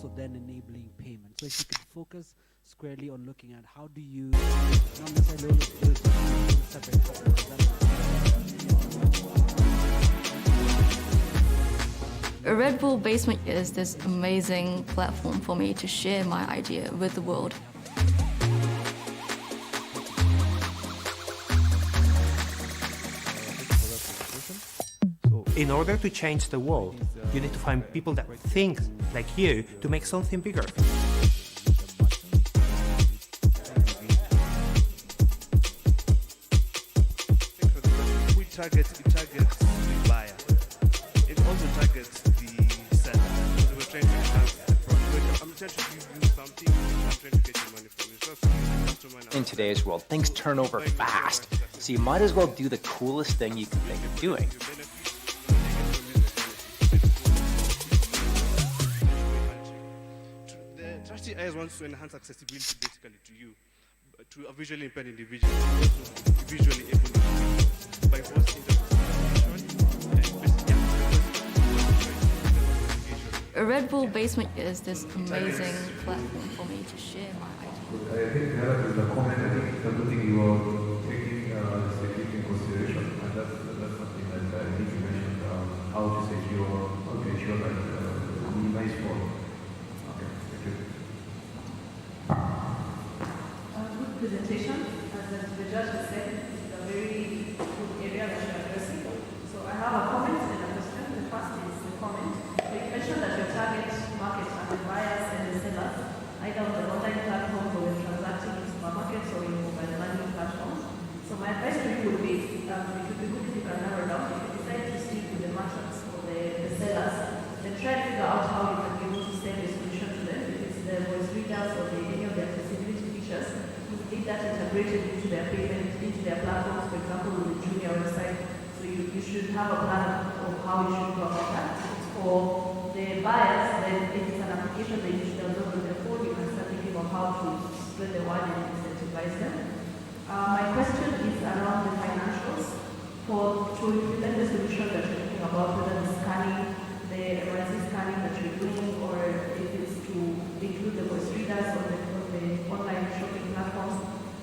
also then enabling payment. So if you could focus squarely on looking at how do you, not necessarily build separate companies. A Red Bull Basement is this amazing platform for me to share my idea with the world. So in order to change the world, you need to find people that think like you to make something bigger. It targets the buyer. It also targets the seller. So we're trying to enhance the product. I'm trying to give you something, I'm trying to get your money from you. In today's world, things turn over fast, so you might as well do the coolest thing you can think of doing. The Trusty Eyes wants to enhance accessibility basically to you, to a visually impaired individual, visually able to by force A Red Bull Basement is this amazing platform for me to share my idea. I think that is the comment. I think it's a good thing you are taking in consideration, and that's something that I think you mentioned, how to ensure that minimize for. Okay, thank you. Good presentation. As the judge has said, it's a very good area that you're addressing. So I have a comment and a question. The first is the comment. So you mentioned that your target market are the buyers and the sellers, either on the online platform or when transacting in supermarkets or in mobile money platforms. So my advice to you would be, it would be good if you can narrow down. If you decide to stick with the merchants or the sellers, then try to figure out how you can be able to sell a solution to them. If it's the voice readers or any of the accessibility features, you would need that integrated into their payment, into their platforms, for example, with the Junior website. So you should have a plan of how you should go about that. For the buyers, then if it's an application that you should download on their phone, you can start thinking of how to spread the word and incentivize them. My question is around the financials. To implement the solution that you're talking about, whether the scanning, the emergency scanning that you're doing, or if it's to include the voice readers on the online shopping platforms,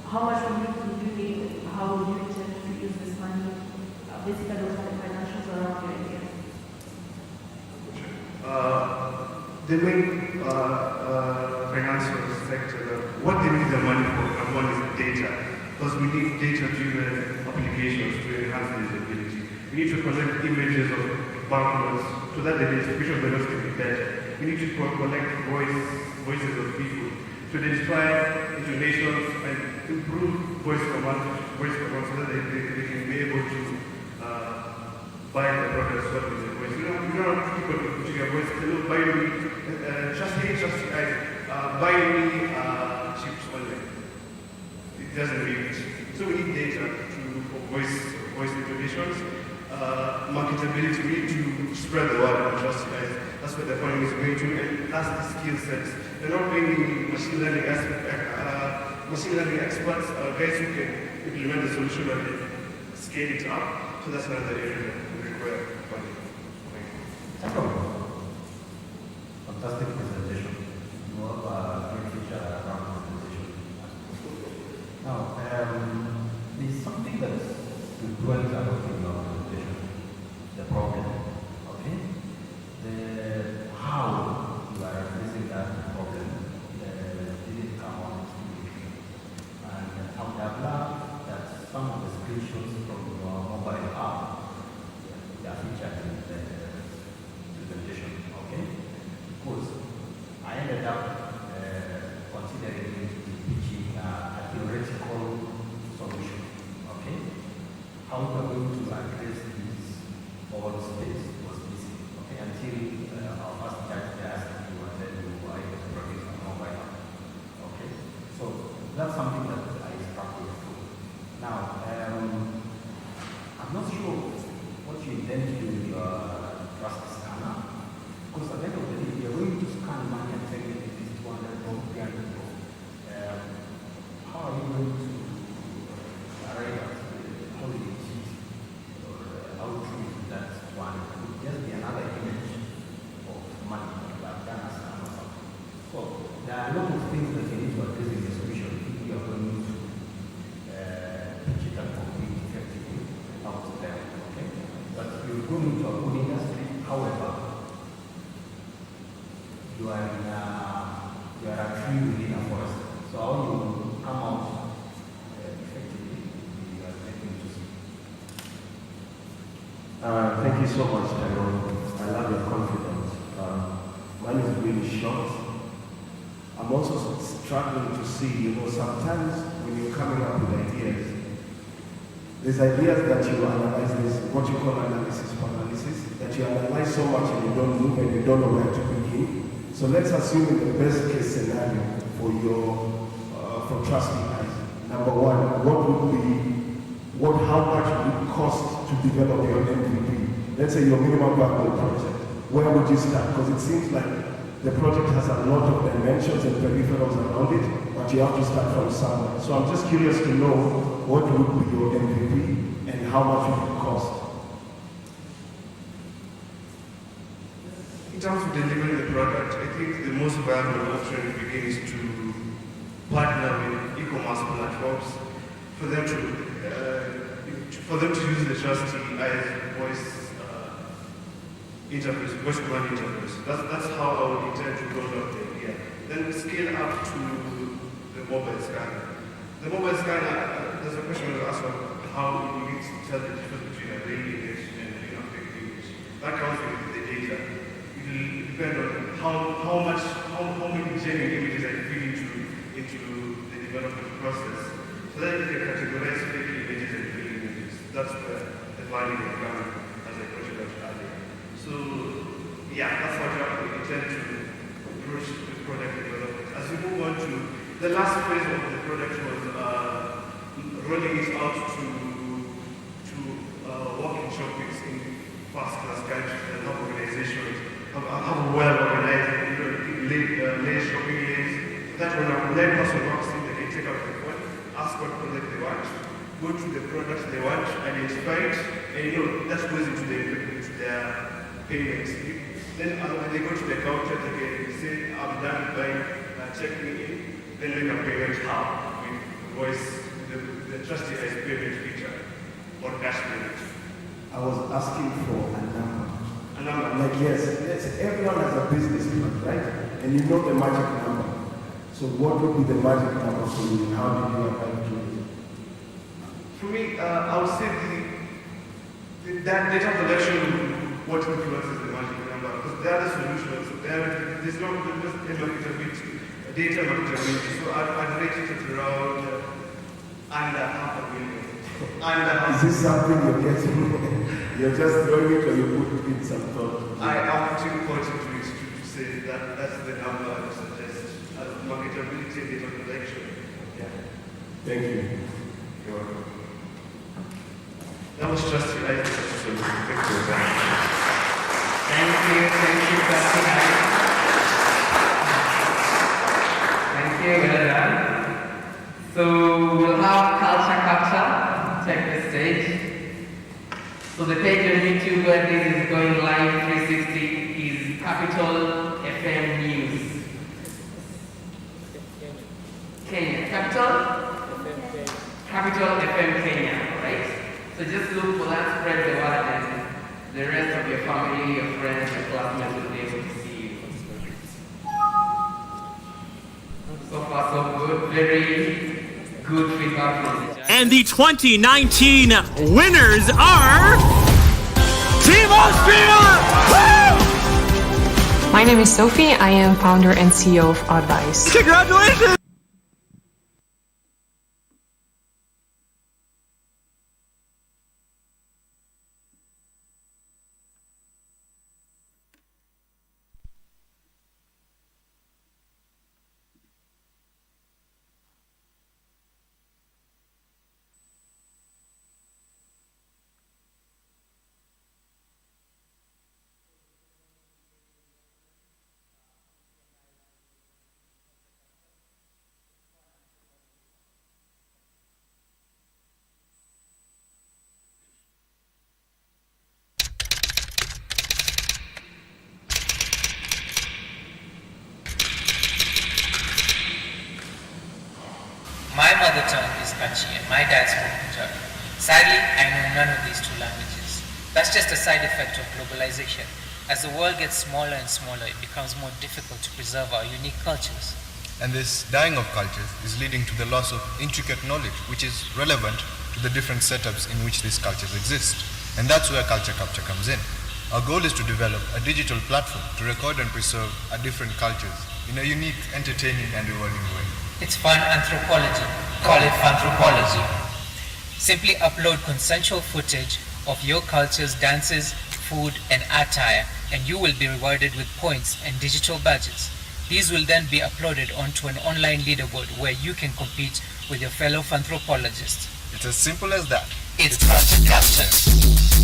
how much would you need? How would you intend to use this money? Basically, those are the financials around your idea. The main financial sector, what they need the money for, and one is data. Because we need data-driven applications to enhance visibility. We need to collect images of banknotes so that the distribution of the notes can be better. We need to collect voices of people to identify intonations and improve voice commands so that they can be able to buy the products what is the voice. You don't have to keep on putting your voice, buy me, buy me chips online. It doesn't mean it. So we need data for voice intonations, marketability. We need to spread the word and trust you guys. That's what the economy is going to, and that's the skill sets. They're not only machine learning experts, guys who can implement the solution and scale it up. So that's another area that we require funding. Thank you. Fantastic presentation. You have a great feature around presentation. Now, there's something that's influenced a lot in your presentation. The problem, okay? The how you are addressing that problem didn't come out immediately. And I would have loved that some of the screenshots from your mobile app are featured in the presentation, okay? Because I ended up considering pitching a theoretical solution, okay? How we are going to address this all space was missing, okay? Until our first judge asked you and then you were able to produce a mobile app, okay? So that's something that I struggled with. Now, I'm not sure what you intend to do with your trust scanner, because at the end of the day, you're going to scan money and say it is 200 or 300 or how are you going to arrive at how do you achieve or how true is that one? It could just be another image of money that you have done a scan or something. you go into a good industry, however, you are a tree within a forest. So how you come out effectively, you are taking to see. Thank you so much, Tyrone. I love your confidence. Mine is really short. I'm also struggling to see, sometimes when you're coming up with ideas, there's ideas that you analyze, there's what you call analysis paralysis, that you analyze so much and you don't move and you don't know where to begin. So let's assume in the best case scenario for trusting eyes. Number one, how much would it cost to develop your MVP? Let's say your minimum viable project. Where would you start? Because it seems like the project has a lot of dimensions and peripherals around it, but you have to start from somewhere. So I'm just curious to know what would be your MVP and how much would it cost? In terms of delivering the product, I think the most viable option in the beginning is to partner with e-commerce platforms for them to use the Trusty as voice command interface. That's how I would intend to roll out the idea. Then scale up to the mobile scanner. The mobile scanner, there's a question was asked of how you need to tell the difference between a real image and a fake image. That comes with the data. It will depend on how many genuine images are you feed into the development process. So that you can categorize fake images and real images. That's where the value will come, as I pointed out earlier. So, yeah, that's how we intend to approach the product development. As we move on to the last phase of the product was rolling it out to walking shoppings in first-class countries and have organizations, have a well-organized lane shopping lanes. That when a blind person walks in, they can take out the phone, ask what product they want, go to the products they want, identify it, and that goes into their payments. Then when they go to the counter, they can say, I'm done buying, check me in, then make a payment how with voice, the Trusty Eyes payment feature or cash payment. I was asking for a number. A number? Like, yes, everyone has a business plan, right? And you know the magic number. So what would be the magic number for you? How did you arrive to it? For me, I would say that data collection, what influences the magic number, because there are the solutions. There's no data marketability. So I'd rate it at around under $500,000. Is this something you're getting? You're just throwing it or you put in some thought? I am actually pointing to it to say that that's the number I would suggest as marketability and data collection. Yeah. Thank you. You're welcome. That was just the idea. Thank you, Thank you, well done. So we'll have culture capture, take the stage. So the page on YouTube where this is going live 360 is Capital FM News. Kenya, Capital FM Kenya, right? So just look for that, spread the word, and the rest of your family, your friends, your classmates will be able to see you. So far, so good. Very good feedback from the judges. And the 2019 winners are Team Austria! Woo! My name is Sophie. I am founder and CEO of Advice. Congratulations! My mother tongue is Kachi and my dad spoke Punjabi. Sadly, I know none of these two languages. That's just a side effect of globalization. As the world gets smaller and smaller, it becomes more difficult to preserve our unique cultures. And this dying of cultures is leading to the loss of intricate knowledge, which is relevant to the different setups in which these cultures exist. And that's where culture capture comes in. Our goal is to develop a digital platform to record and preserve our different cultures in a unique, entertaining, and rewarding way. It's fun anthropology. Call it anthropology. Simply upload consensual footage of your culture's dances, food, and attire, and you will be rewarded with points and digital badges. These will then be uploaded onto an online leaderboard where you can compete with your fellow anthropologists. It's as simple as that. It's culture capture.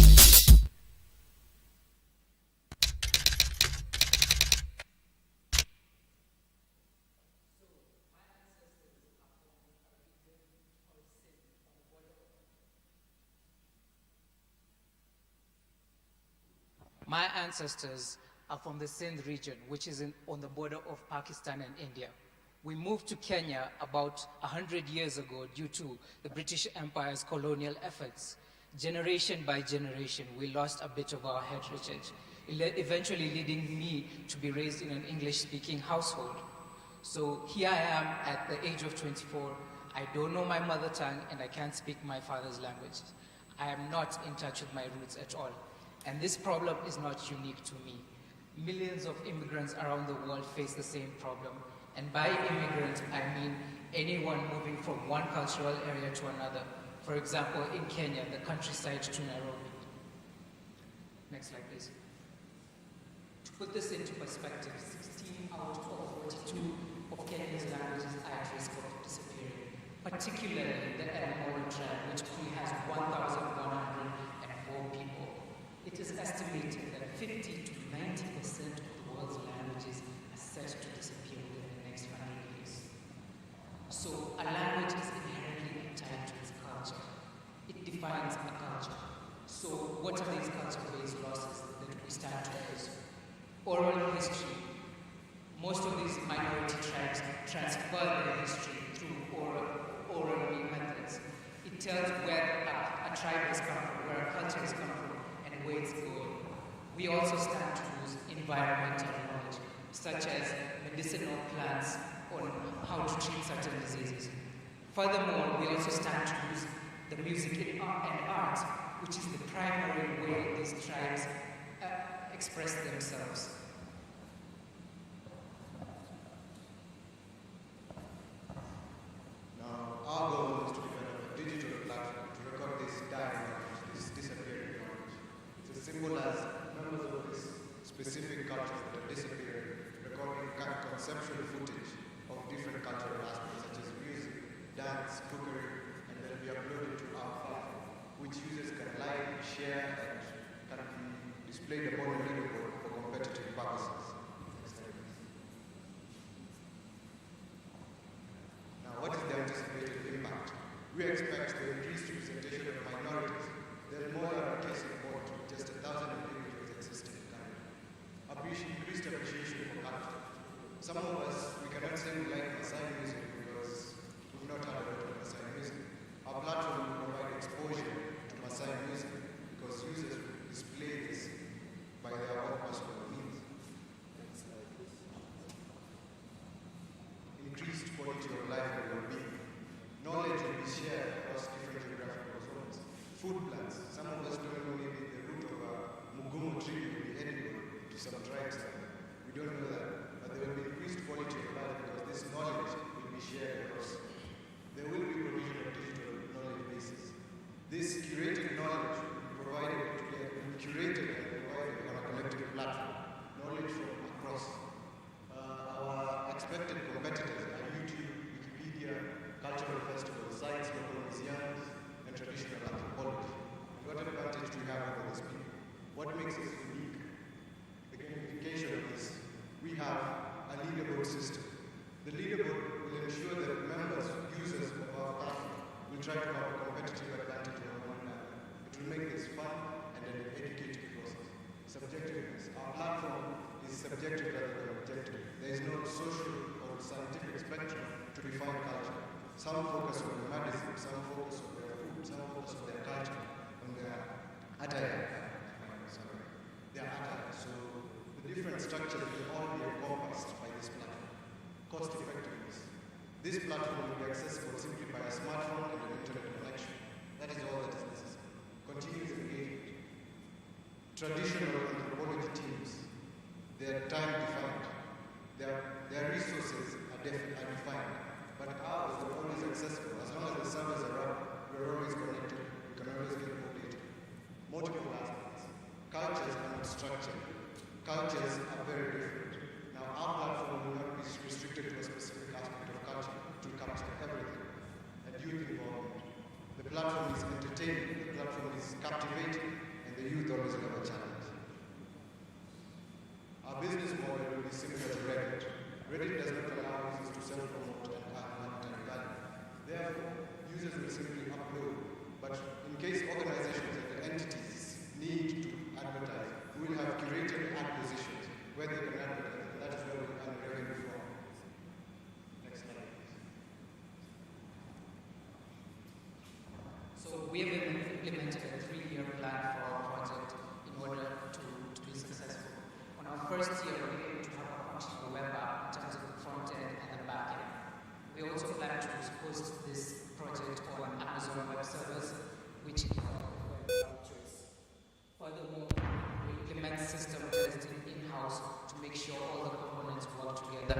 My ancestors are from the Sindh region, which is on the border of Pakistan and India. We moved to Kenya about 100 years ago due to the British Empire's colonial efforts. Generation by generation, we lost a bit of our heritage, eventually leading me to be raised in an English-speaking household. So here I am at the age of 24. I don't know my mother tongue and I can't speak my father's language. I am not in touch with my roots at all. And this problem is not unique to me. Millions of immigrants around the world face the same problem. And by immigrant, I mean anyone moving from one cultural area to another. For example, in Kenya, the countryside to Nairobi. Next slide, please. To put this into perspective, 16 out of 42 of Kenya's languages are at risk of disappearing, particularly the Elmoro tribe, which only has 1,104 people. It is estimated that 50 to 90% of the world's languages are set to disappear within the next 100 years. So a language is inherently tied to its culture. It defines a culture. So what are these culture-based losses that we stand to lose? Oral history. Most of these minority tribes transfer their history through oral methods. It tells where a tribe has come from, where a culture has come from, where it's going. We also stand to lose environmental knowledge, such as medicinal plants on how to treat certain diseases. Furthermore, we also stand to lose the music and art, which is the primary way these tribes express themselves. Now, our goal is to develop a digital platform to record this dying knowledge, this disappearing knowledge. It's as simple as members of this specific culture that are disappearing, recording conceptual footage of different cultural aspects such as music, dance, cookery, and then be uploaded to our platform, which users can like, share, and can be displayed upon a leaderboard for competitive purposes. Now, what is the anticipated impact? We expect the increased representation of minorities. There are more than a case in point, just 1,000 individuals existing currently. Increased appreciation for culture. Some of us, we cannot say we like Maasai music because we've not had a lot of Maasai music. Our platform will provide exposure to Maasai music because users will display this by their own personal means. Increased quality of life and well-being. Knowledge will be shared across different geographical zones. Food plants. Some of us don't know maybe the root of a mugumo tree will be edible to some tribes. We don't know that. But there will be increased quality of life because this knowledge will be shared across. There will be provision of digital knowledge bases. This curated knowledge will be curated and provided on a collective platform. Knowledge from across. Our expected competitors are YouTube, Wikipedia, cultural festivals, science, local museums, and traditional anthropology. What advantage do we have over these people? What makes us unique? The gamification of this. We have a leaderboard system. The leaderboard will ensure that members, users of our platform will try to have a competitive advantage over one another. It will make this fun and an educative process. Subjectiveness. Our platform is subjective rather than objective. There is no social or scientific spectrum to define culture. Some focus on medicine, some focus on their food, some focus on their culture, on their attire. This platform will be accessible simply by a smartphone and an internet connection. That is all that is necessary. Continuous engagement. Traditional anthropology teams, they are time-defined. Their resources are defined, but ours are always accessible. As long as the servers are up, we're always connected. We can always get more data. Multiple aspects. Cultures are not structured. Cultures are very different. Now, our platform will not be restricted to a specific aspect of culture to capture everything. And youth involvement. The platform is entertaining, the platform is captivating, and the youth always have a challenge. Our business model will be similar to Reddit. Reddit does not allow users to self-promote and add monetary value. Therefore, users will simply upload. But in case organizations and entities need to advertise, we will have curated ad positions where they can advertise, and that is where we earn revenue from. Next slide, please. So we have implemented a 3-year plan for our project in order to be successful. On our first year, we were able to have a functional web app in terms of the front end and the back end. We also plan to host this project on Amazon Web Service, which is our choice. Furthermore, we implement system testing in-house to make sure all the components work together.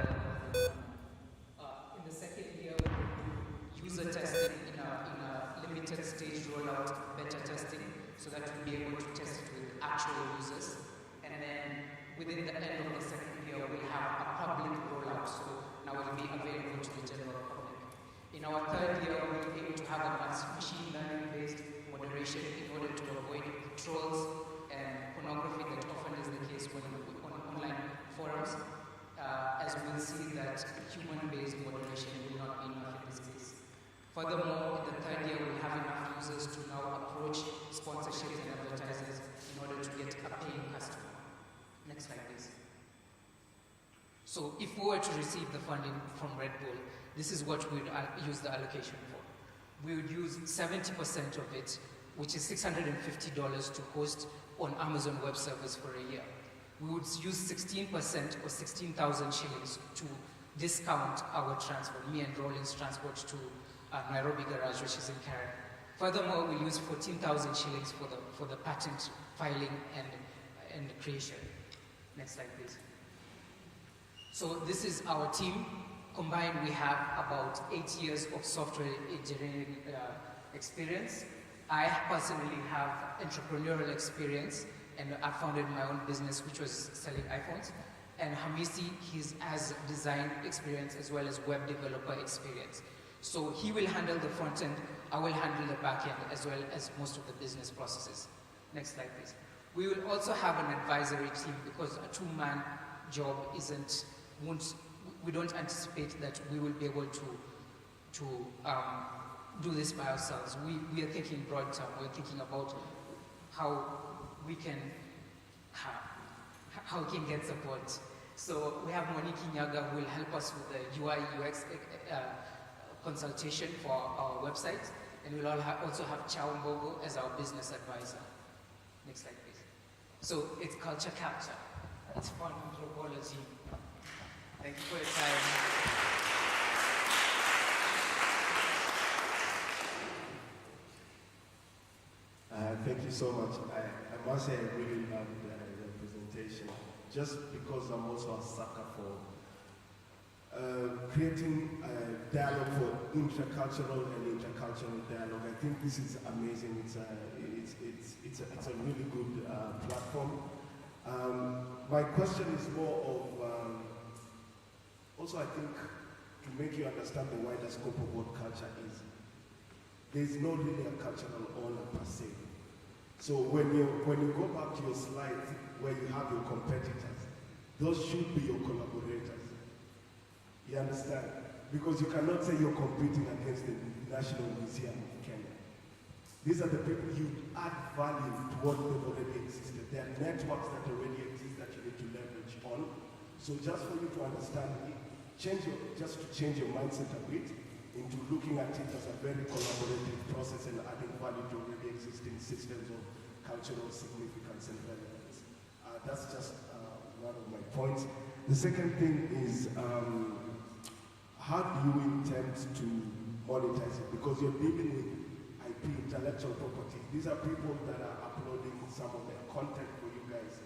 In the second year, we do user testing in a limited stage rollout, beta testing, so that we'll be able to test it with actual users. And then within the end of the second year, we'll have a public rollout, so now it will be available to the general public. In our third year, we'll be able to have advanced machine learning-based moderation in order to avoid trolls and pornography that often is the case when on online forums, as we'll see that human-based moderation will not be enough in this case. Furthermore, in the third year, we'll have enough users to now approach sponsorships and advertisers in order to get a paying customer. Next slide, please. So if we were to receive the funding from Red Bull, this is what we would use the allocation for. We would use 70% of it, which is $650 to host on Amazon Web Service for a year. We would use 16% or 16,000 shillings to discount our transport, me and Roland's transport to Nairobi garage, which is in Karen. Furthermore, we use 14,000 shillings for the patent filing and creation. Next slide, please. So this is our team. Combined, we have about 8 years of software engineering experience. I personally have entrepreneurial experience, and I founded my own business, which was selling iPhones. And Hamisi, he has design experience as well as web developer experience. So he will handle the front end, I will handle the back end, as well as most of the business processes. Next slide, please. We will also have an advisory team because a two-man job we don't anticipate that we will be able to do this by ourselves. We are thinking broad term. We're thinking about how we can get support. So we have Monique Nyaga who will help us with the UI UX consultation for our website, and we'll also have Chao Mbogo as our business advisor. Next slide, please. So it's culture capture. It's fun anthropology. Thank you for your time. Thank you so much. I must say I really loved the presentation, just because I'm also a sucker for creating a dialogue for intercultural and intercultural dialogue. I think this is amazing. It's a really good platform. My question is more of also, I think, to make you understand the wider scope of what culture is. There's not really a cultural owner per se. So when you go back to your slide where you have your competitors, those should be your collaborators. You understand? Because you cannot say you're competing against the National Museum of Kenya. These are the people you add value to what already existed. There are networks that already exist that you need to leverage on. So just for you to understand, change your mindset a bit into looking at it as a very collaborative process and adding value to already existing systems of cultural significance and relevance. That's just one of my points. The second thing is, how do you intend to monetize it? Because you're dealing with IP, intellectual property. These are people that are uploading some of their content for you guys.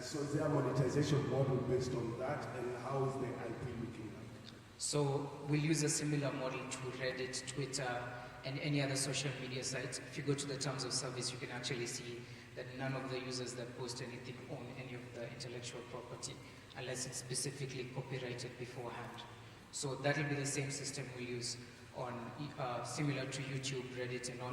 So is there a monetization model based on that, and how is the IP looking like? So we'll use a similar model to Reddit, Twitter, and any other social media sites. If you go to the terms of service, you can actually see that none of the users that post anything own any of the intellectual property unless it's specifically copyrighted beforehand. So that'll be the same system we use on, similar to YouTube, Reddit and all.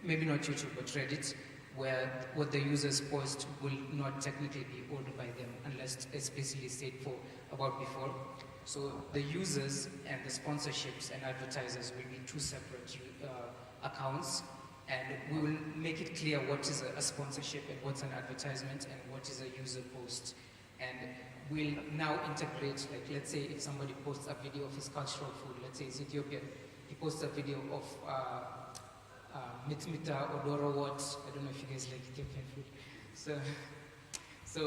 Maybe not YouTube, but Reddit, where what the users post will not technically be owned by them unless explicitly said for about before. So the users and the sponsorships and advertisers will be two separate accounts, and we will make it clear what is a sponsorship and what's an advertisement and what is a user post. And we'll now integrate, like let's say if somebody posts a video of his cultural food, let's say it's Ethiopian, he posts a video of mitmita, odoro what, I don't know if you guys like Ethiopian food. So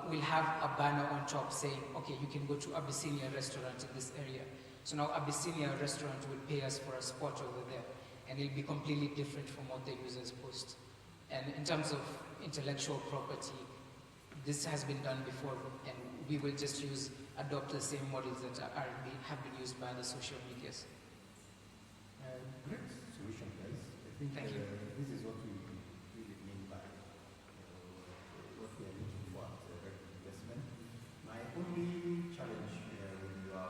we'll have a banner on top saying, okay, you can go to Abyssinia restaurant in this area. So now Abyssinia restaurant will pay us for a spot over there, and it'll be completely different from what the users post. And in terms of intellectual property, this has been done before, and we will just adopt the same models that have been used by the social medias. Great solution, guys. I think this is what we really mean by what we are looking for as a investment. My only challenge with your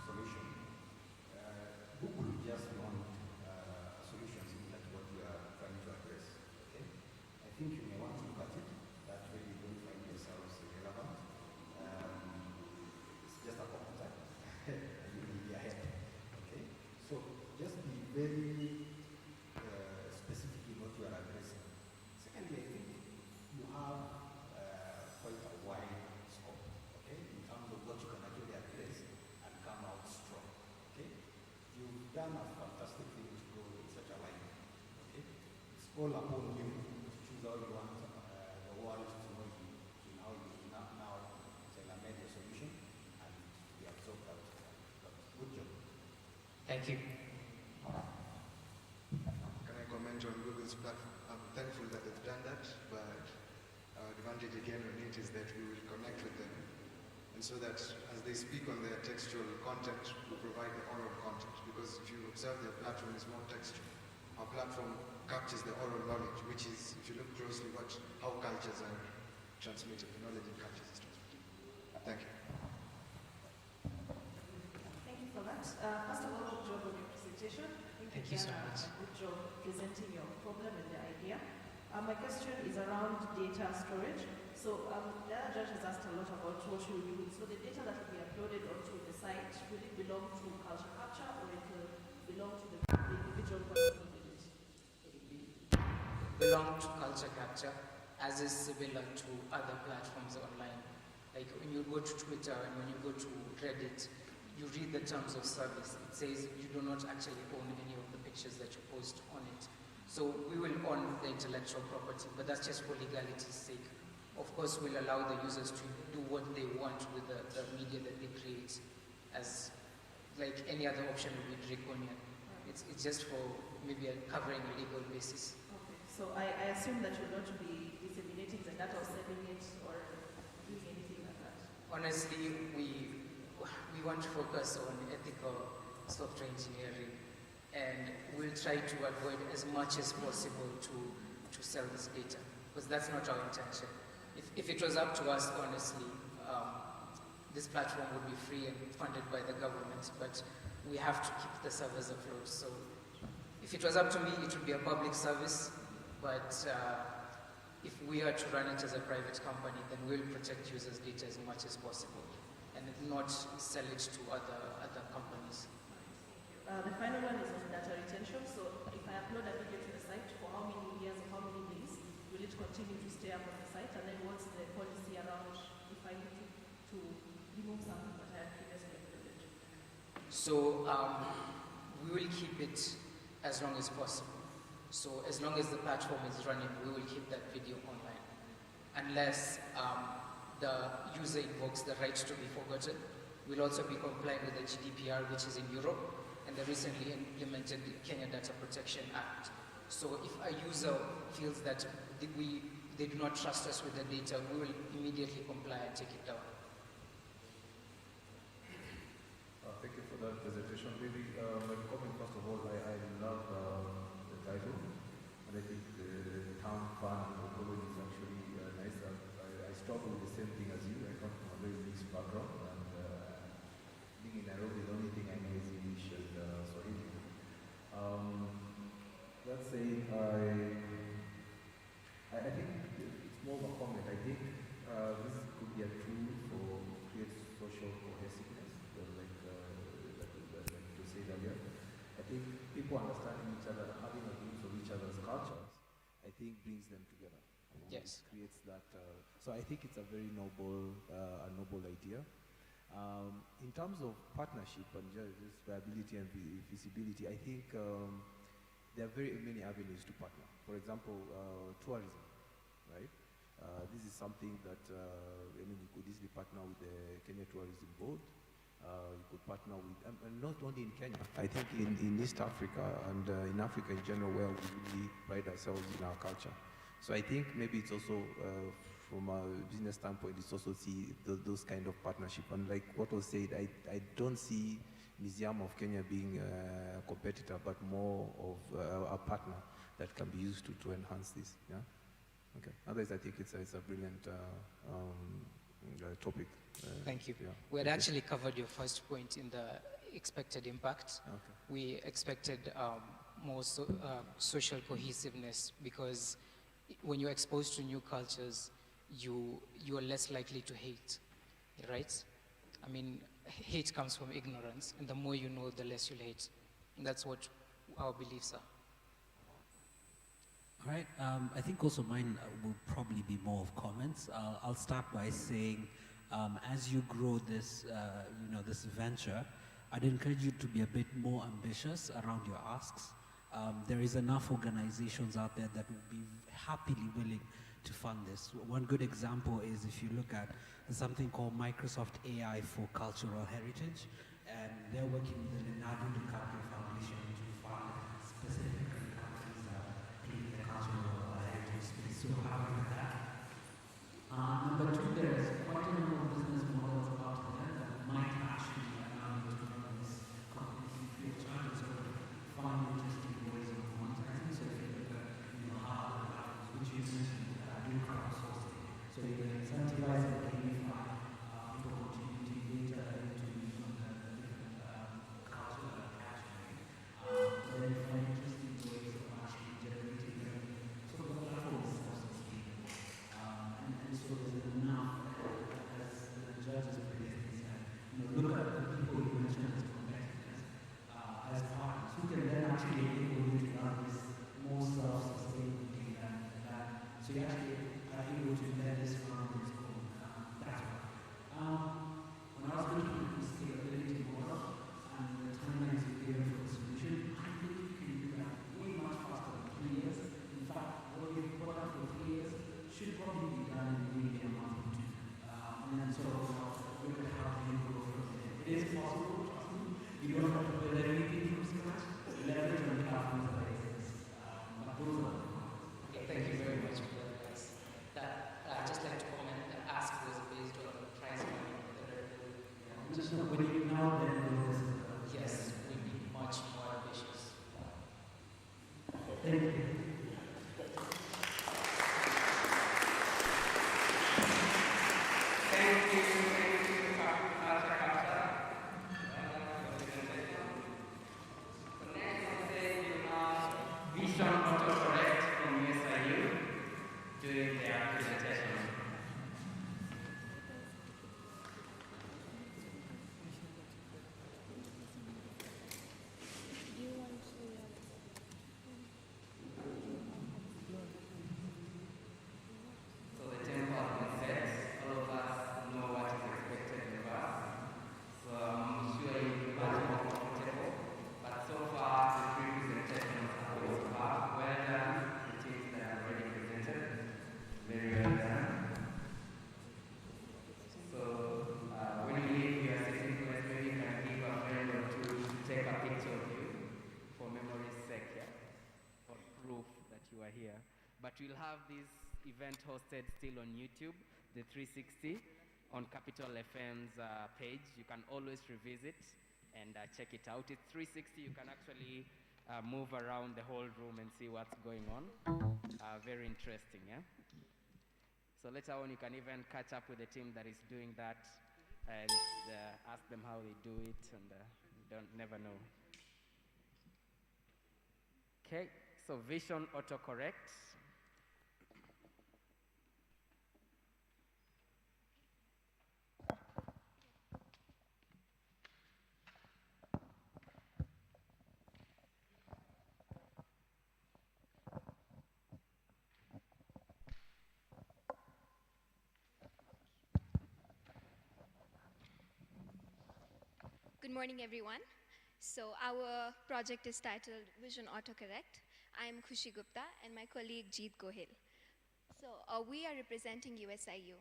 solution, Google just want a solution similar to what you are trying to address. Okay, I think you may want to look at it. That way you don't find yourselves irrelevant. It's just a computer, and you will be ahead. Okay, so just be very specific in what you are addressing. Secondly, I think you have quite a wide scope, okay, in terms of what you can actually address and come out strong. Okay, you've done a fantastic thing to go in such a line. Okay, it's all upon you to choose how you want the world to know you, in how you now tailor-made your solution, and we absorb that. Good job. Thank you. Can I comment on Google's platform? I'm thankful that they've done that, but our advantage again on it is that we will connect with them. And so that as they speak on their textual content, we provide the oral content. Because if you observe their platform is more textual. Our platform captures the oral knowledge, which is, if you look closely, how cultures are transmitted, the knowledge in cultures is transmitted. Thank you. Thank you for that. First of all, good job on your presentation. Thank you so much. A good job presenting your problem and the idea. My question is around data storage. So the other judge has asked a lot about what you do. So the data that will be uploaded onto the site, will it belong to culture capture, or it will belong to the individual person who did it? Belong to culture capture, as is similar to other platforms online. Like when you go to Twitter and when you go to Reddit, you read the terms of service. It says you do not actually own any of the pictures that you post on it. So we will own the intellectual property, but that's just for legality's sake. Of course, we'll allow the users to do what they want with the media that they create, as like any other option would be draconian. It's just for maybe covering a legal basis. Okay, so I assume that you're not to be disseminating the data or selling it or doing anything like that. Honestly, we want to focus on ethical software engineering, and we'll try to avoid as much as possible to sell this data, because that's not our intention. If it was up to us, honestly, this platform would be free and funded by the government, but we have to keep the servers afloat. So if it was up to me, it would be a public service, but if we are to run it as a private company, then we'll protect users' data as much as possible and not sell it to other companies. The final one is on data retention. So if I upload a video to the site, for how many years or how many days will it continue to stay up on the site? And then what's the policy around if I need to remove something that I had previously uploaded? So we will keep it as long as possible. So as long as the platform is running, we will keep that video online. Unless the user invokes the right to be forgotten, We'll also be complying with the GDPR, which is in Europe, and the recently implemented Kenya Data Protection Act. So if a user feels that they do not trust us with the data, we will immediately comply and take it down. Thank you for that presentation. Maybe my comment, first of all, I love the title, and I think the town plan approach is actually nice. I struggle with the same thing as you. I come from a very mixed background, and being in Nairobi, the only thing I know is English and Swahili. That said, I think it's more of a comment. I think this could be a tool for create social cohesiveness, like you said earlier. I think people understanding each other, having a glimpse of each other's cultures, I think brings them together. Yes. It creates that. So I think it's a very noble idea. In terms of partnership and just viability and feasibility, I think there are very many avenues to partner. For example, tourism, right? This is something that, you could easily partner with the Kenya Tourism Board. You could partner with, and not only in Kenya, I think in East Africa and in Africa in general, where we really pride ourselves in our culture. So I think maybe it's also, from a business standpoint, it's also see those kind of partnership. And like what was said, I don't see Museum of Kenya being a competitor, but more of a partner that can be used to enhance this. Yeah. Okay. Otherwise, I think it's a brilliant topic. Thank you. Yeah. We had actually covered your first point in the expected impact. Okay. We expected more social cohesiveness, because when you're exposed to new cultures, you are less likely to hate, right? I mean, hate comes from ignorance, and the more you know, the less you'll hate. And that's what our beliefs are. All right, I think also mine will probably be more of comments. I'll start by saying, as you grow this, this venture, I'd encourage you to be a bit more ambitious around your asks. There is enough organizations out there that will be happily willing to fund this. One good example is if you look at something called Microsoft AI for Cultural Heritage, and they're working with the Leonardo DiCaprio Foundation to fund specifically countries that clean the cultural heritage space. So happy with that. Number two, there is quite a number of business models out there that might actually allow you to run this completely free of charge. So fund interesting ways of monetizing. So if you look at how which you mentioned, do crowdsourcing. So you can incentivize and gamify people contributing data into different cultural category. Then you find interesting ways of actually generating revenue. So the platform is self-sustaining. And so there's enough, as the judges previously said, look at the people you mentioned as competitors, as partners, who can then actually enable you to run this more self-sustainably than that. So you actually are able to let this run its own. That's right. When I was looking at the scalability model and the timelines you gave for the solution, I think you can do that way much faster than 3 years. In fact, what you've put out for 3 years should probably be done in maybe a month or two. And then sort of look at how you go from there. It is possible, trust me. You don't have to build everything from scratch. Leverage on the platforms that exist. But those are the Okay, thank you very much for that, guys. I'd just like to we'll have this event hosted still on YouTube, the 360, on Capital FM's page. You can always revisit and check it out. It's 360. You can actually move around the whole room and see what's going on. Very interesting, yeah? So later on, you can even catch up with the team that is doing that and ask them how they do it, and you never know. Okay, so vision autocorrect. Good morning, everyone. So our project is titled Vision Autocorrect. I'm Khushi Gupta and my colleague Jeet Gohil. So we are representing USIU.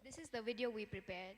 This is the video we prepared.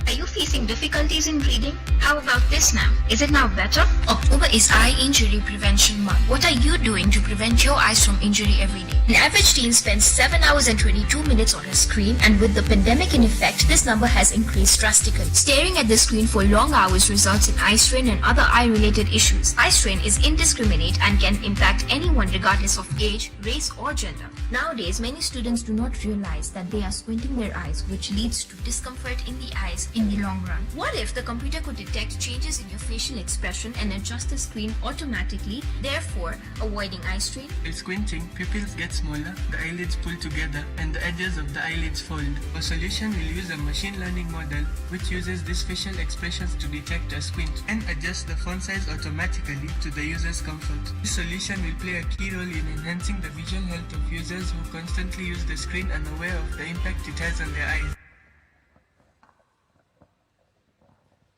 Are you facing difficulties in reading? How about this now? Is it now better? October is Eye Injury Prevention Month. What are you doing to prevent your eyes from injury every day? An average teen spends 7 hours and 22 minutes on a screen, and with the pandemic in effect, this number has increased drastically. Staring at the screen for long hours results in eye strain and other eye-related issues. Eye strain is indiscriminate and can impact anyone regardless of age, race, or gender. Nowadays, many students do not realize that they are squinting their eyes, which leads to discomfort in the eyes in the long run. What if the computer could detect changes in your facial expression and adjust the screen automatically, therefore avoiding eye strain? While squinting, pupils get smaller, the eyelids pull together, and the edges of the eyelids fold. Our solution will use a machine learning model which uses these facial expressions to detect a squint and adjust the font size automatically to the user's comfort. This solution will play a key role in enhancing the visual health of users who constantly use the screen, unaware of the impact it has on their eyes.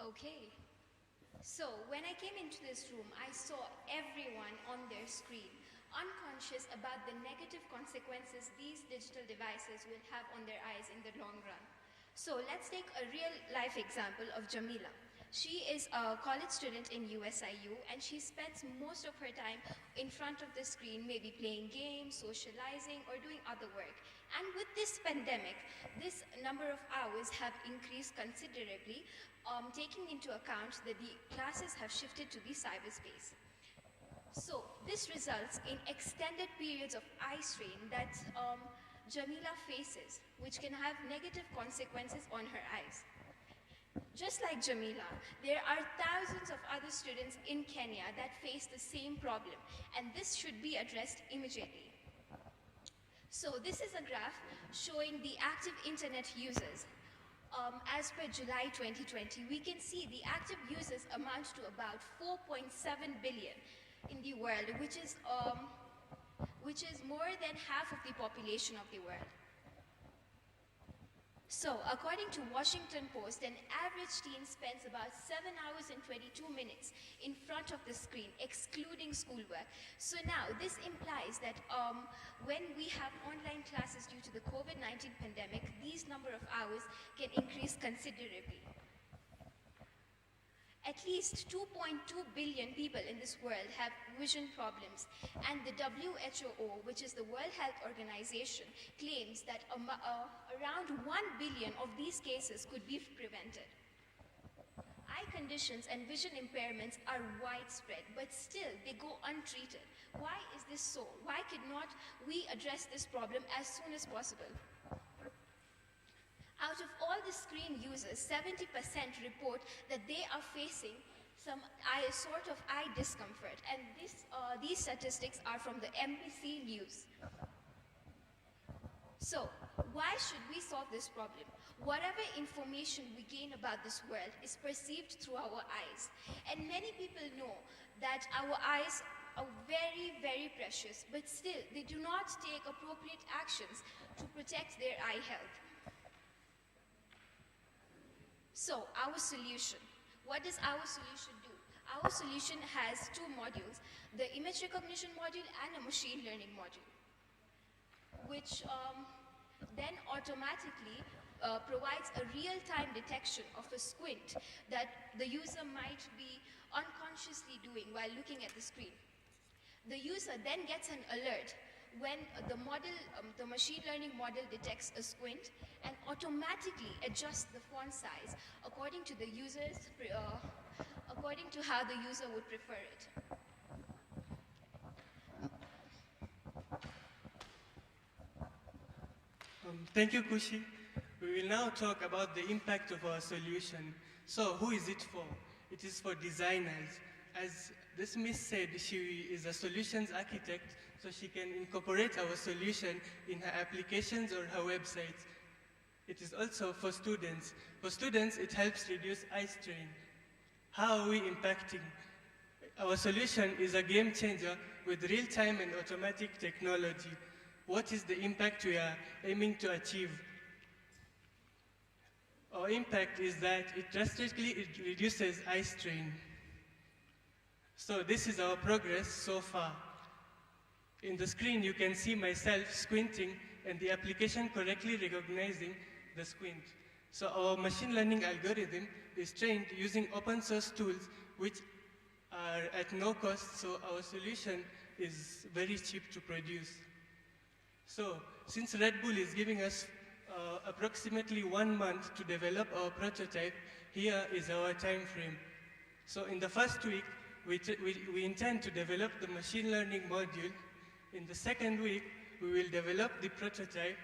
Okay. So when I came into this room, I saw everyone on their screen, unconscious about the negative consequences these digital devices will have on their eyes in the long run. So let's take a real life example of Jamila. She is a college student in USIU, and she spends most of her time in front of the screen, maybe playing games, socializing, or doing other work. And with this pandemic, this number of hours have increased considerably, taking into account that the classes have shifted to the cyberspace. So this results in extended periods of eye strain that Jamila faces, which can have negative consequences on her eyes. Just like Jamila, there are thousands of other students in Kenya that face the same problem, and this should be addressed immediately. So this is a graph showing the active internet users. As per July 2020, we can see the active users amount to about 4.7 billion in the world, which is more than half of the population of the world. So, according to Washington Post, an average teen spends about 7 hours and 22 minutes in front of the screen, excluding schoolwork. So now, this implies that when we have online classes due to the COVID-19 pandemic, these number of hours can increase considerably. At least 2.2 billion people in this world have vision problems, and the WHO, which is the World Health Organization, claims that around 1 billion of these cases could be prevented. Eye conditions and vision impairments are widespread, but still they go untreated. Why is this so? Why cannot we address this problem as soon as possible? Out of all the screen users, 70% report that they are facing some sort of eye discomfort, and these statistics are from the MBC News. So, why should we solve this problem? Whatever information we gain about this world is perceived through our eyes, and many people know that our eyes are very, very precious, but still they do not take appropriate actions to protect their eye health. So, our solution. What does our solution do? Our solution has two modules, the image recognition module and a machine learning module, which then automatically provides a real-time detection of a squint that the user might be unconsciously doing while looking at the screen. The user then gets an alert when the machine learning model detects a squint and automatically adjusts the font size according to according to how the user would prefer it. Thank you, Kushi. We will now talk about the impact of our solution. So, who is it for? It is for designers. As this Miss said, she is a solutions architect, so she can incorporate our solution in her applications or her websites. It is also for students. For students, it helps reduce eye strain. How are we impacting? Our solution is a game changer with real-time and automatic technology. What is the impact we are aiming to achieve? Our impact is that it drastically reduces eye strain. So this is our progress so far. In the screen, you can see myself squinting and the application correctly recognizing the squint. So our machine learning algorithm is trained using open source tools which are at no cost, so our solution is very cheap to produce. So since Red Bull is giving us approximately 1 month to develop our prototype, here is our time frame. So in the first week, we intend to develop the machine learning module. In the second week, we will develop the prototype.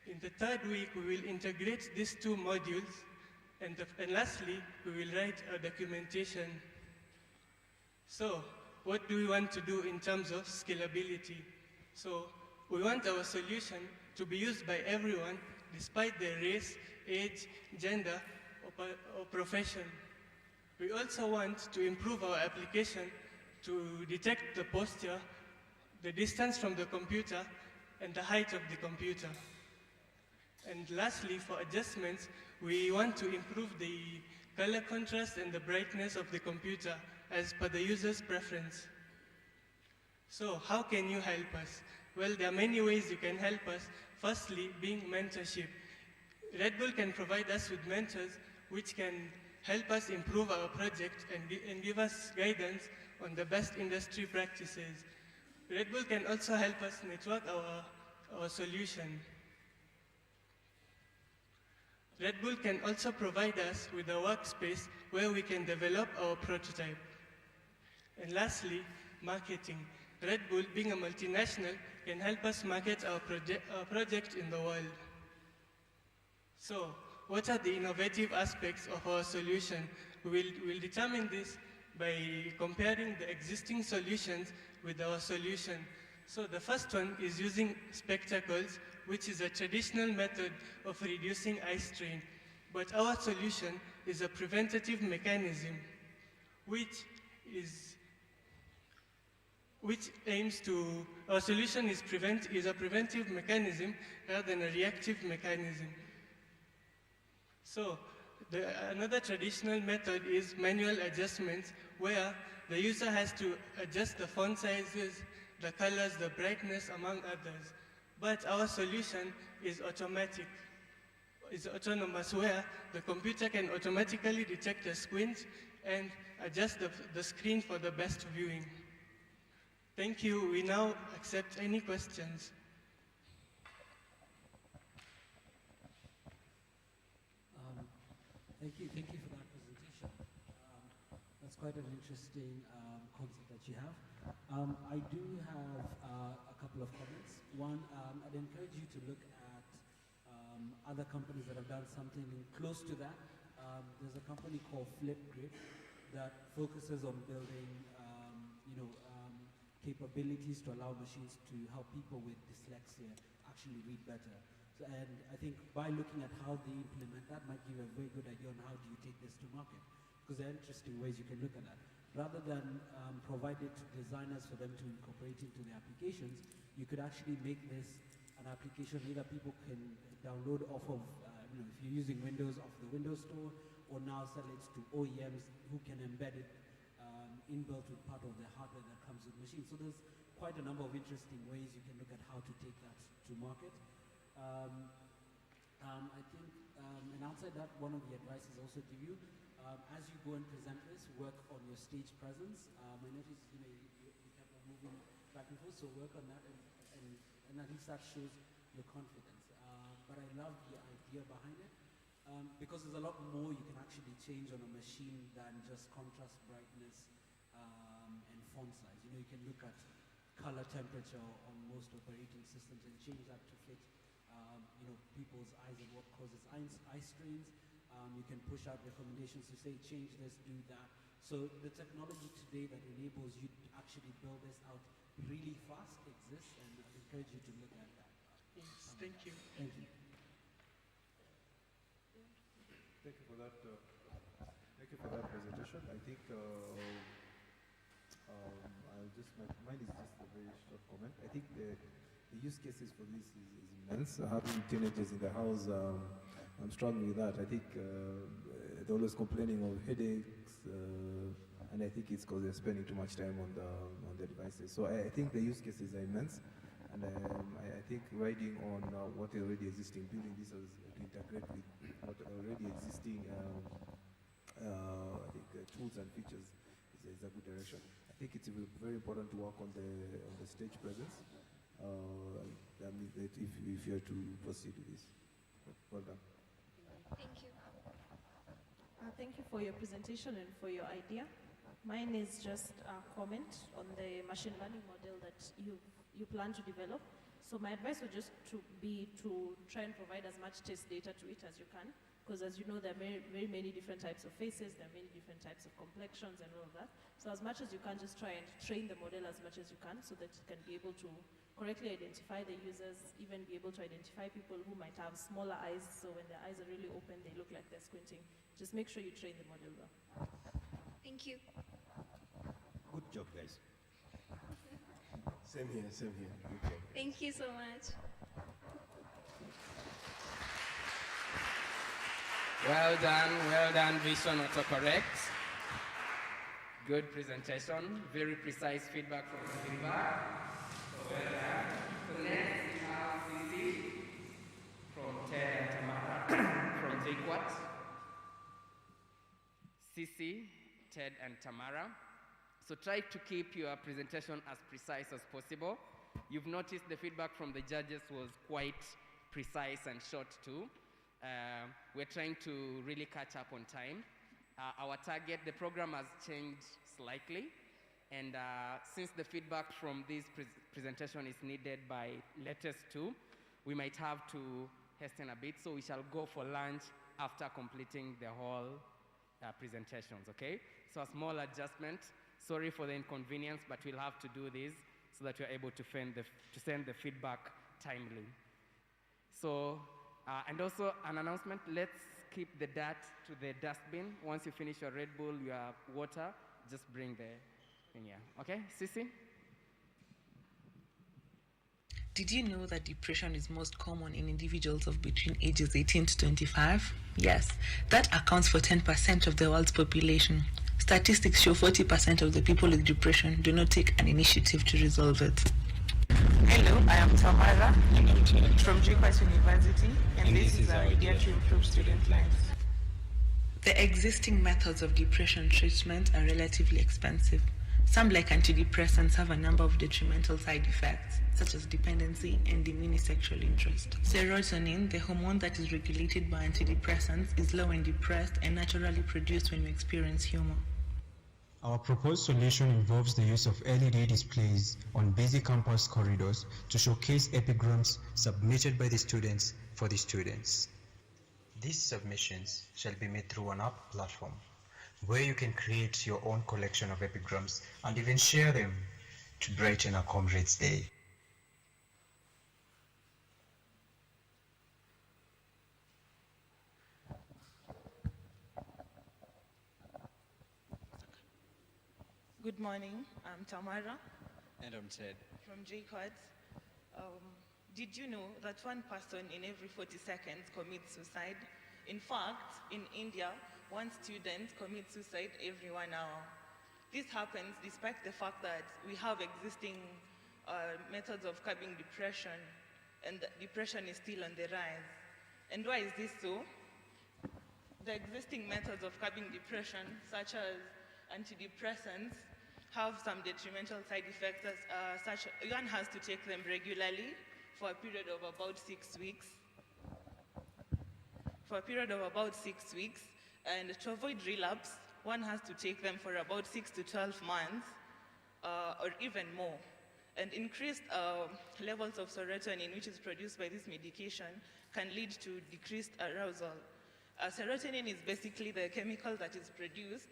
In the third week, we will integrate these two modules. And lastly, we will write a documentation. So what do we want to do in terms of scalability? So we want our solution to be used by everyone, despite their race, age, gender, or profession. We also want to improve our application to detect the posture, the distance from the computer, and the height of the computer. And lastly, for adjustments, we want to improve the color contrast and the brightness of the computer as per the user's preference. So how can you help us? Well, there are many ways you can help us. Firstly, being mentorship. Red Bull can provide us with mentors which can help us improve our project and give us guidance on the best industry practices. Red Bull can also help us network our solution. Red Bull can also provide us with a workspace where we can develop our prototype. And lastly, marketing. Red Bull, being a multinational, can help us market our project in the world. So, what are the innovative aspects of our solution? We'll determine this by comparing the existing solutions with our solution. So the first one is using spectacles, which is a traditional method of reducing eye strain. But our solution is a preventative mechanism, our solution is a preventive mechanism rather than a reactive mechanism. So another traditional method is manual adjustments, where the user has to adjust the font sizes, the colors, the brightness, among others. But our solution is automatic, is autonomous, where the computer can automatically detect a squint and adjust the screen for the best viewing. Thank you. We now accept any questions. Thank you for that presentation. That's quite an interesting concept that you have. I do have a couple of comments. One, I'd encourage you to look at other companies that have done something close to that. There's a company called Flipgrid that focuses on building, capabilities to allow machines to help people with dyslexia actually read better. So, and I think by looking at how they implement that might give you a very good idea on how do you take this to market, because there are interesting ways you can look at that. Rather than provide it to designers for them to incorporate into their applications, you could actually make this an application either people can download off of, if you're using Windows, off the Windows Store, or now sell it to OEMs who can embed it inbuilt with part of the hardware that comes with machines. So there's quite a number of interesting ways you can look at how to take that to market. I think, and outside that, one of the advices also give you, as you go and present this, work on your stage presence. I noticed, you kept on moving back and forth, so work on that, and at least that shows your confidence. But I love the idea behind it, because there's a lot more you can actually change on a machine than just contrast, brightness, and font size. You know, you can look at color temperature on most operating systems and change that to fit you know, people's eyes and what causes eye strains. You can push out recommendations to say change this, do that. So the technology today that enables you to actually build this out really fast exists, and I encourage you to look at that. Yes, thank you. Thank you. Thank you for that. Thank you for that presentation. I think mine is just a very short comment. I think the use cases for this is immense. Having teenagers in the house, I'm struggling with that. I think they're always complaining of headaches, and I think it's because they're spending too much time on the devices. So I think the use cases are immense, and I think riding on what is already existing, building this as to integrate with what already existing I think tools and features is a good direction. I think it's very important to work on the stage presence. I mean, that if you are to proceed with this. Well done. Thank you. Thank you for your presentation and for your idea. Mine is just a comment on the machine learning model that you plan to develop. So my advice would just be to try and provide as much test data to it as you can, because as you know, there are very many different types of faces, there are many different types of complexions and all of that. So as much as you can, just try and train the model as much as you can so that it can be able to correctly identify the users, even be able to identify people who might have smaller eyes, so when their eyes are really open, they look like they're squinting. Just make sure you train the model well. Thank you. Good job, guys. Same here, same here. Good job. Thank you so much. Well done, Vision Autocorrect. Good presentation, very precise feedback from the feedback. So well done. So next we have Cici from Ted and Tamara from JQuat. Cici, Ted and Tamara. So try to keep your presentation as precise as possible. You've noticed the feedback from the judges was quite precise and short too. We're trying to really catch up on time. Our target, the program has changed slightly, and since the feedback from this presentation is needed by latest 2, we might have to hasten a bit, so we shall go for lunch after completing the whole presentations, okay? So a small adjustment. Sorry for the inconvenience, but we'll have to do this so that we're able to send the feedback timely. So, and also an announcement, let's keep the dirt to the dustbin. Once you finish your Red Bull, your water, just bring the thing here. Okay, Cici? Did you know that depression is most common in individuals of between ages 18 to 25? Yes, that accounts for 10% of the world's population. Statistics show 40% of the people with depression do not take an initiative to resolve it. Hello, I am Tamara from JQuat University, and this is our idea to improve student lives. The existing methods of depression treatment are relatively expensive. Some, like antidepressants, have a number of detrimental side effects, such as dependency and diminished sexual interest. Serotonin, the hormone that is regulated by antidepressants, is low when depressed and naturally produced when you experience humor. Our proposed solution involves the use of LED displays on busy campus corridors to showcase epigrams submitted by the students for the students. These submissions shall be made through an app platform where you can create your own collection of epigrams and even share them to brighten a comrade's day. Good morning, I'm Tamara. And I'm Ted. From JQuat. Did you know that one person in every 40 seconds commits suicide? In fact, in India, one student commits suicide every 1 hour. This happens despite the fact that we have existing methods of curbing depression, and depression is still on the rise. And why is this so? The existing methods of curbing depression, such as antidepressants, have some detrimental side effects, such one has to take them regularly for a period of about 6 weeks. And to avoid relapse, one has to take them for about 6 to 12 months, or even more. And increased levels of serotonin, which is produced by this medication, can lead to decreased arousal. Serotonin is basically the chemical that is produced.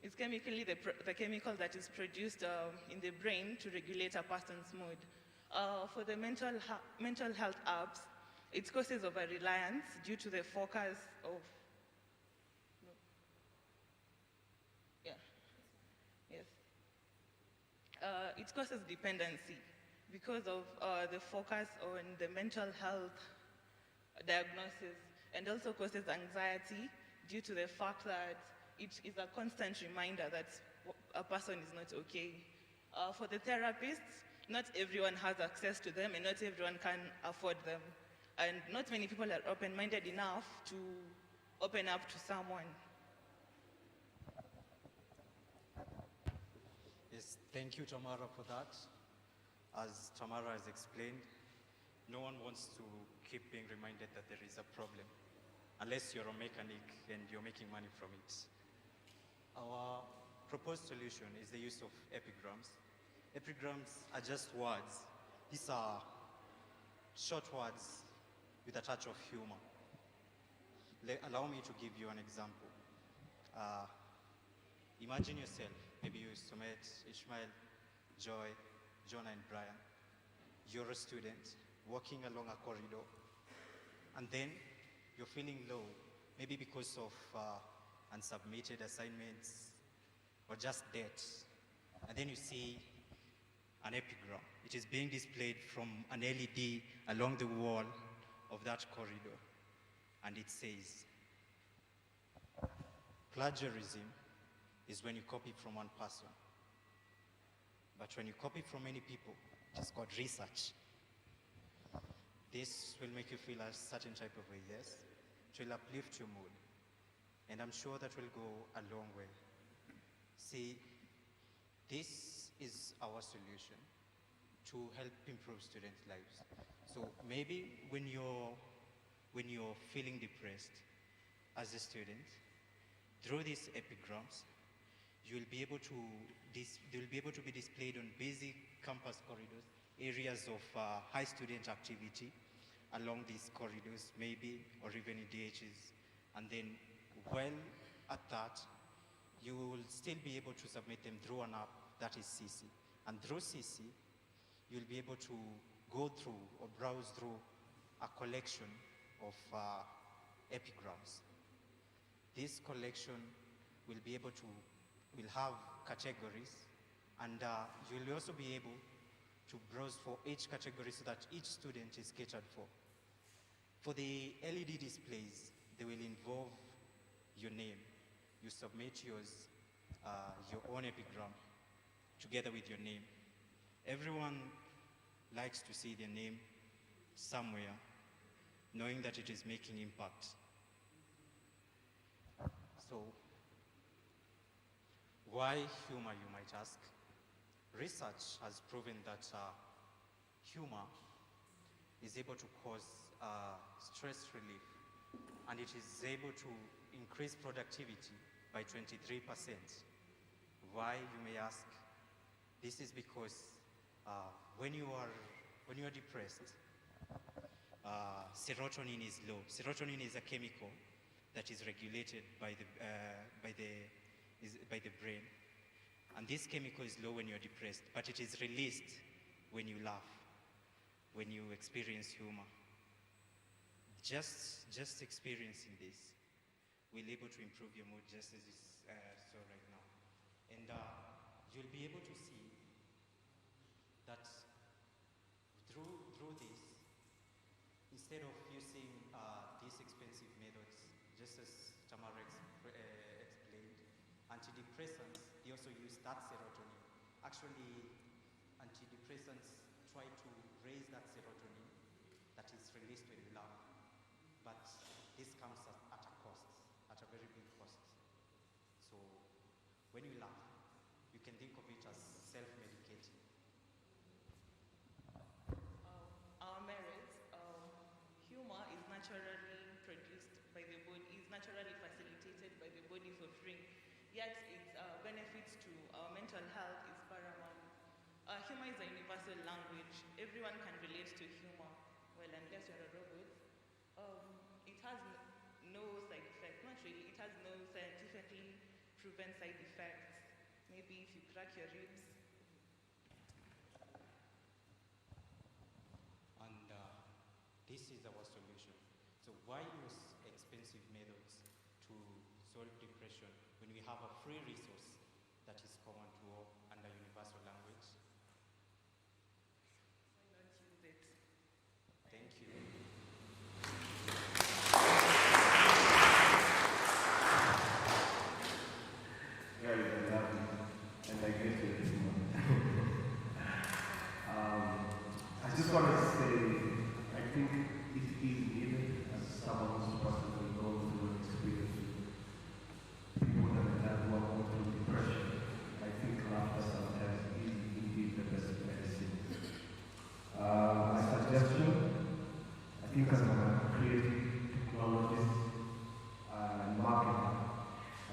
It's chemically the chemical that is produced in the brain to regulate a person's mood. For the mental health apps, it's causes of a reliance due to the focus of it causes dependency because of the focus on the mental health diagnosis, and also causes anxiety due to the fact that it is a constant reminder that a person is not okay. For the therapists, not everyone has access to them and not everyone can afford them. And not many people are open-minded enough to open up to someone. Yes, thank you, Tamara, for that. As Tamara has explained, no one wants to keep being reminded that there is a problem, unless you're a mechanic and you're making money from it. Our proposed solution is the use of epigrams. Epigrams are just words. These are short words with a touch of humor. Allow me to give you an example. Imagine yourself, maybe you met Ishmael, Joy, Jonah, and Brian. You're a student walking along a corridor, and then you're feeling low, maybe because of unsubmitted assignments or just debt. And then you see an epigram. It is being displayed from an LED along the wall of that corridor, and it says, plagiarism is when you copy from one person, but when you copy from many people, it's called research. This will make you feel a certain type of way, yes? It will uplift your mood, and I'm sure that will go a long way. See, this is our solution to help improve students' lives. So maybe when you're feeling depressed as a student, through these epigrams, they will be able to be displayed on busy campus corridors, areas of high student activity along these corridors, maybe, or even in DHs. And then, well, at that, you will still be able to submit them through an app that is CC. And through CC, you'll be able to go through or browse through a collection of epigrams. This collection will have categories, and you'll also be able to browse for each category so that each student is catered for. For the LED displays, they will involve your name. You submit yours, your own epigram, together with your name. Everyone likes to see their name somewhere, knowing that it is making impact. So, why humor, you might ask? Research has proven that humor is able to cause stress relief, and it is able to increase productivity by 23%. Why, you may ask? This is because when you are depressed, serotonin is low. Serotonin is a chemical that is regulated by the brain, and this chemical is low when you're depressed, but it is released when you laugh, when you experience humor. Just experiencing this will able to improve your mood, just as you saw right now, and you'll be able to see that through this, instead of using these expensive methods, just as Tamara explained, antidepressants, they also use that serotonin. Actually, antidepressants try to raise that serotonin that is released when you laugh, but this comes at a cost, at a very big cost. So when you laugh, self-medicating. Our merits, humor is naturally produced by the body, is naturally facilitated by the body for free. Yet its benefits to our mental health is paramount. Humor is a universal language. Everyone can relate to humor. Well, unless you're a robot. It has no side effects. Not really. It has no scientifically proven side effects. Maybe if you crack your ribs. And this is our solution. So why use expensive methods to solve depression when we have a free resource that is common to all under universal language? Why not use it? Thank you. Very lovely, and I get it. I just want to say, I think it is needed as someone who's personally going through an experience with people that have gone through depression. I think laughter sometimes is indeed the best medicine. My suggestion, I think as a creative technologist and marketer,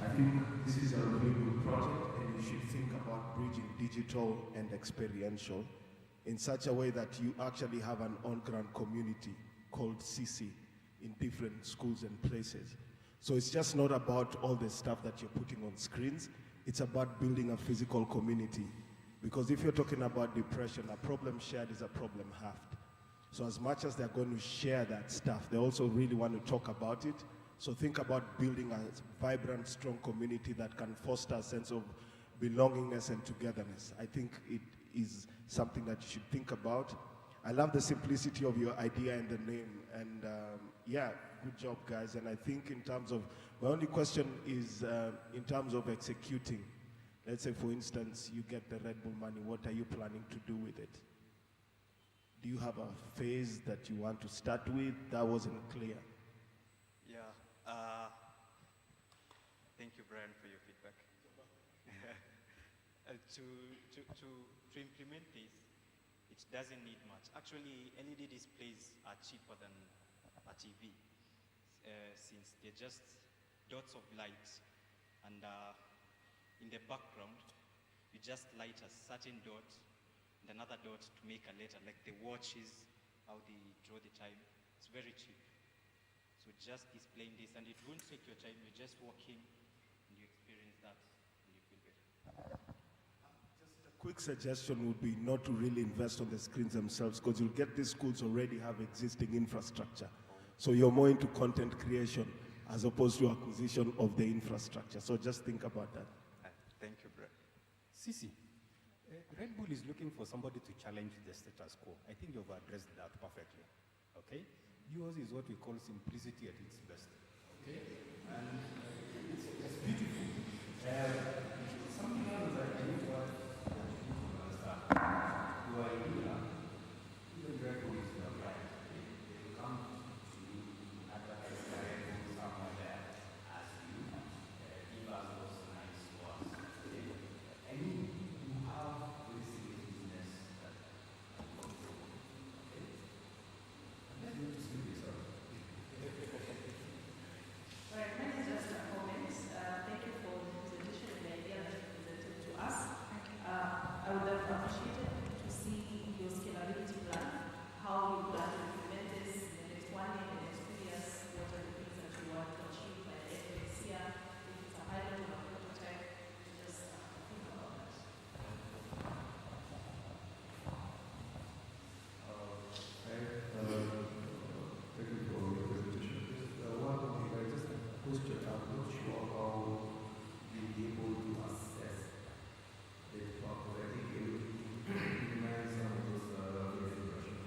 I think this is a really good project, and you should think about bridging digital and experiential in such a way that you actually have an on-ground community called CC in different schools and places. So it's just not about all the stuff that you're putting on screens, it's about building a physical community. Because if you're talking about depression, a problem shared is a problem halved. So as much as they're going to share that stuff, they also really want to talk about it. So think about building a vibrant, strong community that can foster a sense of belongingness and togetherness. I think it is something that you should think about. I love the simplicity of your idea and the name. And yeah, good job, guys. And I think in terms of, my only question is in terms of executing. Let's say, for instance, you get the Red Bull money. What are you planning to do with it? Do you have a phase that you want to start with? That wasn't clear. Yeah. Thank you, Brian, for your feedback. To implement this, it doesn't need much. Actually, LED displays are cheaper than a TV, since they're just dots of light, and in the background, you just light a certain dot and another dot to make a letter, like the watches, how they draw the time. It's very cheap. So just displaying this, and it won't take your time. You just walk in and you experience that, and you feel better. Quick suggestion would be not to really invest on the screens themselves, because you'll get these schools already have existing infrastructure. So you're more into content creation as opposed to acquisition of the infrastructure. So just think about that. Thank you, Brad. Sisi, Red Bull is looking for somebody to challenge the status quo. I think you've addressed that perfectly. Okay? Yours is what we call simplicity at its best. Okay? And it's beautiful. Something else that I need to understand. Your idea, even Red Bull is not right. They will come to you, advertise the Red Bull somewhere there, as you give us those nice words. Okay? I mean, you have very serious business that okay? Let's go to sleep this up. Right, mine is just a comment. Thank you for the presentation and the idea that you presented to us. I would have appreciated to see your scalability plan, how you plan to implement this in the next 1 year, in the next 2 years, what are the things that you want to achieve by the end of this year, if it's a pilot or a prototype, just think about that. Thank you for your presentation. Just one thing, I just have a question. I'm not sure how you'll be able to assess the problem. I think you remind some of those impression.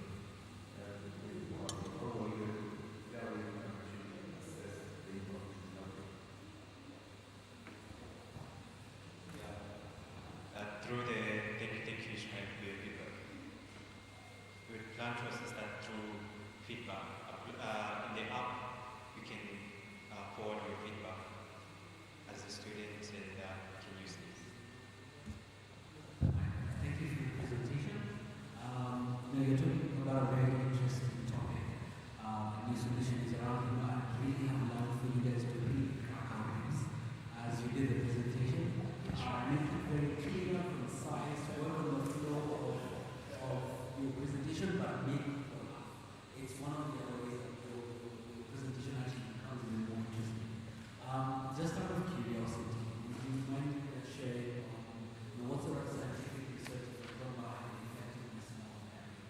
How will you actually assess the impact? Through the thank you, Ishmael, for your feedback. We plan to assess that through feedback. In the app, you can forward your feedback as a student, and you can use this. you're talking about a very interesting topic. New solution is around. I really have love for you guys to read accounts as you did the presentation. Make it very clear, concise, work on the flow of your presentation, but make it's one of the other ways that your presentation actually becomes even more interesting. Just out of curiosity, would you mind sharing what sort of scientific research is done behind the effectiveness of areas?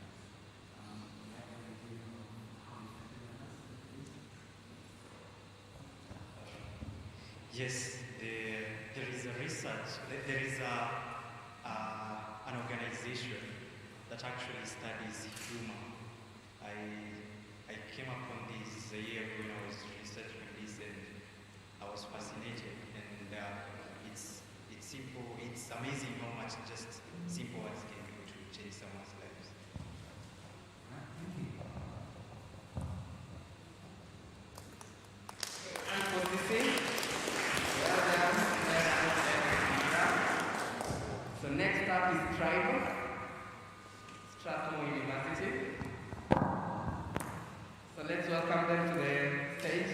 Yes, there is a research, there is an organization that actually studies humor. I came upon this a year ago when I was researching this, and I was fascinated. And it's simple. It's amazing how much just simple words can do to change someone's lives. And for the same, so next up is Tribal, Strathmore University. So let's welcome them to the stage.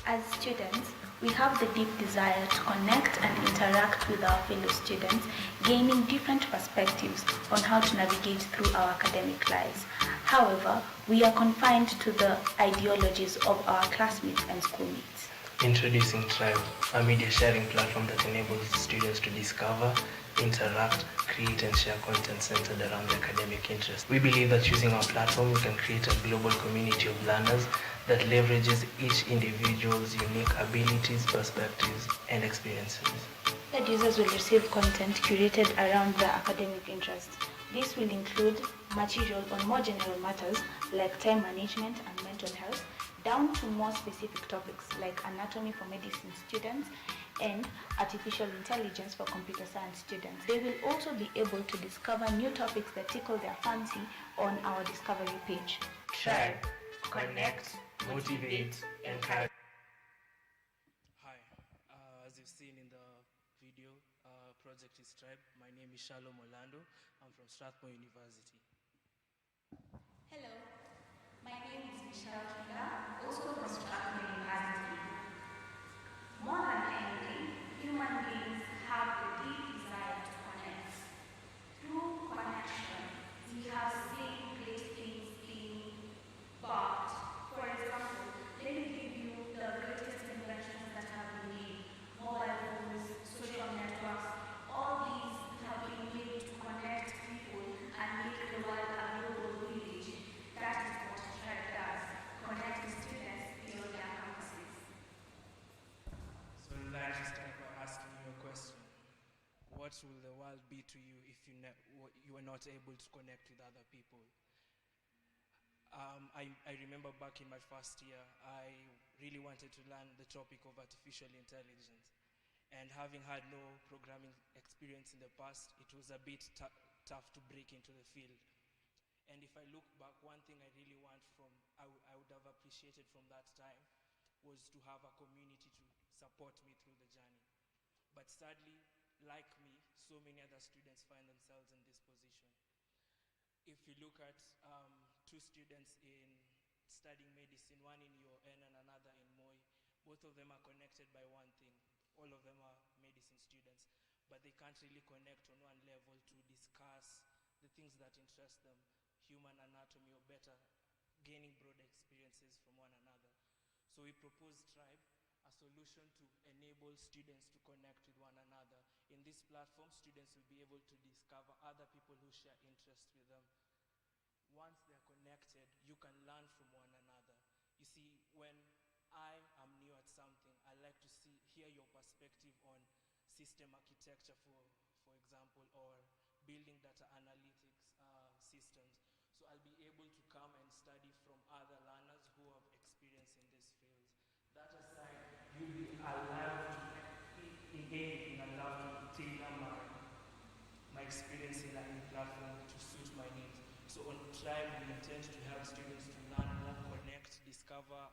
As students, we have the deep desire to connect and interact with our fellow students, gaining different perspectives on how to navigate through our academic lives. However, we are confined to the ideologies of our classmates and schoolmates. Introducing Tribe, a media sharing platform that enables students to discover, interact, create and share content centered around their academic interests. We believe that using our platform, we can create a global community of learners that leverages each individual's unique abilities, perspectives, and experiences. That users will receive content curated around their academic interests. This will include material on more general matters like time management and mental health, down to more specific topics like anatomy for medicine students and artificial intelligence for computer science students. They will also be able to discover new topics that tickle their fancy on our discovery page. Tribe, connect, motivate, encourage. Hi, as you've seen in the video, project is Tribe. My name is Shalom Orlando. I'm from Strathmore University. Hello, my name is Michelle Kila, also from Strathmore University. More than anything, human beings have the deep desire to connect. Through connection, we have seen great things being bought. For example, let me give you the greatest inventions that have been made. Mobile phones, social networks, all these have been made to connect people and make the world a global village. That is what Tribe does, connect students beyond their campuses. So I'd like to start by asking you a question. What will the world be to you if you were not able to connect with other people? I remember back in my first year, I really wanted to learn the topic of artificial intelligence. And having had no programming experience in the past, it was a bit tough to break into the field. And if I look back, one thing I really want I would have appreciated from that time was to have a community to support me through the journey. But sadly, like me, so many other students find themselves in this position. If you look at two students in studying medicine, one in UON and another in Moi, both of them are connected by one thing. All of them are medicine students, but they can't really connect on one level to discuss the things that interest them, human anatomy, or better, gaining broader experiences from one another. So we propose Tribe, a solution to enable students to connect with one another. In this platform, students will be able to discover other people who share interests with them. Once they're connected, you can learn from one another. You see, when I am new at something, I like to hear your perspective on system architecture, for example, or building data analytics systems. So I'll be able to come and study from other learners who have experience in this field. That aside, you'll be allowed to engage and allowed to tailor my experience in learning platform to suit my needs. So on Tribe, we intend to help students to learn more, connect, discover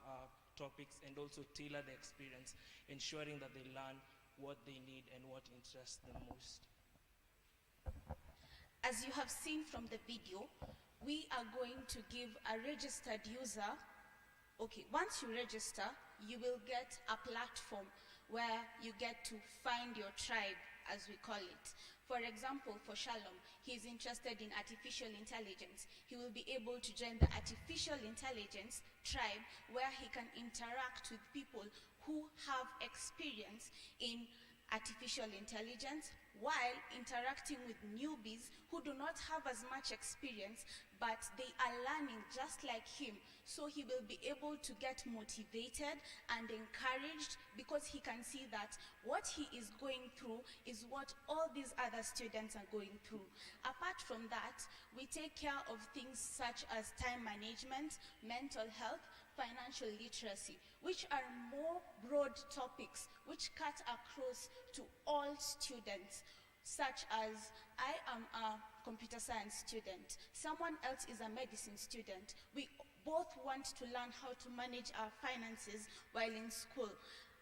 topics, and also tailor the experience, ensuring that they learn what they need and what interests them most. As you have seen from the video, we are going to give a registered user, once you register, you will get a platform where you get to find your tribe, as we call it. For example, for Shalom, he's interested in artificial intelligence. He will be able to join the artificial intelligence tribe where he can interact with people who have experience in artificial intelligence while interacting with newbies who do not have as much experience, but they are learning just like him. So he will be able to get motivated and encouraged because he can see that what he is going through is what all these other students are going through. Apart from that, we take care of things such as time management, mental health, financial literacy, which are more broad topics which cut across to all students, such as I am a computer science student, someone else is a medicine student. We both want to learn how to manage our finances while in school.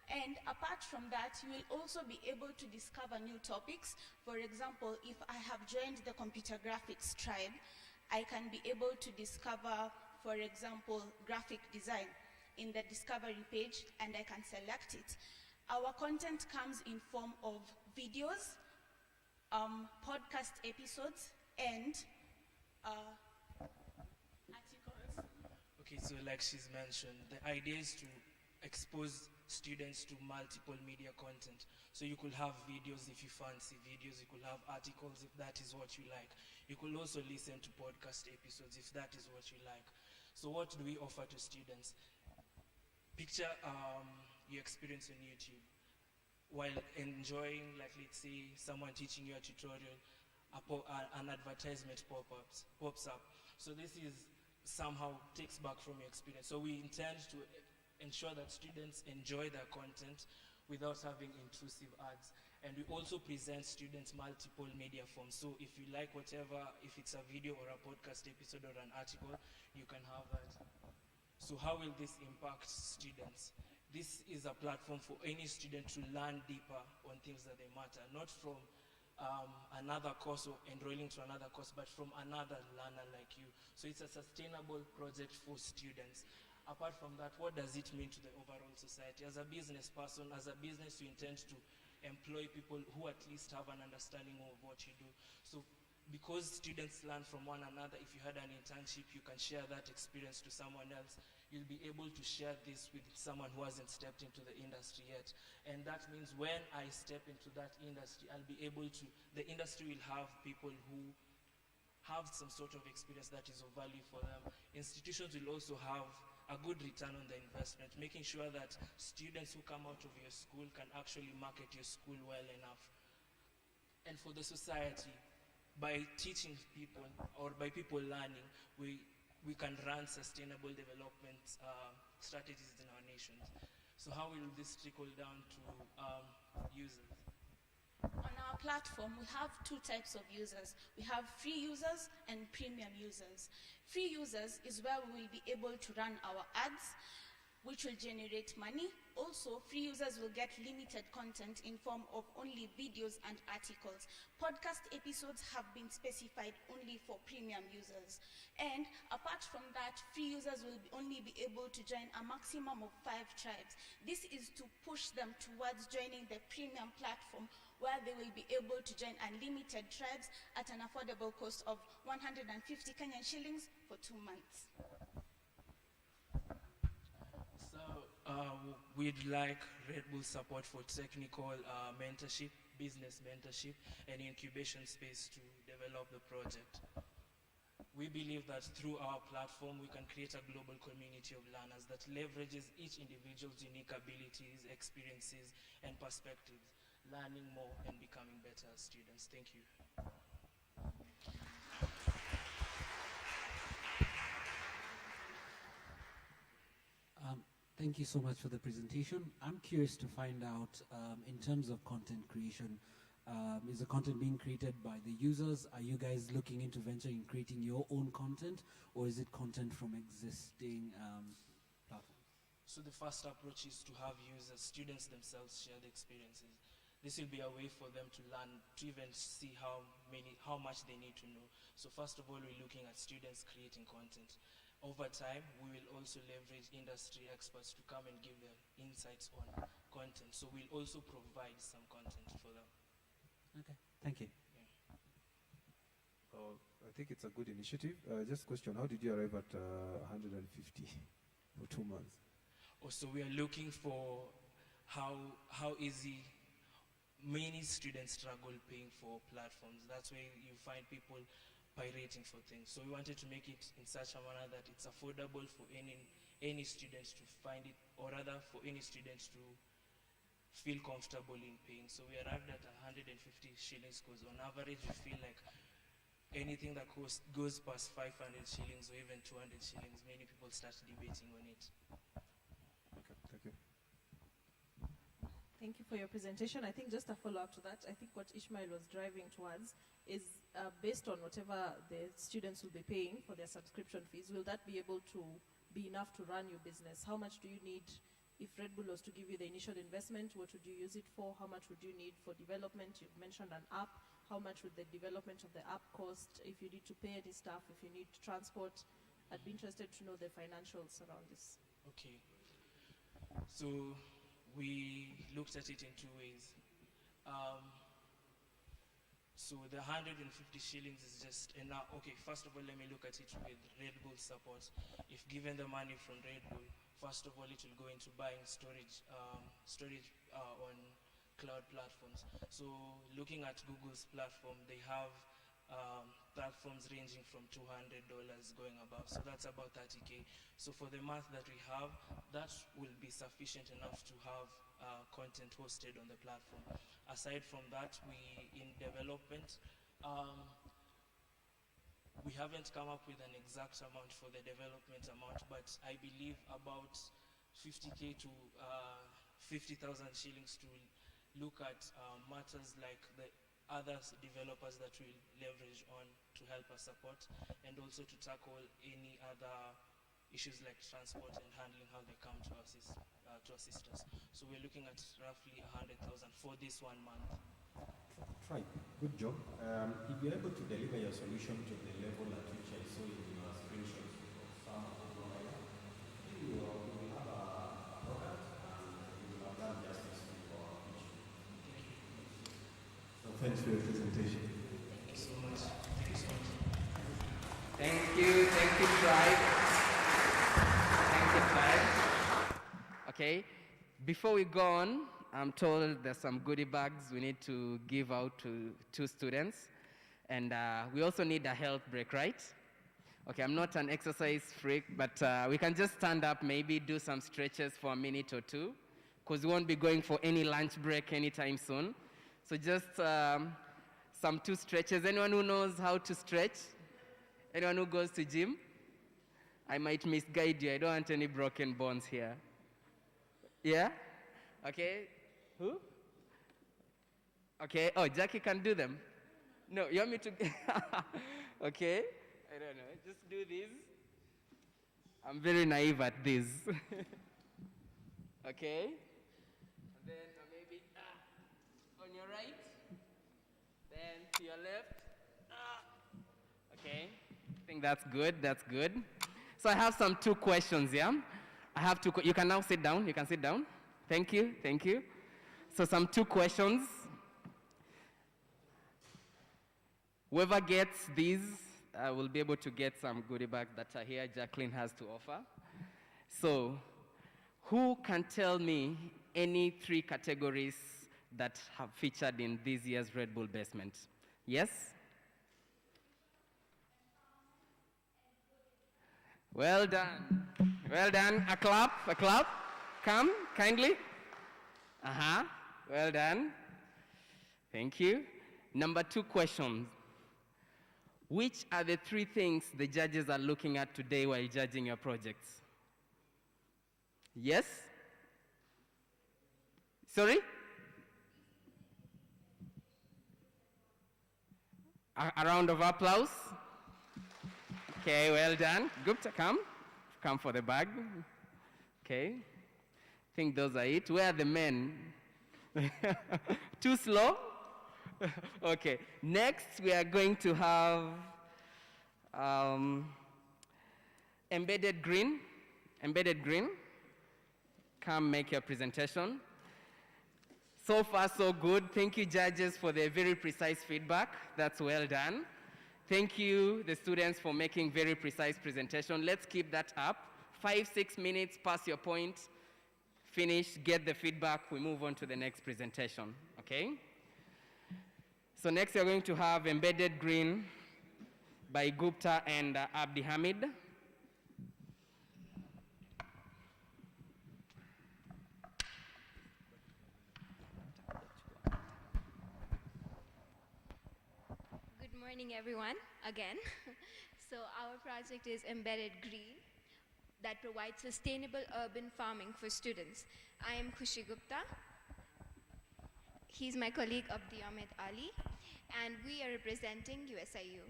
And apart from that, you will also be able to discover new topics. For example, if I have joined the computer graphics tribe, I can be able to discover, for example, graphic design in the discovery page, and I can select it. Our content comes in form of videos, podcast episodes, and articles. Okay, so like she's mentioned, the idea is to expose students to multiple media content. So you could have videos if you fancy videos, you could have articles if that is what you like. You could also listen to podcast episodes if that is what you like. So what do we offer to students? Picture your experience on YouTube. While enjoying, like let's say, someone teaching you a tutorial, an advertisement pops up. So this is somehow takes back from your experience. So we intend to ensure that students enjoy their content without having intrusive ads. And we also present students multiple media forms. So if you like whatever, if it's a video or a podcast episode or an article, you can have that. So how will this impact students? This is a platform for any student to learn deeper on things that they matter, not from another course or enrolling to another course, but from another learner like you. So it's a sustainable project for students. Apart from that, what does it mean to the overall society? As a business person, as a business, you intend to employ people who at least have an understanding of what you do. So because students learn from one another, if you had an internship, you can share that experience to someone else. You'll be able to share this with someone who hasn't stepped into the industry yet. And that means when I step into that industry, I'll be able to, the industry will have people who have some sort of experience that is of value for them. Institutions will also have a good return on the investment, making sure that students who come out of your school can actually market your school well enough. And for the society, by teaching people or by people learning, we can run sustainable development strategies in our nations. So how will this trickle down to users? On our platform, we have two types of users. We have free users and premium users. Free users is where we will be able to run our ads, which will generate money. Also, free users will get limited content in form of only videos and articles. Podcast episodes have been specified only for premium users. And apart from that, free users will only be able to join a maximum of 5 tribes. This is to push them towards joining the premium platform, where they will be able to join unlimited tribes at an affordable cost of 150 Kenyan shillings for 2 months. So We'd like Red Bull support for technical mentorship, business mentorship, and incubation space to develop the project. We believe that through our platform, we can create a global community of learners that leverages each individual's unique abilities, experiences, and perspectives, learning more and becoming better as students. Thank you. Thank you so much for the presentation. I'm curious to find out, in terms of content creation, is the content being created by the users? Are you guys looking into venture in creating your own content, or is it content from existing platforms? So the first approach is to have users, students themselves share the experiences. This will be a way for them to learn, to even see how much they need to know. So first of all, we're looking at students creating content. Over time, we will also leverage industry experts to come and give their insights on content. So we'll also provide some content for them. Okay, thank you. I think it's a good initiative. Just question, how did you arrive at 150 for 2 months? Also, we are looking for how easy many students struggle paying for platforms. That's where you find people pirating for things. So we wanted to make it in such a manner that it's affordable for any students to find it, or rather for any students to feel comfortable in paying. So we arrived at 150 shillings because on average we feel like anything that goes past 500 shillings or even 200 shillings, many people start debating on it. Okay, thank you. Thank you for your presentation. I think just a follow-up to that, I think what Ishmael was driving towards is based on whatever the students will be paying for their subscription fees, will that be able to be enough to run your business? How much do you need? If Red Bull was to give you the initial investment, what would you use it for? How much would you need for development? You've mentioned an app. How much would the development of the app cost? If you need to pay any staff, if you need transport, I'd be interested to know the financials around this. Okay. So we looked at it in two ways. So the 150 shillings is just enough. Okay, first of all, let me look at it with Red Bull support. If given the money from Red Bull, first of all, it will go into buying storage on cloud platforms. So looking at Google's platform, they have platforms ranging from $200 going above. So that's about 30K. So for the math that we have, that will be sufficient enough to have content hosted on the platform. Aside from that, in development, we haven't come up with an exact amount for the development amount, but I believe about 50K to 50,000 shillings to look at matters like the other developers that will leverage on to help us support, and also to tackle any other issues like transport and handling, how they come to assist us. So we're looking at roughly 100,000 for this 1 month. Right, good job. If you're able to deliver your solution to the level at which I saw in your screenshots of some of the providers, you will have a product and you will have done justice to our pitch. So thanks for your presentation. Thank you so much. Thank you so much. Thank you, Tribe. Thank you, Tribe. Okay, before we go on, I'm told there's some goodie bags we need to give out to 2 students. And we also need a health break, right? Okay, I'm not an exercise freak, but we can just stand up, maybe do some stretches for a minute or 2, because we won't be going for any lunch break anytime soon. So just some 2 stretches. Anyone who knows how to stretch? Anyone who goes to gym? I might misguide you. I don't want any broken bones here. Yeah? Okay. Who? Okay. Oh, Jackie can do them. No, you want me to? Okay. I don't know. Just do this. I'm very naive at this. Okay. And then maybe on your right. Then to your left. Okay. I think that's good. That's good. So I have some 2 questions, yeah? I have 2. You can now sit down. You can sit down. Thank you. Thank you. So some 2 questions. Whoever gets these will be able to get some goodie bags that are here Jacqueline has to offer. So Who can tell me any 3 categories that have featured in this year's Red Bull basement? Yes? Well done. Well done. A clap, a clap. Come, kindly. Well done. Thank you. Number 2 question. Which are the 3 things the judges are looking at today while judging your projects? Yes? Sorry? A round of applause. Okay, well done. Gupta, come. Come for the bag. Okay. I think those are it. Where are the men? Too slow? Okay. Next, we are going to have embedded green. Embedded green. Come make your presentation. So far, so good. Thank you, judges, for the very precise feedback. That's well done. Thank you, the students, for making very precise presentation. Let's keep that up. 5-6 minutes, pass your point, finish, get the feedback, we move on to the next presentation, okay? So next we're going to have Embedded Green by Gupta and Abdi Hamid. Good morning, everyone, again. So our project is Embedded Green that provides sustainable urban farming for students. I am Khushi Gupta. He's my colleague Abdi Ahmed Ali, and we are representing USIU.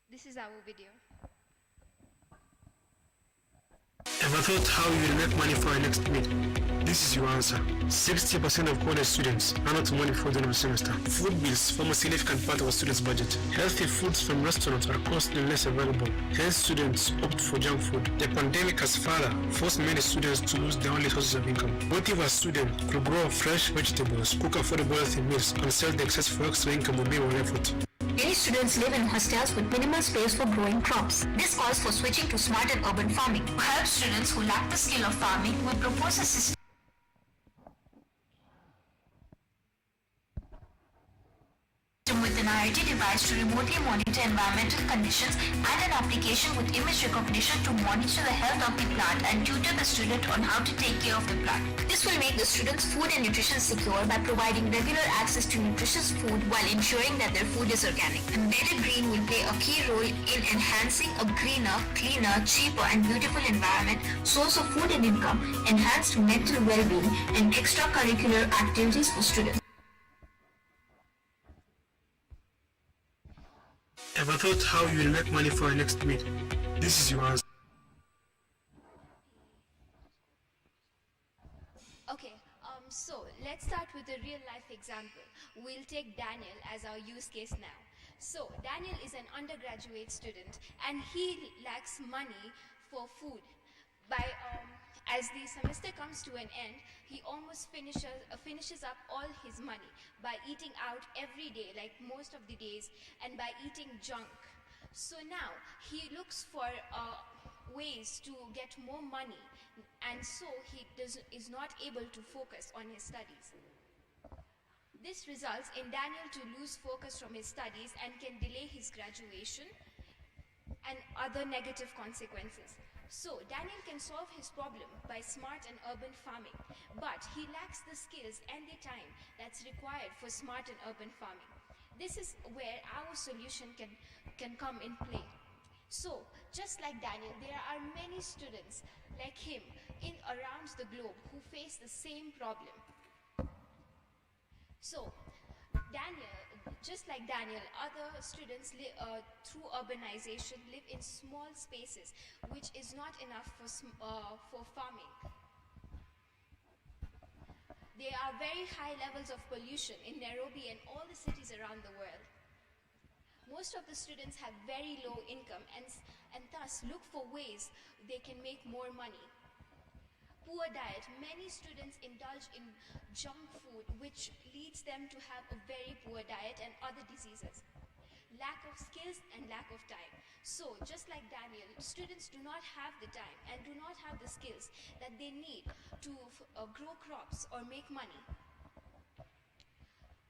This is our video. Ever thought how you will make money for your next meal? This is your answer. 60% of college students run out of money for the end of the semester. Food bills form a significant part of a student's budget. Healthy foods from restaurants are costly and less available. Hence, students opt for junk food. The pandemic has further forced many students to lose their only sources of income. What if a student could grow fresh vegetables, cook affordable healthy meals, and sell the excess for extra income with minimal effort? Many students live in hostels with minimal space for growing crops. This calls for switching to smart and urban farming. To help students who lack the skill of farming, we propose a system with an IoT device to remotely monitor environmental conditions and an application with image recognition to monitor the health of the plant and tutor the student on how to take care of the plant. This will make the students' food and nutrition secure by providing regular access to nutritious food while ensuring that their food is organic. Embedded Green will play a key role in enhancing a greener, cleaner, cheaper and beautiful environment, source of food and income, enhanced mental well-being and extracurricular activities for students. Ever thought how you will make money for your next meal? This is your answer. Okay, so let's start with a real life example. We'll take Daniel as our use case now. So Daniel is an undergraduate student and he lacks money for food. As the semester comes to an end, he almost finishes up all his money by eating out every day, like most of the days, and by eating junk. So now he looks for ways to get more money, and so he is not able to focus on his studies. This results in Daniel to lose focus from his studies and can delay his graduation and other negative consequences. So Daniel can solve his problem by smart and urban farming, but he lacks the skills and the time that's required for smart and urban farming. This is where our solution can come in play. So, just like Daniel, there are many students like him around the globe who face the same problem. So, just like Daniel, other students through urbanization live in small spaces, which is not enough for farming. There are very high levels of pollution in Nairobi and all the cities around the world. Most of the students have very low income and thus look for ways they can make more money. Poor diet. Many students indulge in junk food, which leads them to have a very poor diet and other diseases. lack of skills and lack of time. So just like Daniel, students do not have the time and do not have the skills that they need to grow crops or make money.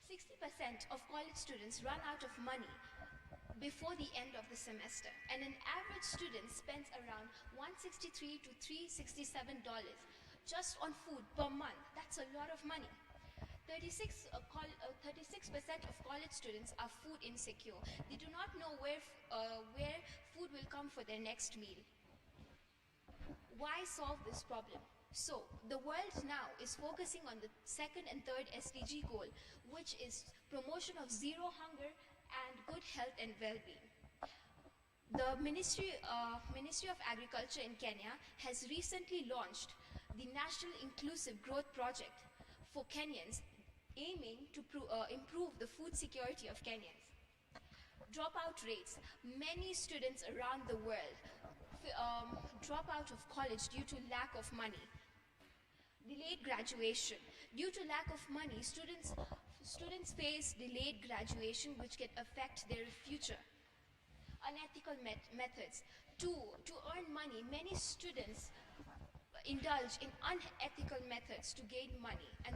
60% of college students run out of money before the end of the semester, and an average student spends around $163 to $367 just on food per month. That's a lot of money. 36% of college students are food insecure. They do not know where food will come for their next meal. Why solve this problem? So, the world now is focusing on the second and third SDG goal, which is promotion of zero hunger and good health and well-being. The Ministry of Agriculture in Kenya has recently launched the National Inclusive Growth Project for Kenyans, aiming to improve the food security of Kenyans. Dropout rates. Many students around the world drop out of college due to lack of money. Delayed graduation. Due to lack of money, students face delayed graduation, which can affect their future. Unethical methods. To earn money, many students indulge in unethical methods to gain money, and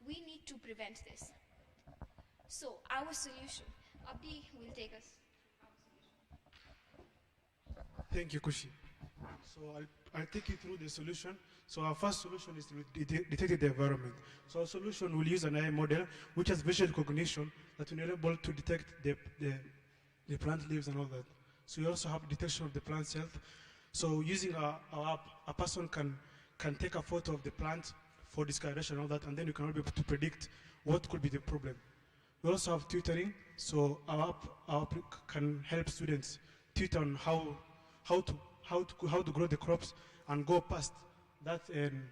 we need to prevent this. So, our solution. Abdi will take us. Thank you, Kushi. So I'll take you through the solution. So our first solution is to detect the environment. So our solution will use an AI model which has visual recognition that will enable to detect the plant leaves and all that. So we also have detection of the plant's health. So using our app, a person can take a photo of the plant for discoloration and all that, and then you can be able to predict what could be the problem. We also have tutoring. So our app can help students tutor on how to grow the crops and go past that. And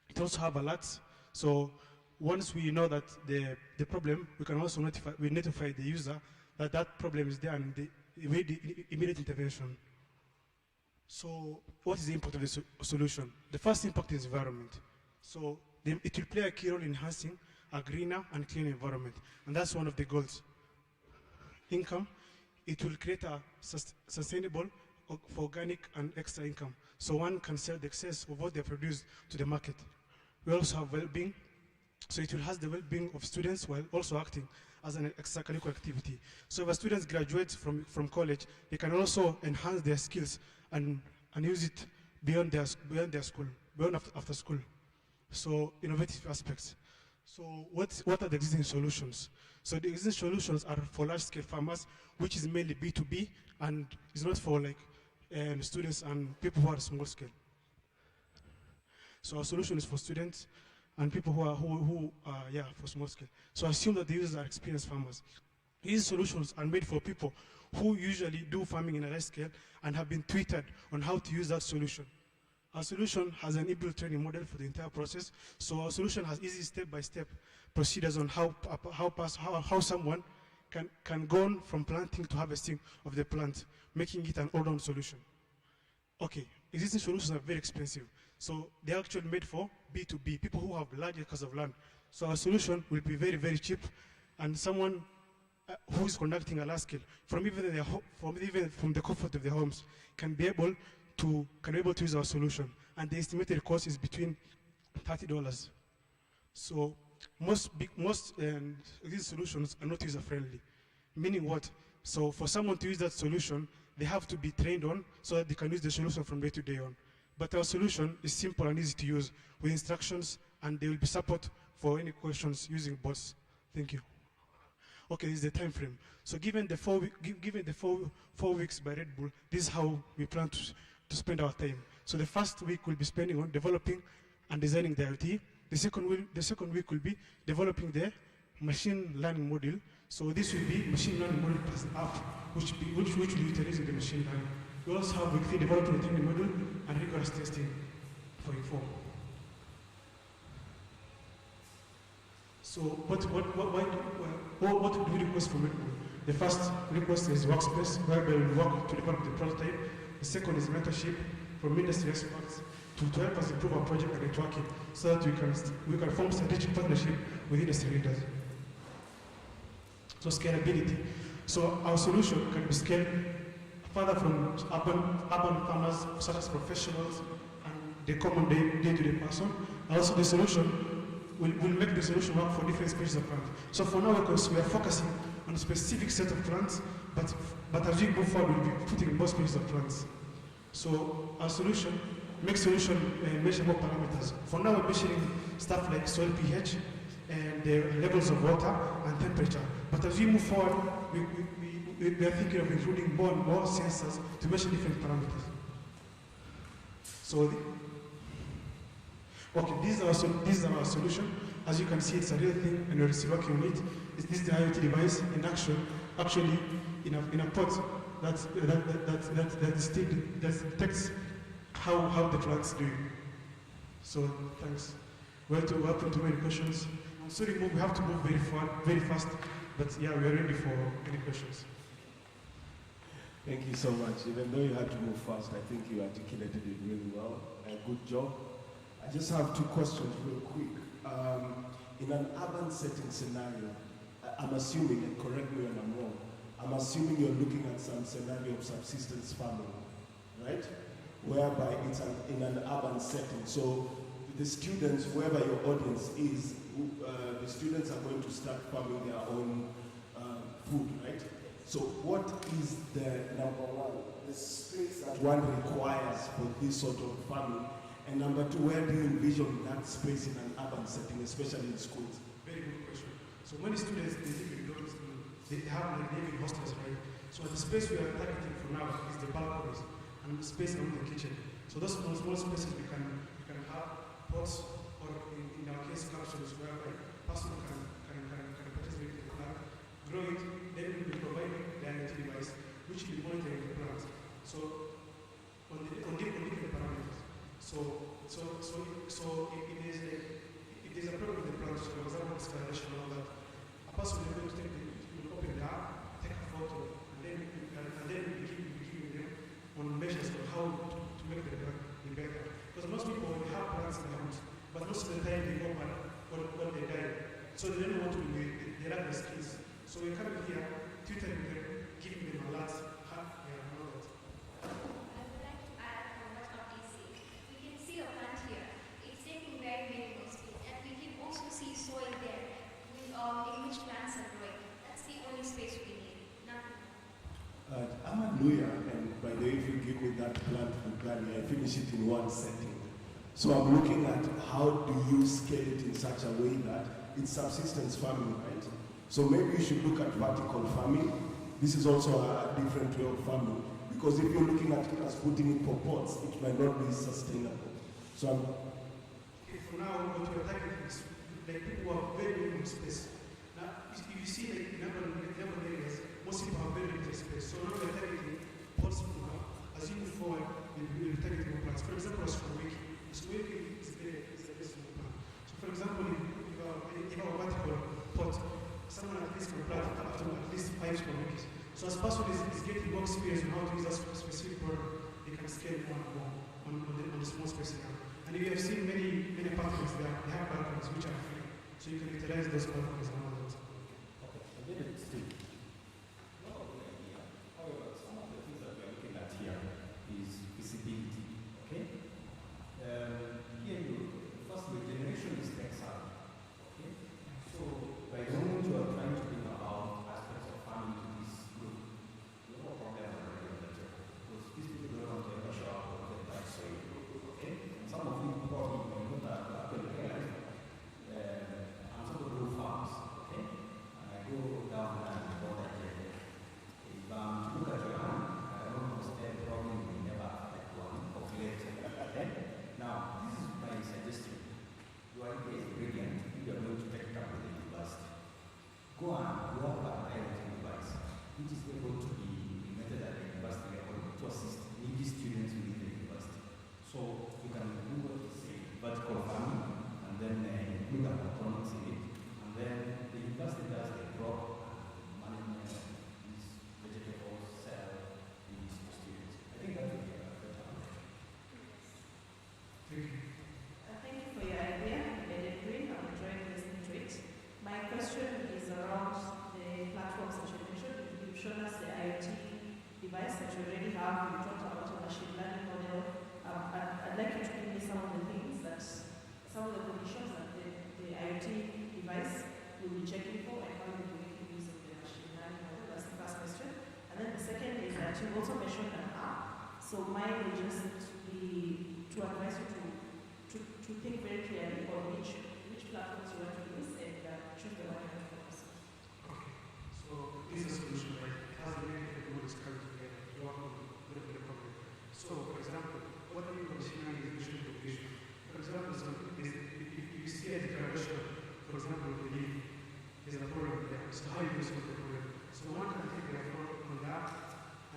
it also have alerts. So once we know that the problem, we can also notify the user that that problem is there and the immediate intervention. So what is the impact of the solution? The first impact is environment. So it will play a key role in enhancing a greener and cleaner environment, and that's one of the goals. Income, it will create a sustainable for organic and extra income, so one can sell the excess of what they produce to the market. We also have well-being, so it will enhance the well-being of students while also acting as an extracurricular activity. So if students graduate from college, they can also enhance their skills and use it beyond their school, beyond after school. So innovative aspects. So what are the existing solutions? So the existing solutions are for large-scale farmers, which is mainly B2B, and is not for like students and people who are small scale. So our solution is for students and people who are for small scale. So assume that the users are experienced farmers. These solutions are made for people who usually do farming in a large scale and have been tweeted on how to use that solution. Our solution has an inbuilt training model for the entire process. So our solution has easy step-by-step procedures on how someone can go on from planting to harvesting of the plant, making it an all-round solution. Okay, existing solutions are very expensive. So they're actually made for B2B, people who have large acres of land. So our solution will be very, very cheap, and someone who is conducting a large scale, from the comfort of their homes, can be able to use our solution. And the estimated cost is between $30. So most these solutions are not user-friendly. Meaning what? So for someone to use that solution, they have to be trained on so that they can use the solution from day to day on. But our solution is simple and easy to use with instructions, and there will be support for any questions using bots. Thank you. Okay, this is the time frame. So given the 4 weeks by Red Bull, this is how we plan to spend our time. So the first week we'll be spending on developing and designing the IoT. The second week will be developing the machine learning module. So this will be machine learning module plus app, which will utilize the machine learning. We also have week 3 developing the training module and rigorous testing for inform. So what do we request from Red Bull? The first request is workspace, where we will work to develop the prototype. The second is mentorship from industry experts to help us improve our project and networking, so that we can form strategic partnership with industry leaders. So scalability. So our solution can be scaled further from urban farmers, such as professionals, and the common day-to-day person. And also the solution will make the solution work for different species of plants. So for now, because we are focusing on a specific set of plants, but as we move forward, we'll be putting more species of plants. So our solution makes solution measure more parameters. For now, we're measuring stuff like soil pH and the levels of water and temperature. But as we move forward, we are thinking of including more and more sensors to measure different parameters. So, this is our solution. As you can see, it's a real thing, and we're still working on it. This is the IoT device in action, actually in a pot that detects how the plant's doing. So thanks. We're open to many questions. I'm sorry, we have to move very fast, but yeah, we are ready for any questions. Thank you so much. Even though you had to move fast, I think you articulated it really well. Good job. I just have two questions real quick. In an urban setting scenario, I'm assuming, and correct me when I'm wrong, I'm assuming you're looking at some scenario of subsistence farming, right? Whereby it's in an urban setting. So the students, whoever your audience is, the students are going to start farming their own food, right? So what is the number one, the space that one requires for this sort of farming? And number two, where do you envision that space in an urban setting, especially in schools? Very good question. So many students, they live in dorms, they have like living hostels, right? So the space we are targeting for now is the balconies and the space around the kitchen. So those small spaces we can have pots, or in our case capsules, where a person can participate in the plant, grow it, then we will provide the IoT device, which will monitor the plants. So on different parameters. So if there's a problem with the plant, for example, installation and all that, a person will go to will open the app, take a photo, and then we give them on measures on how to make the plant be better. Because most people will have plants in the house, but most of the time they go back when they die. So they don't want to be, they lack the skills. So we're coming here, tutoring them, giving them alerts, and all that. Hallelujah, and by the way, if you give me that plant Bugari, I finish it in one setting. So I'm looking at how do you scale it in such a way that it's subsistence farming, right? So maybe you should look at vertical farming. This is also a different way of farming, because if you're looking at it as putting it for pots, it might not be sustainable. So for now, what we're targeting is like people who are very limited space. Now, if you see like in urban areas, most people have very limited space. So now we're targeting pots for now. As you move forward, we'll target more plants. For example, Squawking is a very small plant. So for example, if our vertical pot, someone at least can plant up to at least 5 square meters. So as person is getting more experience on how to use a specific product, they can scale more and more on the small space now. And if you have seen many partners there, they have balconies which are free. So you can utilize those balconies and all that. Okay, Steve. However, some of the things that we are looking at here is feasibility. Okay? Here first the generation is tech-savvy. Okay? So by the moment you are trying to think about aspects of farming to this group, you have a problem already on the table. Because these people don't want to ever show up on the right soil. Okay? And some of you probably may not have actually realized I'm supposed to grow farms. Okay? And I go down there and border here. If look at your hand, I almost have a problem we never had one of late. Okay? Now, this is my suggestion. You are brilliant if you are going to take it up with the university. Go on, you have an IoT device, which is able to be implemented at the university level to assist needy students within the university. So you can do what you say, vertical farming, and then include an components in it, and then the university does the crop management, these vegetables, sell these to students. I think that would be a better approach. Thank you. Thank you for your idea. I agree. I'm enjoying listening to it. My question is around the platforms that you mentioned. You showed IoT device will be checking for and how you'll be making use of the machine learning model? That's the first question. And then the second is that you also mentioned an app. So mine will just be to advise you to think very clearly on which platforms you want to use and choose the one you want to focus on. Okay. So this is a solution, right? It has a many technologies coming together to work on the problem. So, for example, what I mean by machine learning is visual recognition. For example, if you see a declaration, for example, the leaf, there's a problem there. So how you solve the problem? So one can take their phone on that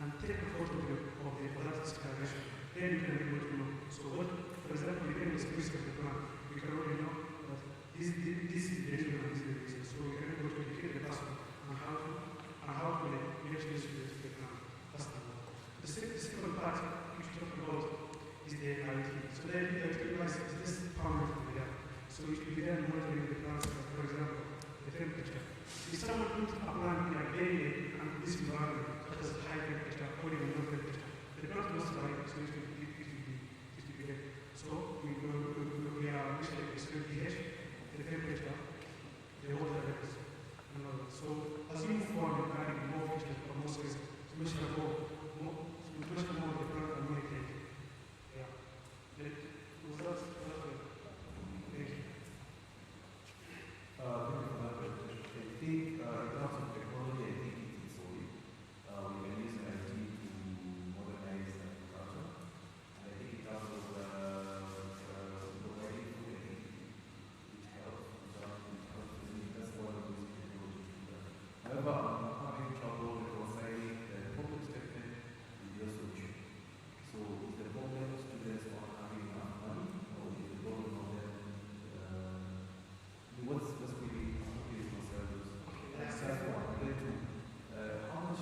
and take a photo of the product declaration. Then you can be able to know. So what, for example, you can use of the plan. You can already know that this is the reason and this is the reason. So you can go to educate the customer on how to make use of the plan. That's the one. The second part which we talk about is the IoT. So the IoT device is this power to the app. So it will be there monitoring the plants, for example, the temperature. If someone puts a plant in a very and this environment, such as high temperature or even low temperature, the plant will not survive, so it will be dead. So we are measuring the pH, the temperature, the water levels. So as we move forward, we're adding more features or more space to measure more of the plant and more take. Yeah. Thank you. Thank you for that presentation. I think in terms of technology, I think it is solid. We can use IT to modernize agriculture. And I think in terms of providing food, I think it helps. That's one of those technologies. However, I'm having trouble reconciling the problem statement with your solution. So is the problem students not having enough money, or is the problem of them? What's really reconcile those? That's one. Then two, how much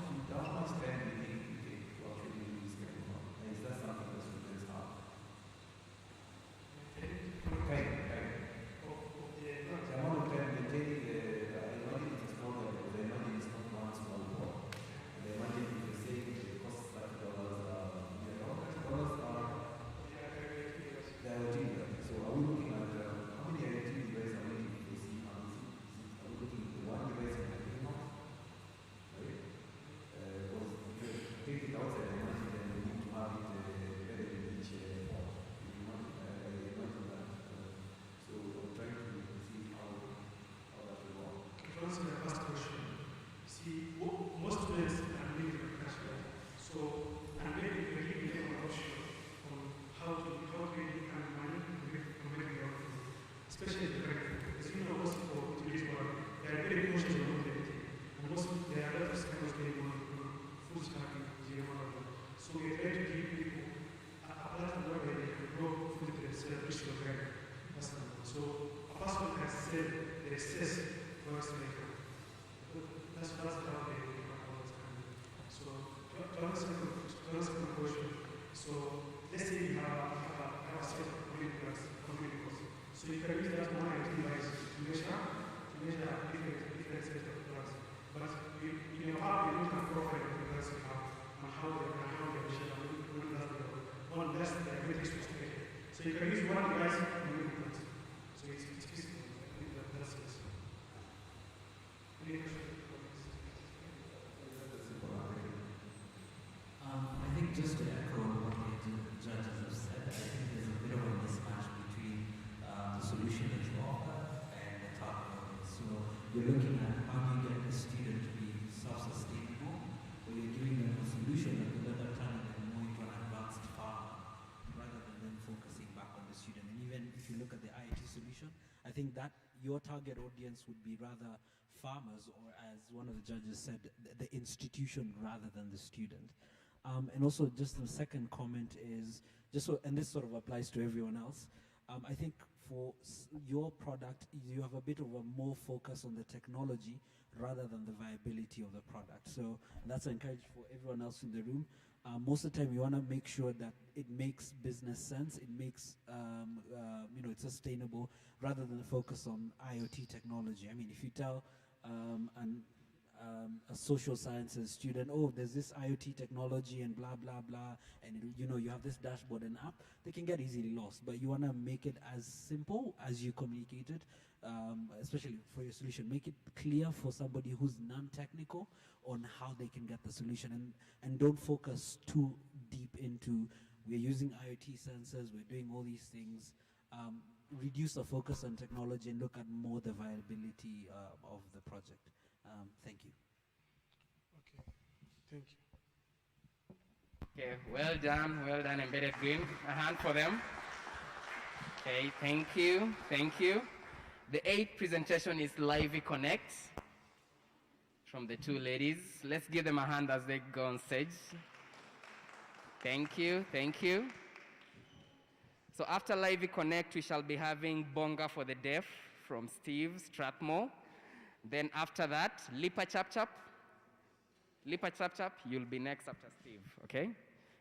time do you think you take to actually do this kind of work? And is that something that students have? Time. The amount of time they take, I imagine it is not like, I imagine it's not one small part. And I imagine if you say it costs $30, $30 are the IoT device. So are we looking at how many IoT devices are we looking to see? Are we looking at one device in every month? Right? Because if you take it outside, I imagine then we need to have it embedded in each port. I imagine that. So I'm trying to see how that will work. To answer the first question, see, most students are living in cash, right? So, and maybe we give them an option on how to really earn money to make their own food, especially the credit. As you know, most people in this world, they are very cautious about everything. And most there are a lot of scams going on, food stampping, GMO. So we try to give people a platform where they can grow food themselves, which will help. That's the one. So a person can sell the excess for us to make it. That's how they make all this kind of. So to answer the question, so let's say you have a set of community costs. So you can use that one IoT device to measure different set of drugs. But in your app, you look at profile of the drugs you have and how they measure one less diabetes specific. So you can use one device to make drugs. So it's feasible. I think that's it. Any questions? I think just to echo what the judges have said, I think there's a bit of a mismatch between the solution that you offer and the target audience. So you're looking at how do you get the student to be self-sustainable, or you're giving them a solution that will end up turning them more into an advanced farmer rather than them focusing back on the student. And even if you look at the IIT solution, I think that your target audience would be rather farmers, or as one of the judges said, the institution rather than the student. And also just the second comment is, and this sort of applies to everyone else, I think for your product, you have a bit of a more focus on the technology rather than the viability of the product. So that's encouraged for everyone else in the room. Most of the time, you want to make sure that it makes business sense, it makes, it's sustainable, rather than focus on IoT technology. I mean, if you tell a social sciences student, oh, there's this IoT technology and blah, blah, blah, and you have this dashboard and app, they can get easily lost. But you want to make it as simple as you communicate it, especially for your solution. Make it clear for somebody who's non-technical on how they can get the solution, and don't focus too deep into, we're using IoT sensors, we're doing all these things. Reduce the focus on technology and look at more the viability of the project. Thank you. Okay, thank you. Okay, well done, Embedded Green. A hand for them. Okay, thank you. The 8th presentation is Livey Connect from the 2 ladies. Let's give them a hand as they go on stage. Thank you. So after Livey Connect, we shall be having Bonga for the Deaf from Steve Strathmore. Then after that, Lipa Chap Chap, you'll be next after Steve, okay?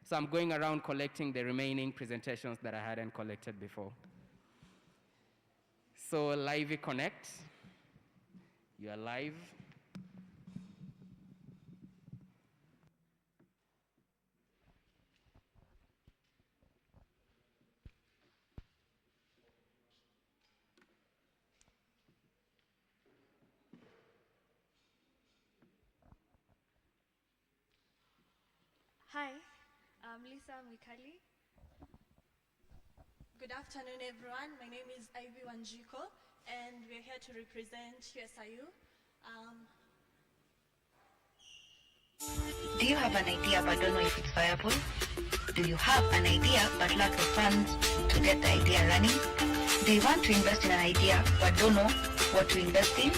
So I'm going around collecting the remaining presentations that I hadn't collected before. So Livey Connect, you are live. Hi, I'm Lisa Mikali. Good afternoon, everyone. My name is Ivy Wanjiko, and we're here to represent USIU. Do you have an idea but don't know if it's viable? Do you have an idea but lack the funds to get the idea running? Do you want to invest in an idea but don't know what to invest in?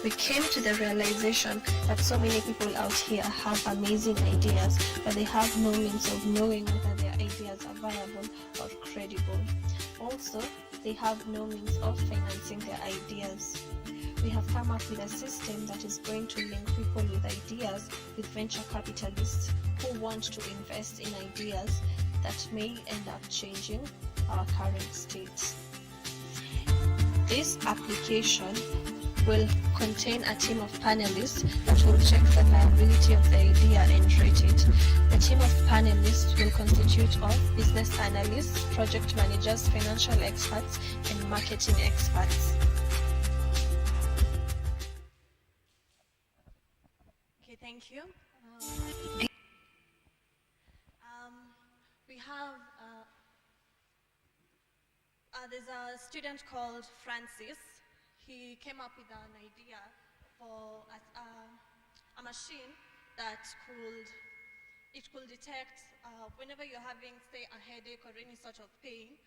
We came to the realization that so many people out here have amazing ideas, but they have no means of knowing whether their ideas are viable or credible. Also, they have no means of financing their ideas. We have come up with a system that is going to link people with ideas with venture capitalists who want to invest in ideas that may end up changing our current state. This application will contain a team of panelists that will check the viability of the idea and rate it. The team of panelists will constitute of business analysts, project managers, financial experts, and marketing experts. Okay, thank you. We have, there's a student called Francis. He came up with an idea for a machine that could detect whenever you're having, say, a headache or any sort of pain.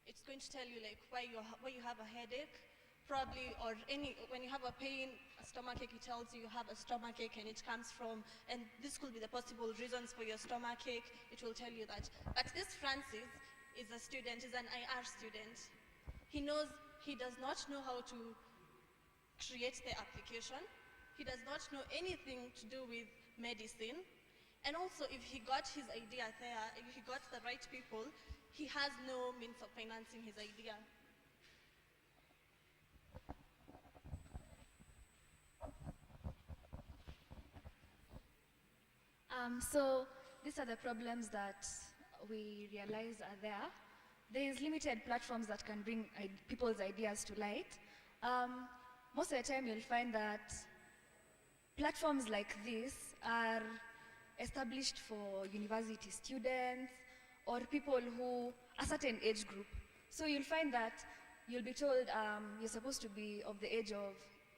It's going to tell you like why you have a headache, probably, or when you have a pain, a stomachache, it tells you have a stomachache and it comes from, and this could be the possible reasons for your stomachache. It will tell you that. But this Francis is a student, is an IR student. He does not know how to create the application. He does not know anything to do with medicine. And also, if he got his idea there, if he got the right people, he has no means of financing his idea. So these are the problems that we realize are there. There is limited platforms that can bring people's ideas to light. Most of the time you'll find that platforms like this are established for university students or people who, a certain age group. So you'll find that you'll be told you're supposed to be of the age of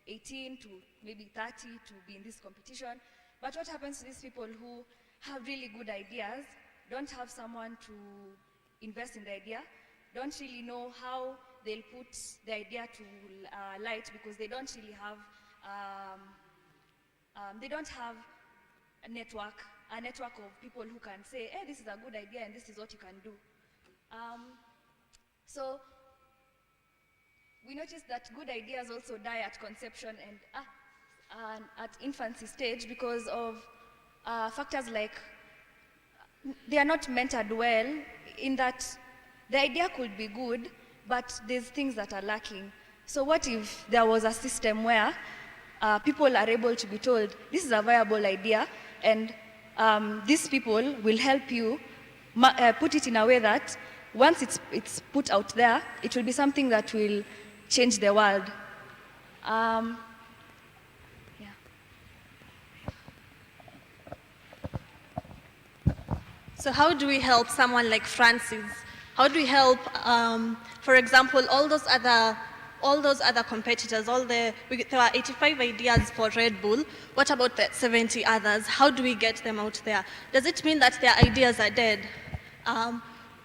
18 to maybe 30 to be in this competition. But what happens to these people who have really good ideas, don't have someone to invest in the idea, don't really know how they'll put the idea to light because they don't really have, a network of people who can say, hey, this is a good idea and this is what you can do. So we noticed that good ideas also die at conception and at infancy stage because of factors like they are not mentored well, in that the idea could be good, but there's things that are lacking. So what if there was a system where people are able to be told, this is a viable idea, and these people will help you put it in a way that once it's put out there, it will be something that will change the world. So how do we help someone like Francis? How do we help, for example, all those other competitors? There are 85 ideas for Red Bull. What about the 70 others? How do we get them out there? Does it mean that their ideas are dead?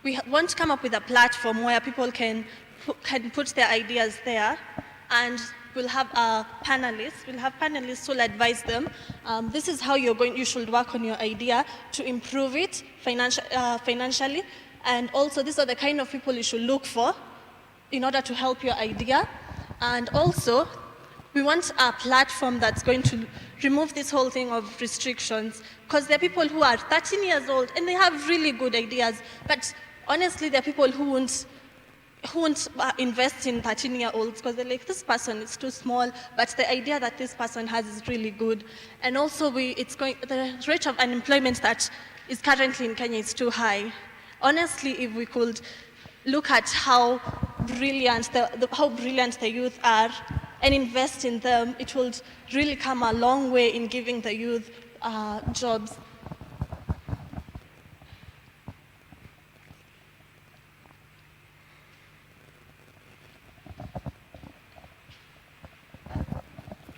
We want to come up with a platform where people can put their ideas there, and we'll have panelists. We'll have panelists who will advise them. This is how you should work on your idea to improve it financially. And also, these are the kind of people you should look for in order to help your idea. And also, we want a platform that's going to remove this whole thing of restrictions, because there are people who are 13 years old and they have really good ideas, but honestly, there are people who won't invest in 13-year-olds because they're like, this person is too small, but the idea that this person has is really good. And also, the rate of unemployment that is currently in Kenya is too high. Honestly, if we could look at how brilliant the youth are and invest in them, it will really come a long way in giving the youth jobs.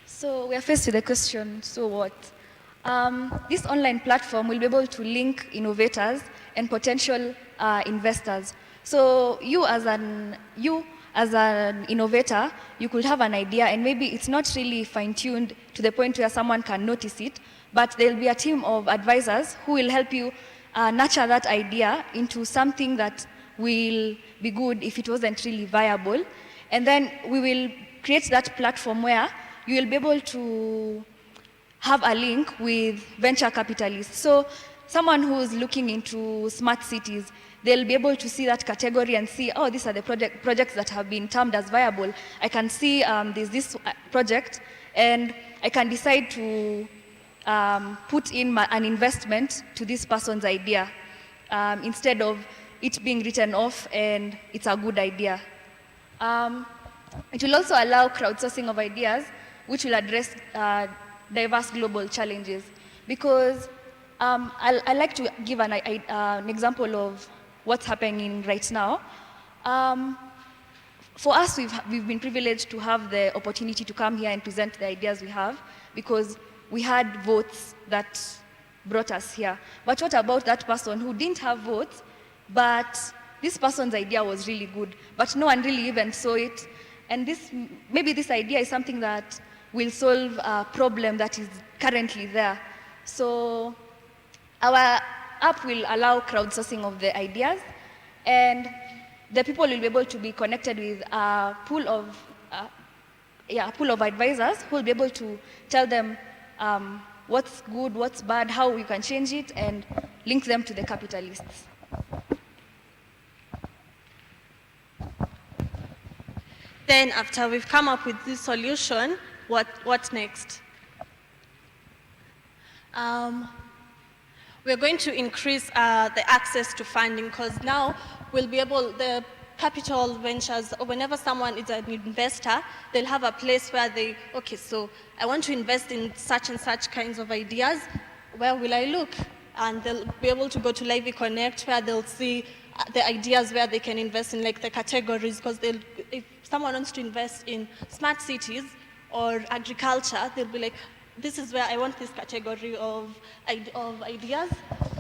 So we are faced with the question, so what? This online platform will be able to link innovators and potential investors. So you as an innovator, you could have an idea and maybe it's not really fine-tuned to the point where someone can notice it, but there'll be a team of advisors who will help you nurture that idea into something that will be good if it wasn't really viable. And then we will create that platform where you will be able to have a link with venture capitalists. So someone who's looking into smart cities, they'll be able to see that category and see, oh, these are the projects that have been termed as viable. I can see there's this project, and I can decide to put in an investment to this person's idea instead of it being written off and it's a good idea. It will also allow crowdsourcing of ideas, which will address diverse global challenges. Because I like to give an example of what's happening right now. For us, we've been privileged to have the opportunity to come here and present the ideas we have, because we had votes that brought us here. But what about that person who didn't have votes, but this person's idea was really good, but no one really even saw it? And maybe this idea is something that will solve a problem that is currently there. So our app will allow crowdsourcing of the ideas, and the people will be able to be connected with a pool of advisors who will be able to tell them what's good, what's bad, how we can change it, and link them to the capitalists. Then after we've come up with this solution, what next? We're going to increase the access to funding, because now we'll be able, the capital ventures, or whenever someone is an investor, they'll have a place where okay, so I want to invest in such and such kinds of ideas, where will I look? And they'll be able to go to Lively Connect, where they'll see the ideas where they can invest in, like the categories, because if someone wants to invest in smart cities or agriculture, they'll be like, this is where I want this category of ideas.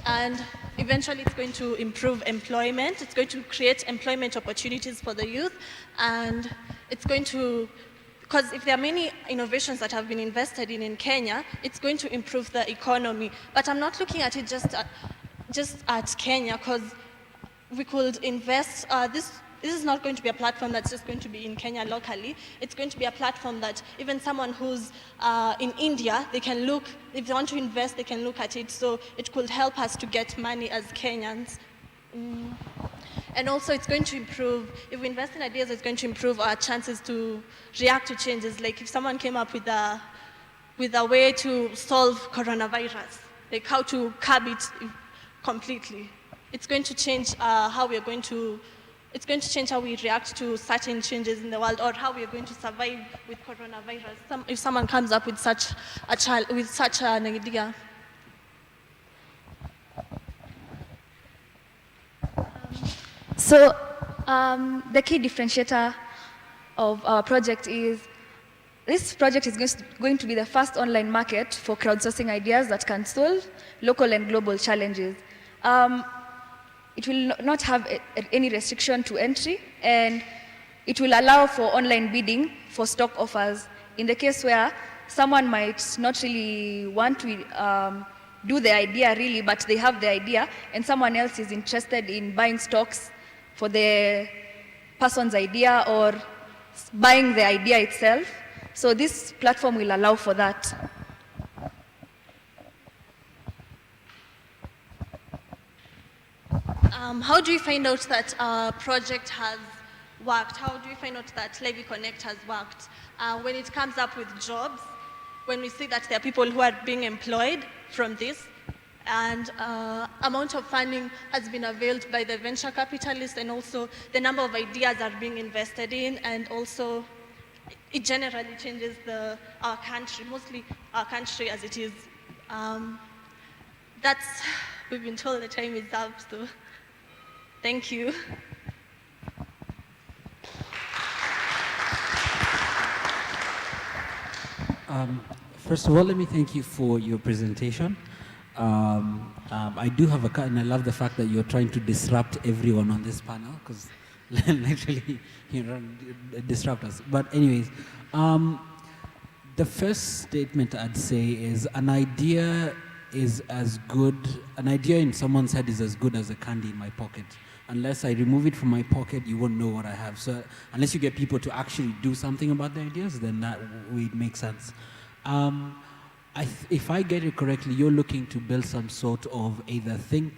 And eventually it's going to improve employment. It's going to create employment opportunities for the youth. And it's going to, because if there are many innovations that have been invested in Kenya, it's going to improve the economy. But I'm not looking at it just at Kenya, because we could invest, this is not going to be a platform that's just going to be in Kenya locally. It's going to be a platform that even someone who's in India, they can look, if they want to invest, they can look at it. So it could help us to get money as Kenyans. And also it's going to improve, if we invest in ideas, it's going to improve our chances to react to changes. Like if someone came up with with a way to solve coronavirus, like how to curb it completely. It's going to change it's going to change how we react to certain changes in the world, or how we are going to survive with coronavirus. If someone comes up with such an idea. So the key differentiator of our project is this project is going to be the first online market for crowdsourcing ideas that can solve local and global challenges. It will not have any restriction to entry, and it will allow for online bidding for stock offers. In the case where someone might not really want to do the idea really, but they have the idea, and someone else is interested in buying stocks for the person's idea or buying the idea itself. So this platform will allow for that. How do you find out that our project has worked? How do you find out that Levy Connect has worked? When it comes up with jobs, when we see that there are people who are being employed from this, and amount of funding has been availed by the venture capitalists, and also the number of ideas are being invested in, and also it generally changes our country, mostly our country as it is. We've been told the time is up, so thank you. First of all, let me thank you for your presentation. I do have and I love the fact that you're trying to disrupt everyone on this panel, because literally disrupt us. But anyways, the first statement I'd say is an idea in someone's head is as good as a candy in my pocket. Unless I remove it from my pocket, you won't know what I have. So unless you get people to actually do something about the ideas, then that would make sense. If I get it correctly, you're looking to build some sort of either think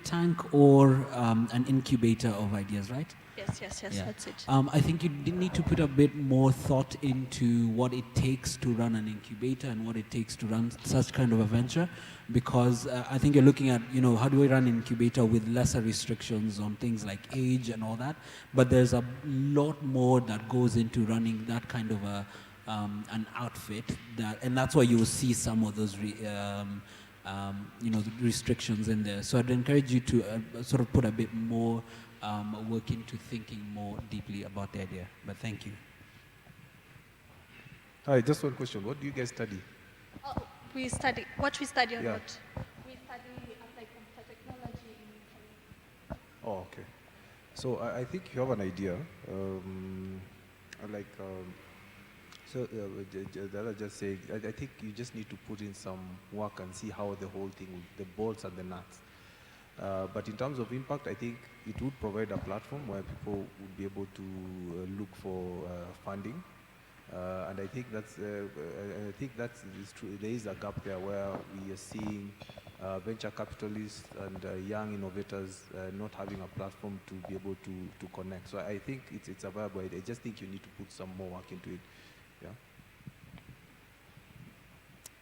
tank or an incubator of ideas, right? Yes, Yeah. That's it. I think you need to put a bit more thought into what it takes to run an incubator and what it takes to run such kind of a venture, because I think you're looking at, how do we run an incubator with lesser restrictions on things like age and all that, but there's a lot more that goes into running that kind of an outfit, and that's why you will see some of those the restrictions in there. So I'd encourage you to sort of put a bit more work into thinking more deeply about the idea. But thank you. Hi, just one question. What do you guys study? We study Yeah. what? We study applied computer technology. Oh, okay. So I think you have an idea. Dala just saying, I think you just need to put in some work and see how the whole thing, the bolts and the nuts. But in terms of impact, I think it would provide a platform where people would be able to look for funding. And I think that's true. There is a gap there where we are seeing venture capitalists and young innovators not having a platform to be able to connect. So I think it's a viable idea. I just think you need to put some more work into it.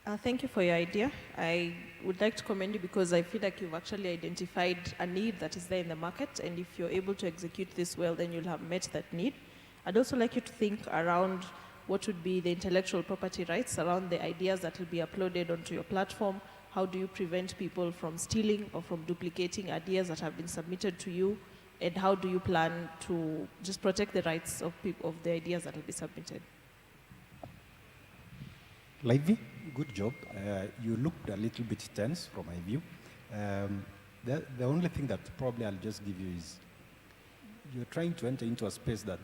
Yeah. Thank you for your idea. I would like to commend you because I feel like you've actually identified a need that is there in the market, and if you're able to execute this well, then you'll have met that need. I'd also like you to think around what would be the intellectual property rights around the ideas that will be uploaded onto your platform. How do you prevent people from stealing or from duplicating ideas that have been submitted to you? And how do you plan to just protect the rights of the ideas that will be submitted? Livy, good job. You looked a little bit tense from my view. The only thing that probably I'll just give you is you're trying to enter into a space that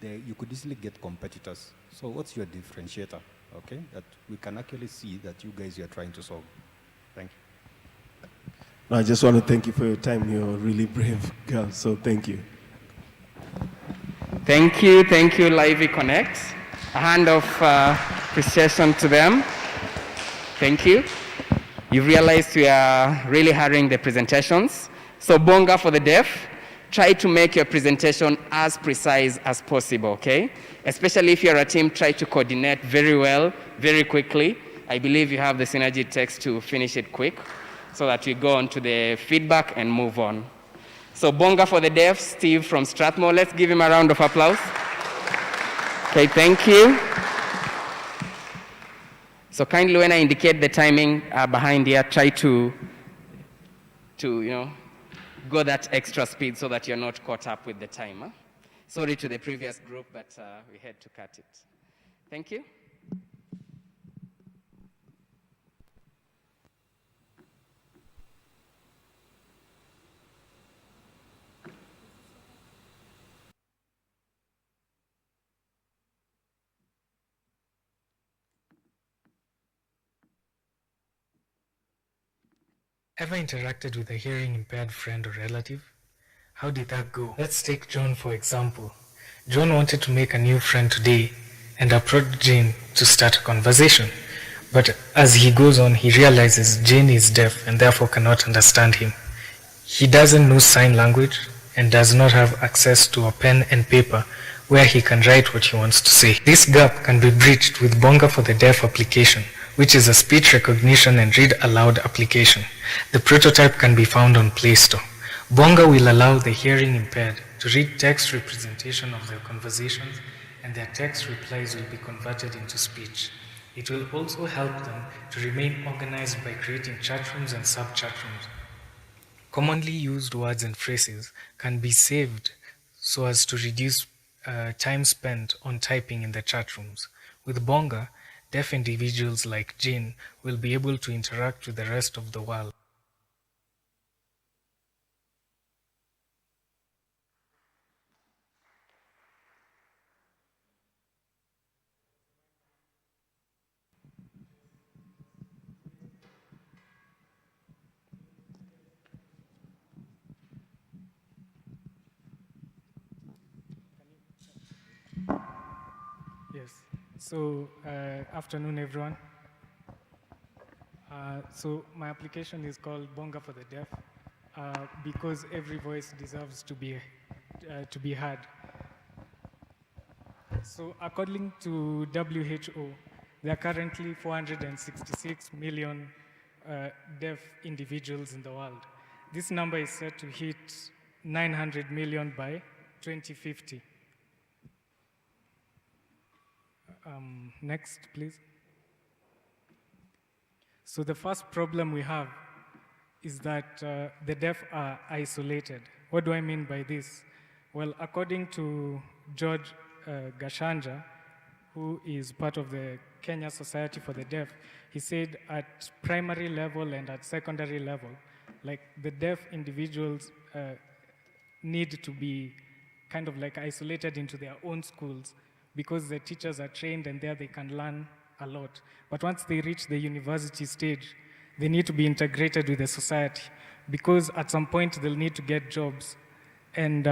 you could easily get competitors. So what's your differentiator, okay, that we can actually see that you guys are trying to solve? Thank you. No, I just want to thank you for your time. You're a really brave girl, so thank you. Thank you, Livy Connect. A hand of appreciation to them. Thank you. You realized we are really hurrying the presentations. So bonga for the deaf. try to make your presentation as precise as possible, okay? Especially if you're a team, try to coordinate very well, very quickly. I believe you have the synergy it takes to finish it quick so that we go on to the feedback and move on. So bonga for the deaf, Steve from Strathmore. Let's give him a round of applause. Okay, thank you. So kindly, when I indicate the timing behind here, try to go that extra speed so that you're not caught up with the time. Huh? Sorry to the previous group, but we had to cut it. Thank you. Ever interacted with a hearing impaired friend or relative? How did that go? Let's take John for example. John wanted to make a new friend today and approached Jane to start a conversation. But as he goes on, he realizes Jane is deaf and therefore cannot understand him. He doesn't know sign language and does not have access to a pen and paper where he can write what he wants to say. This gap can be bridged with Bonga for the Deaf application, which is a speech recognition and read aloud application. The prototype can be found on Play Store. Bonga will allow the hearing impaired to read text representation of their conversations, and their text replies will be converted into speech. It will also help them to remain organized by creating chat rooms and sub-chat rooms. Commonly used words and phrases can be saved so as to reduce time spent on typing in the chat rooms. With Bonga, deaf individuals like Jane will be able to interact with the rest of the world. Yes. So, afternoon, everyone. So my application is called Bonga for the Deaf because every voice deserves to be heard. So according to WHO, there are currently 466 million deaf individuals in the world. This number is set to hit 900 million by 2050. Next, please. So the first problem we have is that the deaf are isolated. What do I mean by this? Well, according to George Gashanja, who is part of the Kenya Society for the Deaf, he said at primary level and at secondary level, like the deaf individuals need to be kind of like isolated into their own schools because the teachers are trained and there they can learn a lot. But once they reach the university stage, they need to be integrated with the society because at some point they'll need to get jobs and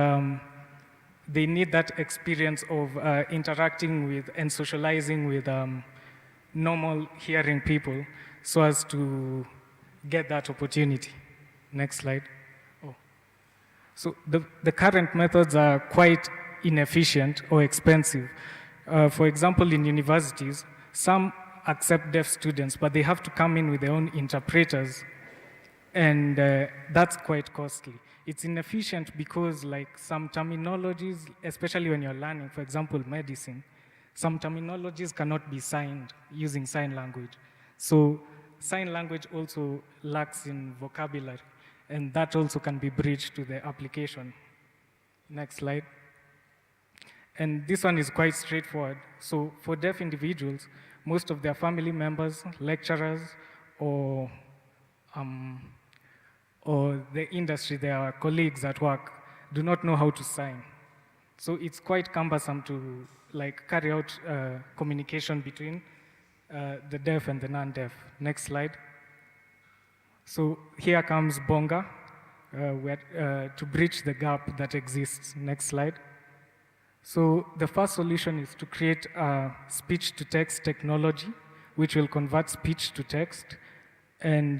they need that experience of interacting with and socializing with normal hearing people so as to get that opportunity. Next slide. Oh. So the current methods are quite inefficient or expensive. For example, in universities, some accept deaf students, but they have to come in with their own interpreters, and that's quite costly. It's inefficient because like some terminologies, especially when you're learning, for example, medicine, some terminologies cannot be signed using sign language. So sign language also lacks in vocabulary, and that also can be bridged to the application. Next slide. And this one is quite straightforward. So for deaf individuals, most of their family members, lecturers, or the industry, their colleagues at work, do not know how to sign. So it's quite cumbersome to like carry out communication between the deaf and the non-deaf. Next slide. So here comes Bonga to bridge the gap that exists. Next slide. So the first solution is to create a speech-to-text technology, which will convert speech to text, and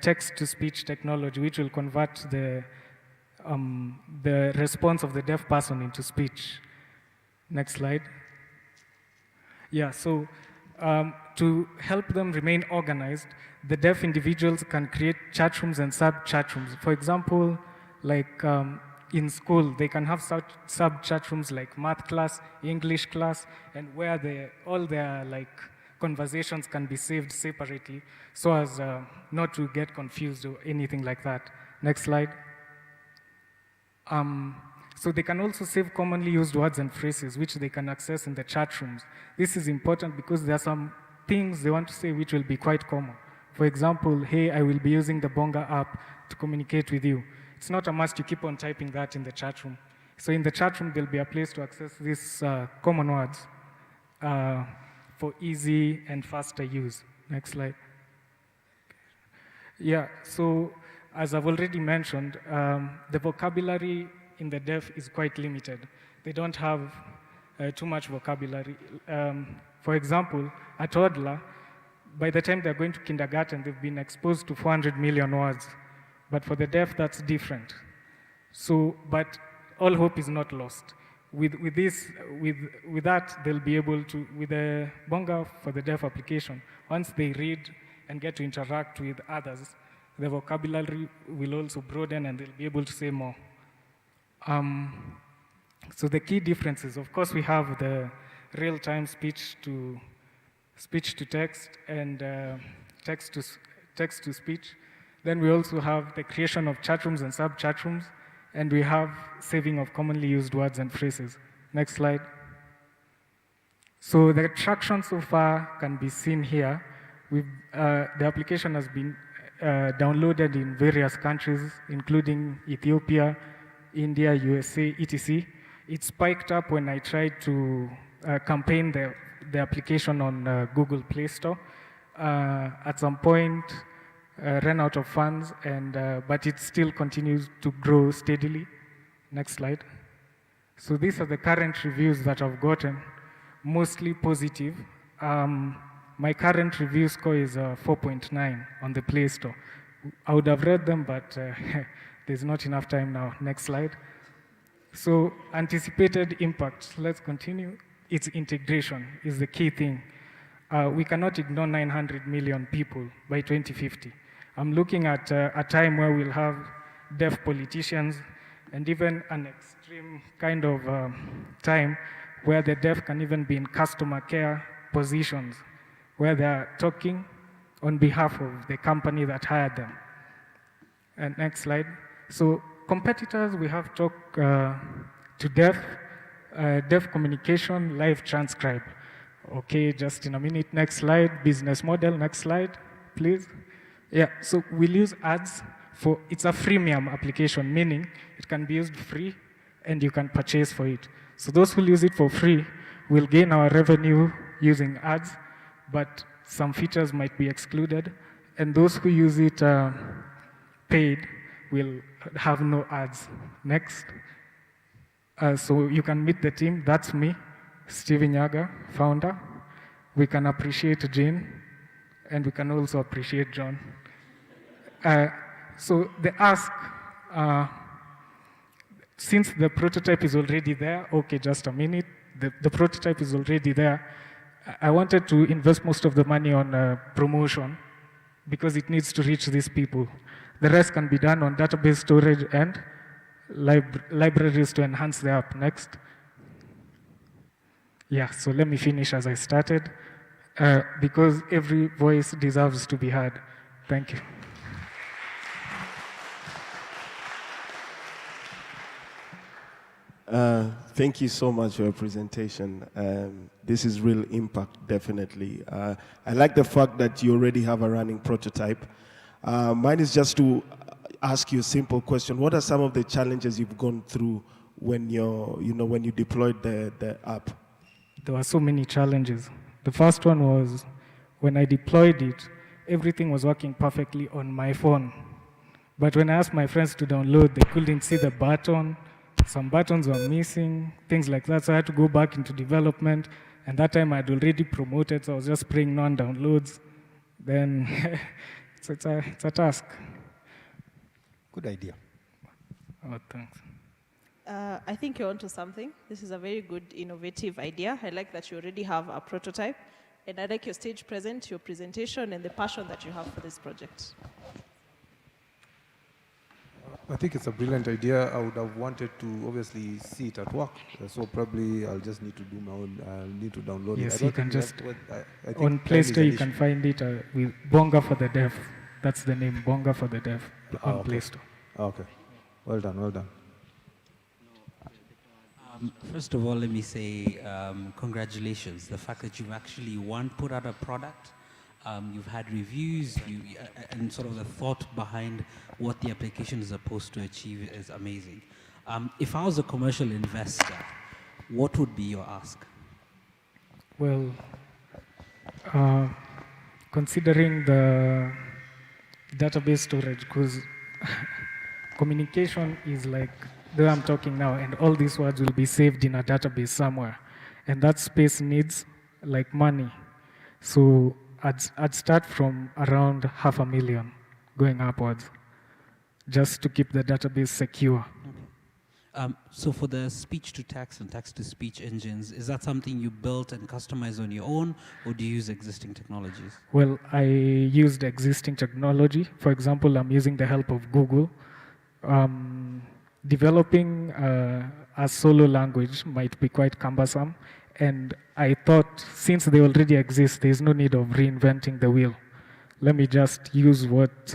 text-to-speech technology, which will convert the the response of the deaf person into speech. Next slide. Yeah, so to help them remain organized, the deaf individuals can create chat rooms and sub-chat rooms. For example, like in school, they can have sub-chat rooms like math class, English class, and where all their like conversations can be saved separately so as not to get confused or anything like that. Next slide. So they can also save commonly used words and phrases which they can access in the chat rooms. This is important because there are some things they want to say which will be quite common. For example, hey, I will be using the Bonga app to communicate with you. It's not a must you keep on typing that in the chat room. So in the chat room, there'll be a place to access these common words for easy and faster use. Next slide. Yeah, so as I've already mentioned, the vocabulary in the deaf is quite limited. They don't have too much vocabulary. For example, a toddler, by the time they're going to kindergarten, they've been exposed to 400 million words. But for the deaf, that's different. So, but all hope is not lost. With that, they'll be able to, with the Bonga for the deaf application, once they read and get to interact with others, the vocabulary will also broaden and they'll be able to say more. So the key differences, of course, we have the real-time speech to text and text to speech. Then we also have the creation of chat rooms and sub-chat rooms, and we have saving of commonly used words and phrases. Next slide. So the traction so far can be seen here. The application has been downloaded in various countries, including Ethiopia, India, USA, etc. It spiked up when I tried to campaign the application on Google Play Store. At some point, ran out of funds, but it still continues to grow steadily. Next slide. So these are the current reviews that I've gotten, mostly positive. My current review score is 4.9 on the Play Store. I would have read them, but there's not enough time now. Next slide. So anticipated impact, let's continue. Its integration is the key thing. We cannot ignore 900 million people by 2050. I'm looking at a time where we'll have deaf politicians and even an extreme kind of time where the deaf can even be in customer care positions, where they're talking on behalf of the company that hired them. And next slide. So competitors, we have talk to deaf communication, live transcribe. Okay, just in a minute. Next slide, business model. Next slide, please. Yeah, so we'll use ads it's a freemium application, meaning it can be used free and you can purchase for it. So those who use it for free will gain our revenue using ads, but some features might be excluded. And those who use it paid will have no ads. Next. So you can meet the team. That's me, Steven Yaga, founder. We can appreciate Jane, and we can also appreciate John. So the ask, since the prototype is already there, okay, just a minute, the prototype is already there, I wanted to invest most of the money on promotion because it needs to reach these people. The rest can be done on database storage and libraries to enhance the app. Next. Yeah, so let me finish as I started, because every voice deserves to be heard. Thank you. Thank you so much for your presentation. This is real impact, definitely. I like the fact that you already have a running prototype. Mine is just to ask you a simple question. What are some of the challenges you've gone through when when you deployed the app? There were so many challenges. The first one was when I deployed it, everything was working perfectly on my phone. But when I asked my friends to download, they couldn't see the button. Some buttons were missing, things like that. So I had to go back into development. And that time I'd already promoted, so I was just spraying non-downloads. Then it's a task. Good idea. Oh, thanks. I think you're onto something. This is a very good, innovative idea. I like that you already have a prototype. And I like your stage present, your presentation, and the passion that you have for this project. I think it's a brilliant idea. I would have wanted to obviously see it at work. So probably I'll just need to do my own, I'll need to download it. Yes, you can just, I think on Play Store you can find it with Bonga for the Deaf. That's the name, Bonga for the Deaf, on Play Store. Okay, well done, well done. First of all, let me say congratulations. The fact that you've actually, put out a product, you've had reviews, and sort of the thought behind what the application is supposed to achieve is amazing. If I was a commercial investor, what would be your ask? Well, considering the database storage, because communication is like the way I'm talking now, and all these words will be saved in a database somewhere, and that space needs like money. So I'd start from around 500,000 going upwards, just to keep the database secure. So for the speech-to-text and text-to-speech engines, is that something you built and customized on your own, or do you use existing technologies? Well, I used existing technology. For example, I'm using the help of Google. Developing a solo language might be quite cumbersome, and I thought since they already exist, there's no need of reinventing the wheel. Let me just use what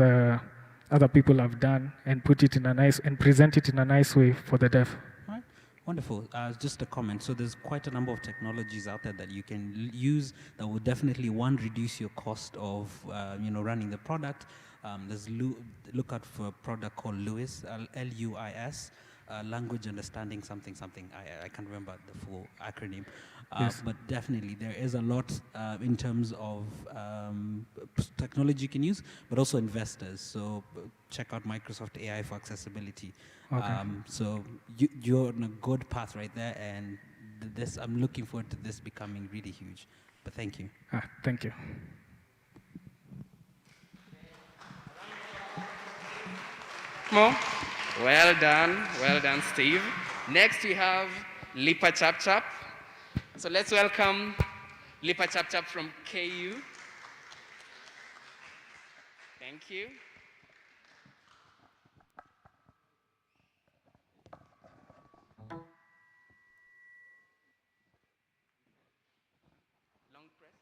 other people have done and put it in a nice and present it in a nice way for the deaf. All right. Wonderful. Just a comment. So there's quite a number of technologies out there that you can use that will definitely, one, reduce your cost of running the product. There's look out for a product called LUIS, L-U-I-S, language understanding something. I can't remember the full acronym. Yes. But definitely there is a lot in terms of technology you can use, but also investors. So check out Microsoft AI for accessibility. Okay. So you're on a good path right there, and I'm looking forward to this becoming really huge. But thank you. Thank you. More. Well done, Steve. Next we have Lipa Chap Chap. So let's welcome Lipa Chap Chap from KU. Thank you. Long press.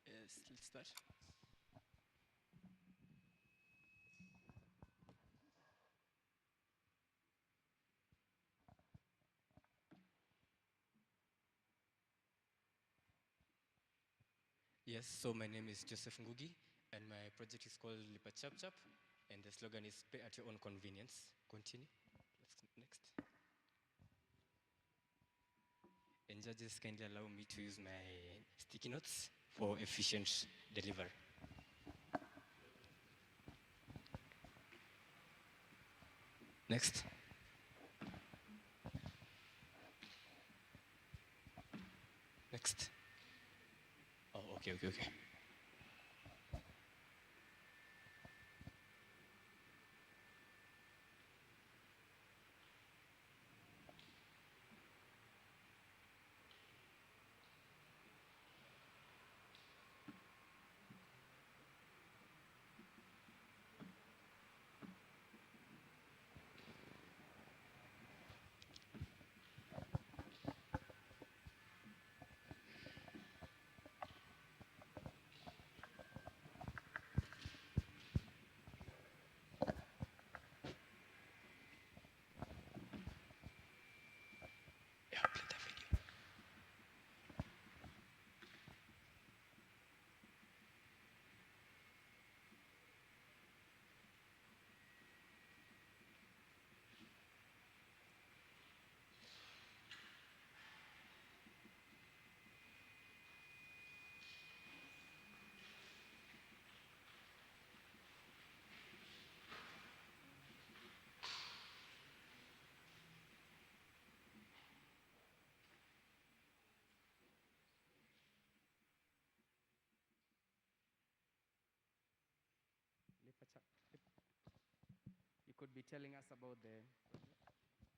Yes, let's start. Yes, so my name is Joseph Ngugi, and my project is called Lipa Chap Chap, and the slogan is pay at your own convenience. Continue. Next. And judges kindly allow me to use my sticky notes for efficient delivery. Next. Next. Oh, okay. could be telling us about the...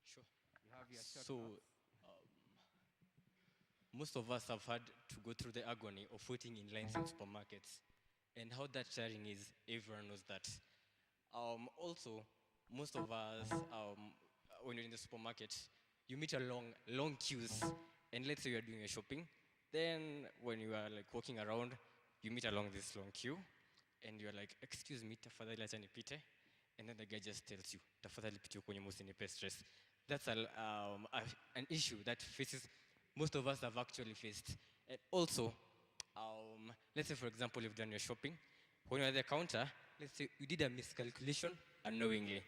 Sure. You have your short So, notes. most of us have had to go through the agony of waiting in lines in supermarkets. And how that sharing is, everyone knows that. Also, most of us, when you're in the supermarket, you meet along long queues. And let's say you're doing your shopping. Then when you are like walking around, you meet along this long queue. And you're like, excuse me, tafadhali acha nipite. And then the guy just tells you, tafadhali pitie kwenye musinipe stress. That's an issue that faces most of us have actually faced. And also, let's say for example, you've done your shopping. When you're at the counter, let's say you did a miscalculation unknowingly.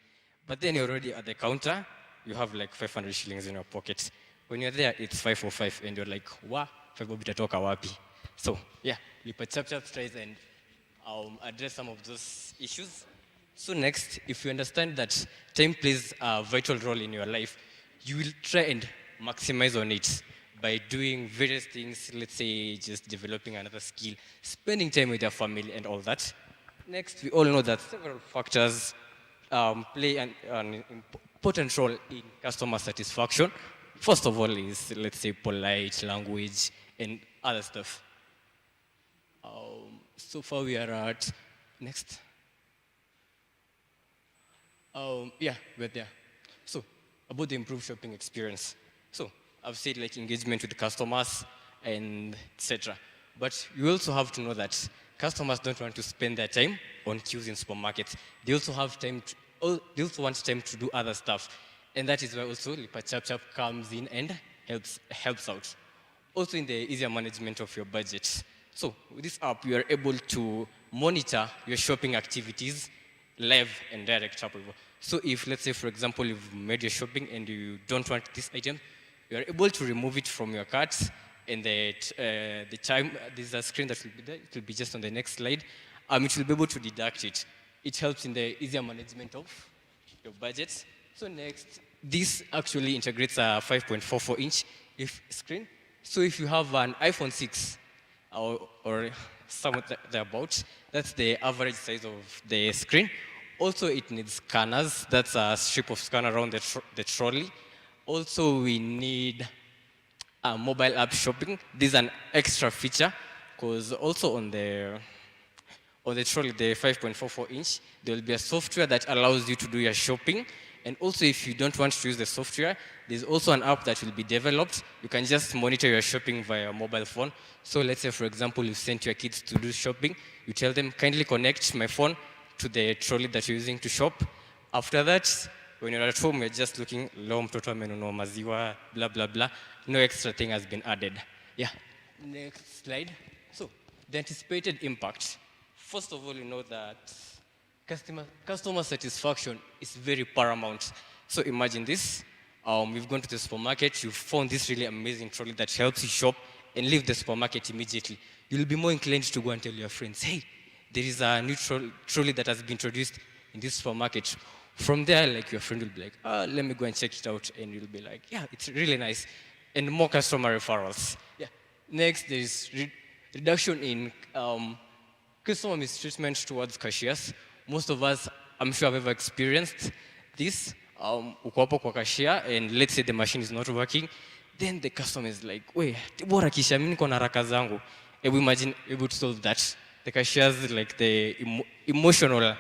But then you're already at the counter, you have like 500 shillings in your pocket. When you're there, it's 505, and you're like, wa, 5 bob itatoka wapi? So, yeah, Lipa Chap Chap tries and address some of those issues. So next, if you understand that time plays a vital role in your life, you will try and maximize on it by doing various things, let's say just developing another skill, spending time with your family and all that. Next, we all know that several factors play an important role in customer satisfaction. First of all is, let's say, polite language and other stuff. So far we are at, next. Yeah, we're there. So, about the improved shopping experience. So, I've said like engagement with the customers and etc. But you also have to know that customers don't want to spend their time on queues in supermarkets. They also have time they also want time to do other stuff. And that is why also Lipa Chap Chap comes in and helps out. Also in the easier management of your budget. So with this app, you are able to monitor your shopping activities live and direct. So if, let's say, for example, you've made your shopping and you don't want this item, you are able to remove it from your cart, and the time, there's a screen that will be there, it will be just on the next slide. It will be able to deduct it. It helps in the easier management of your budget. So next, this actually integrates a 5.44-inch screen. So if you have an iPhone 6 or somewhere thereabout, that's the average size of the screen. Also, it needs scanners. That's a strip of scanner around the trolley. Also, we need mobile app shopping. This is an extra feature because also on the trolley, the 5.44-inch, there will be a software that allows you to do your shopping. And also, if you don't want to use the software, there's also an app that will be developed. You can just monitor your shopping via mobile phone. So let's say, for example, you sent your kids to do shopping. You tell them, kindly connect my phone to the trolley that you're using to shop. After that, when you're at home, you're just looking, leo mtoto amenunua maziwa, blah, blah, blah. No extra thing has been added. Yeah, next slide. So, the anticipated impact. First of all, you know that customer satisfaction is very paramount. So imagine this. You've gone to the supermarket, you've found this really amazing trolley that helps you shop and leave the supermarket immediately. You'll be more inclined to go and tell your friends, hey, there is a new trolley that has been introduced in this supermarket. From there, like your friend will be like, let me go and check it out. And you'll be like, yeah, it's really nice. And more customer referrals. Yeah. Next, there is reduction in customer mistreatment towards cashiers. Most of us, I'm sure, have ever experienced this. Uko hapo kwa cashier, and let's say the machine is not working. Then the customer is like, wait, bora kisha, mimi niko na haraka zangu. We imagine able to solve that. The cashiers, like the emotional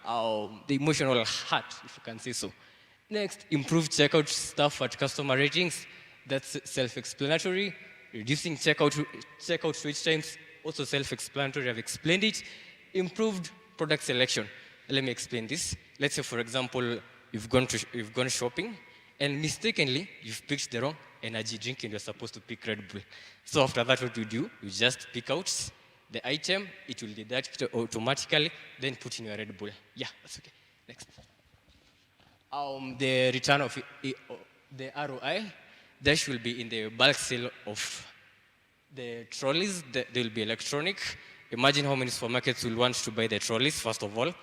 heart, if you can say so. Next, improve checkout stuff at customer ratings. That's self-explanatory. Reducing checkout switch times, also self-explanatory. I've explained it. Improved product selection. Let me explain this. Let's say, for example, you've gone shopping, and mistakenly you've picked the wrong energy drink, and you're supposed to pick Red Bull. So after that, what you do? You just pick out the item. It will deduct it automatically, then put in your Red Bull. Yeah, that's okay. Next. The return of the ROI, that should be in the bulk sale of the trolleys. They will be electronic. Imagine how many supermarkets will want to buy the trolleys, first of all.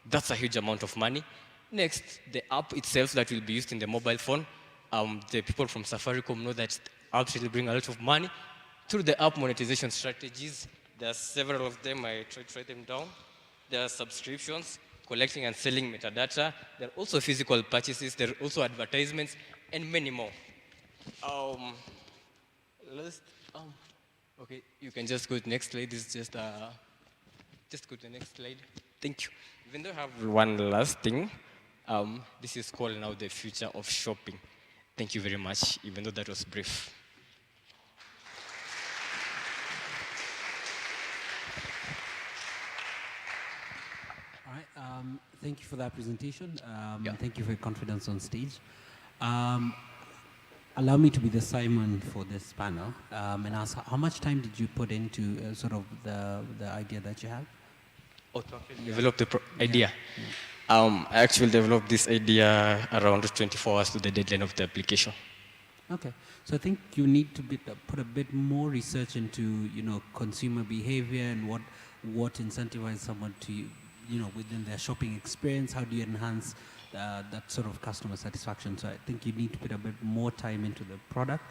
That's a huge amount of money. Next, the app itself that will be used in the mobile phone. The people from Safaricom know that apps will bring a lot of money. Through the app monetization strategies, there are several of them. I tried to write them down. There are subscriptions, collecting and selling metadata. There are also physical purchases. There are also advertisements and many more. Okay, you can just go to the next slide. This is just go to the next slide. Thank you. Even though I have one last thing, this is called now the future of shopping. Thank you very much, even though that was brief. All right, thank you for that presentation. Thank you for your confidence on stage. Allow me to be the Simon for this panel and ask, how much time did you put into sort of the idea that you have? Oh, to actually develop the idea. I actually developed this idea around 24 hours to the deadline of the application. Okay, so I think you need to put a bit more research into, consumer behavior and what incentivizes someone to, within their shopping experience. How do you enhance that sort of customer satisfaction? So I think you need to put a bit more time into the product,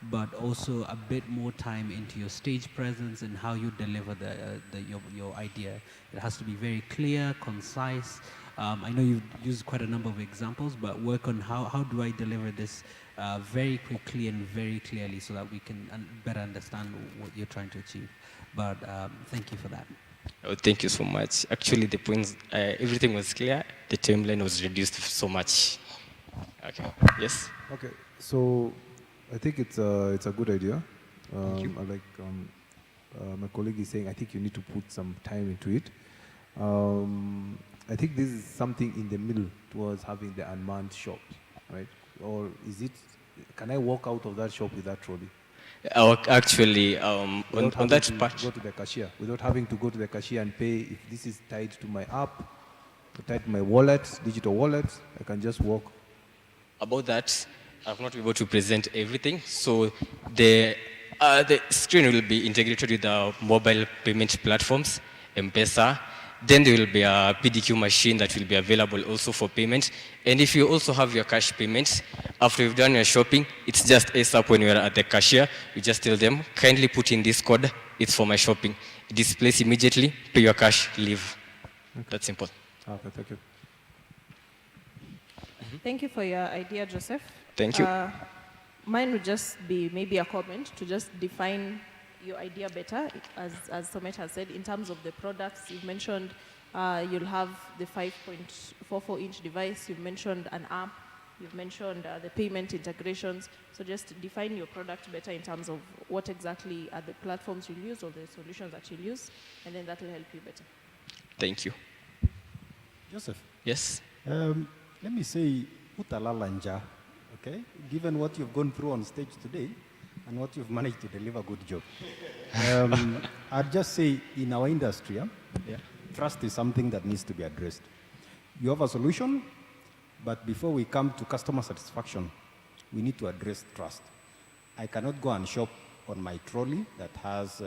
but also a bit more time into your stage presence and how you deliver your idea. It has to be very clear, concise. I know you've used quite a number of examples, but work on how do I deliver this very quickly and very clearly so that we can better understand what you're trying to achieve. But thank you for that. Oh, thank you so much. Actually, the points, everything was clear. The timeline was reduced so much. Okay. Yes. Okay. So, I think it's a good idea. Thank you. I like my colleague is saying. I think you need to put some time into it. I think this is something in the middle towards having the unmanned shop, right? Or is it? Can I walk out of that shop with that trolley? Actually, on that part, go to the cashier without having to go to the cashier and pay. If this is tied to my app, tied to my wallet, digital wallet, I can just walk. About that, I'm not able to present everything. So the screen will be integrated with the mobile payment platforms, M-Pesa. Then there will be a PDQ machine that will be available also for payment. And if you also have your cash payments, after you've done your shopping, it's just ASAP when you're at the cashier. You just tell them, kindly put in this code, it's for my shopping. It displays immediately, pay your cash, leave. Okay. That's simple. Okay, thank you. Thank you for your idea, Joseph. Thank you. Mine would just be maybe a comment to just define your idea better, as Somet has said, in terms of the products. You've mentioned you'll have the 5.44-inch device. You've mentioned an app. You've mentioned the payment integrations. So just define your product better in terms of what exactly are the platforms you'll use or the solutions that you'll use, and then that will help you better. Thank you. Joseph. Yes. Let me say, utalalanja, okay? Given what you've gone through on stage today, and what you've managed to deliver, good job. I'd just say in our industry, trust is something that needs to be addressed. You have a solution, but before we come to customer satisfaction, we need to address trust. I cannot go and shop on my trolley that has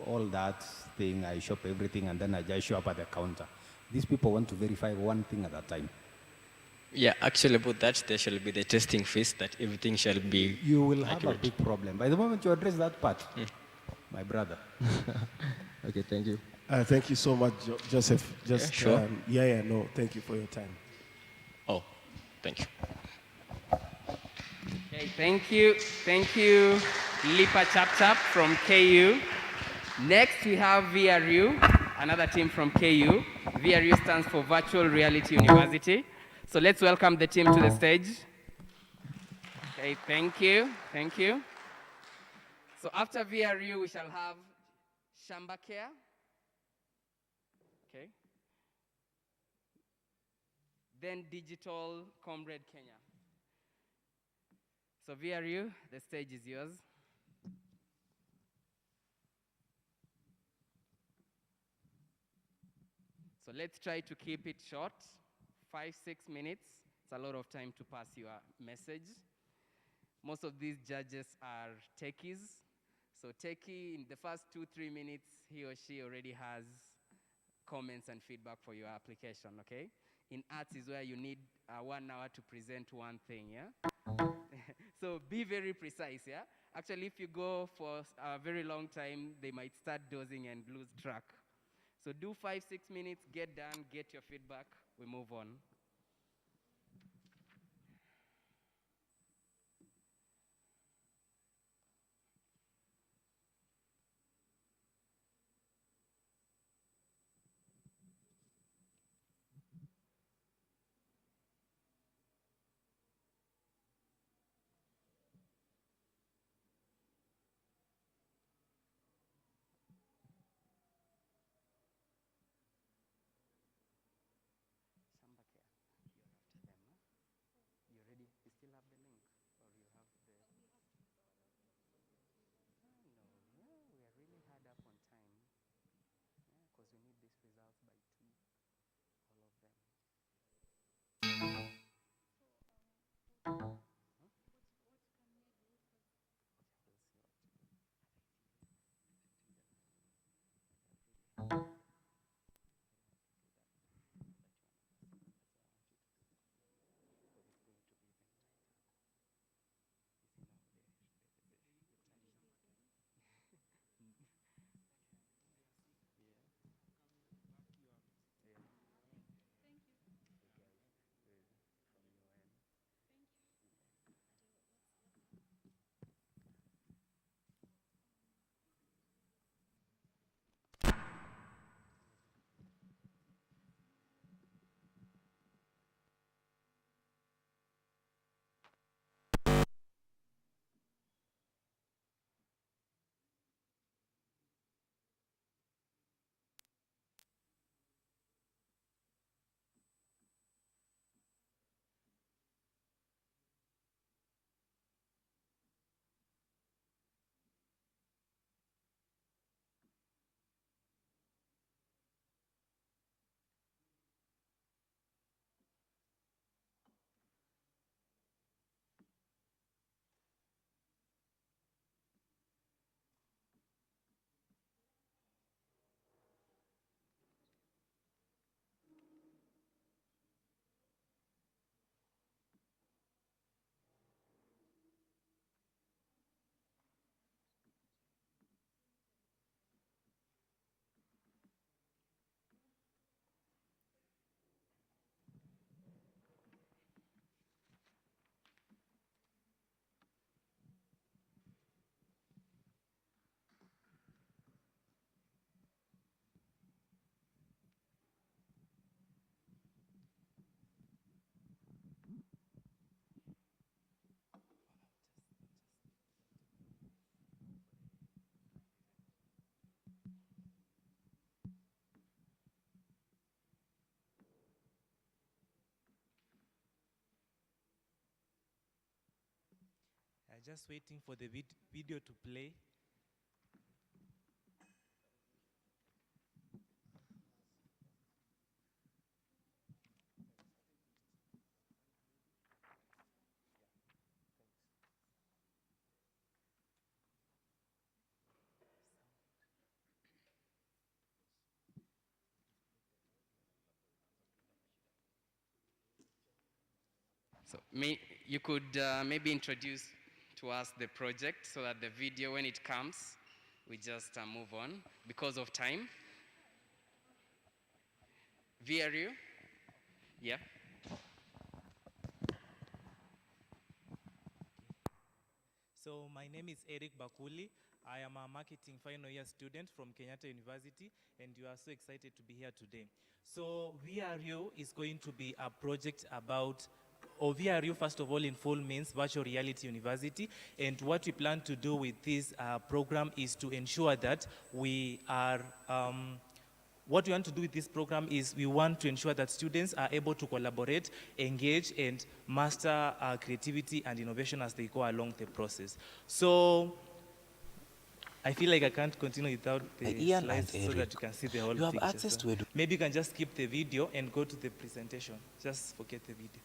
all that thing. I shop everything and then I just show up at the counter. These people want to verify one thing at a time. Yeah, actually about that, there shall be the testing phase that everything shall be You will have accurate. a big problem. By the moment you address that part, my brother. Okay, thank you. Thank you so much, Joseph. Just, sure. No, thank you for your time. Oh, thank you. Okay, thank you. Thank you, Lipa Chap Chap from KU. Next, we have VRU, another team from KU. VRU stands for Virtual Reality University. So let's welcome the team to the stage. Okay, thank you. Thank you. So after VRU, we shall have Shamba Care. Okay. Then Digital Comrade Kenya. So VRU, the stage is yours. So let's try to keep it short, 5-6 minutes. It's a lot of time to pass your message. Most of these judges are techies. So techie, in the first 2-3 minutes, he or she already has comments and feedback for your application, okay? In arts is where you need 1 hour to present one thing, yeah? So be very precise, yeah? Actually, if you go for a very long time, they might start dozing and lose track. So do 5-6 minutes, get done, get your feedback. we move on. Sambake, you're after them, huh? You ready? You still have the link? Or you have the... No, yeah, we are really hard up on time. Yeah, because we need these results by 2, all of them. Huh? Just waiting for the video to play. So you could maybe introduce to us the project so that the video, when it comes, we just move on because of time. VRU? Yeah. So my name is Eric Bakuli. I am a marketing final year student from Kenyatta University, and you are so excited to be here today. So VRU is going to be a project about, VRU first of all in full means Virtual Reality University, and what we plan to do with this program is to ensure that we are what we want to do with this program is we want to ensure that students are able to collaborate, engage, and master creativity and innovation as they go along the process. So I feel like I can't continue without the slides so that you can see the whole picture. You have access to it. Maybe you can just skip the video and go to the presentation. Just forget the video.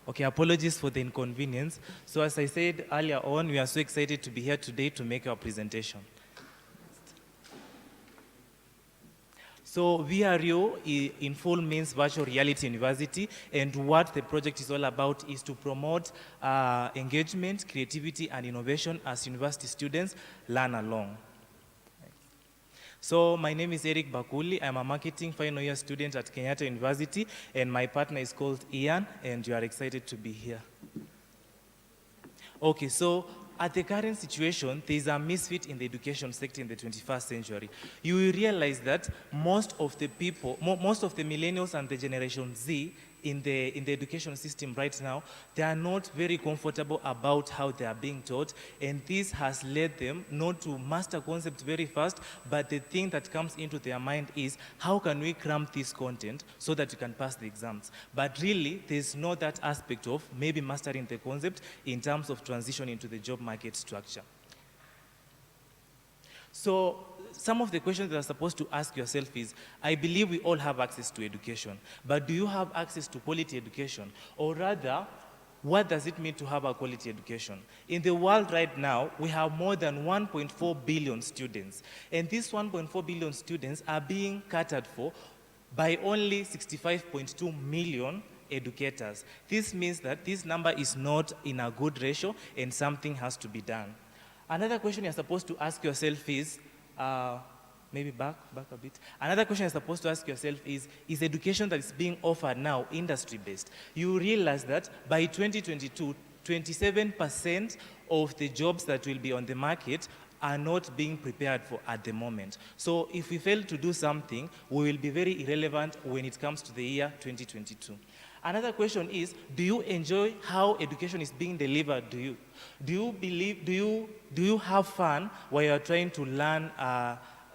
Okay, apologies for the inconvenience. So as I said earlier on, we are so excited to be here today to make our presentation. So VRU in full means Virtual Reality University, and what the project is all about is to promote engagement, creativity, and innovation as university students learn along. So my name is Eric Bakuli. I'm a marketing final year student at Kenyatta University, and my partner is called Ian, and you are excited to be here. Okay, so at the current situation, there is a misfit in the education sector in the 21st century. You will realize that most of the people, most of the millennials and the Generation Z in the education system right now, they are not very comfortable about how they are being taught, and this has led them not to master concepts very fast, but the thing that comes into their mind is, how can we cram this content so that you can pass the exams? But really, there's no that aspect of maybe mastering the concept in terms of transition into the job market structure. So some of the questions that you're supposed to ask yourself is, I believe we all have access to education, but do you have access to quality education? Or rather, what does it mean to have a quality education? In the world right now, we have more than 1.4 billion students, and these 1.4 billion students are being catered for by only 65.2 million educators. This means that this number is not in a good ratio, and something has to be done. Another question you're supposed to ask yourself is, maybe back a bit. Another question you're supposed to ask yourself is education that is being offered now industry-based? You realize that by 2022, 27% of the jobs that will be on the market are not being prepared for at the moment. So if we fail to do something, we will be very irrelevant when it comes to the year 2022. Another question is, do you enjoy how education is being delivered to you? Do you have fun while you're trying to learn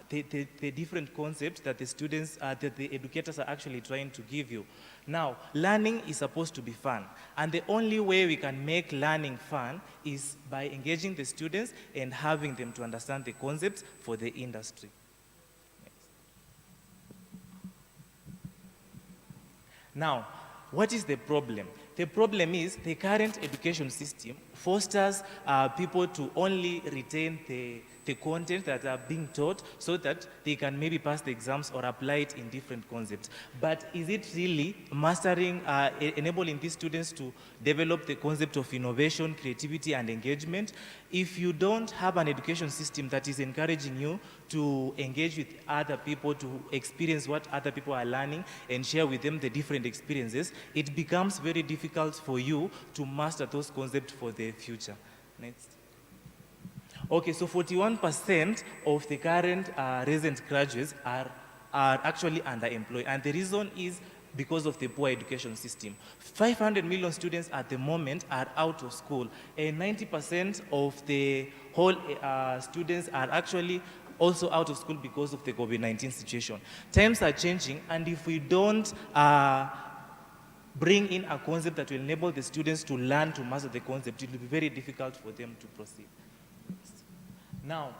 the different concepts that the students, that the educators are actually trying to give you? Now, learning is supposed to be fun, and the only way we can make learning fun is by engaging the students and having them to understand the concepts for the industry. Now, what is the problem? The problem is the current education system fosters people to only retain the content that are being taught so that they can maybe pass the exams or apply it in different concepts. But is it really mastering, enabling these students to develop the concept of innovation, creativity, and engagement? If you don't have an education system that is encouraging you to engage with other people, to experience what other people are learning and share with them the different experiences, it becomes very difficult for you to master those concepts for the future. Next. Okay, so 41% of the current recent graduates are actually underemployed, and the reason is because of the poor education system. 500 million students at the moment are out of school, and 90% of the whole students are actually also out of school because of the COVID-19 situation. Times are changing, and if we don't bring in a concept that will enable the students to learn to master the concept, it will be very difficult for them to proceed. Now,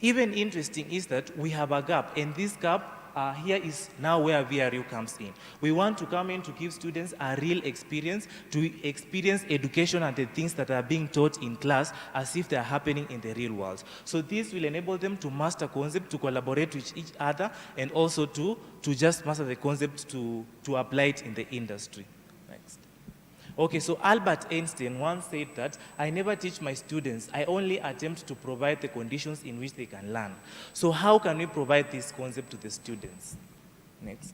even interesting is that we have a gap, and this gap here is now where VRU comes in. We want to come in to give students a real experience, to experience education and the things that are being taught in class as if they are happening in the real world. So this will enable them to master concepts, to collaborate with each other, and also to just master the concept to apply it in the industry. Next. Okay, so Albert Einstein once said that, I never teach my students, I only attempt to provide the conditions in which they can learn. So how can we provide this concept to the students? Next.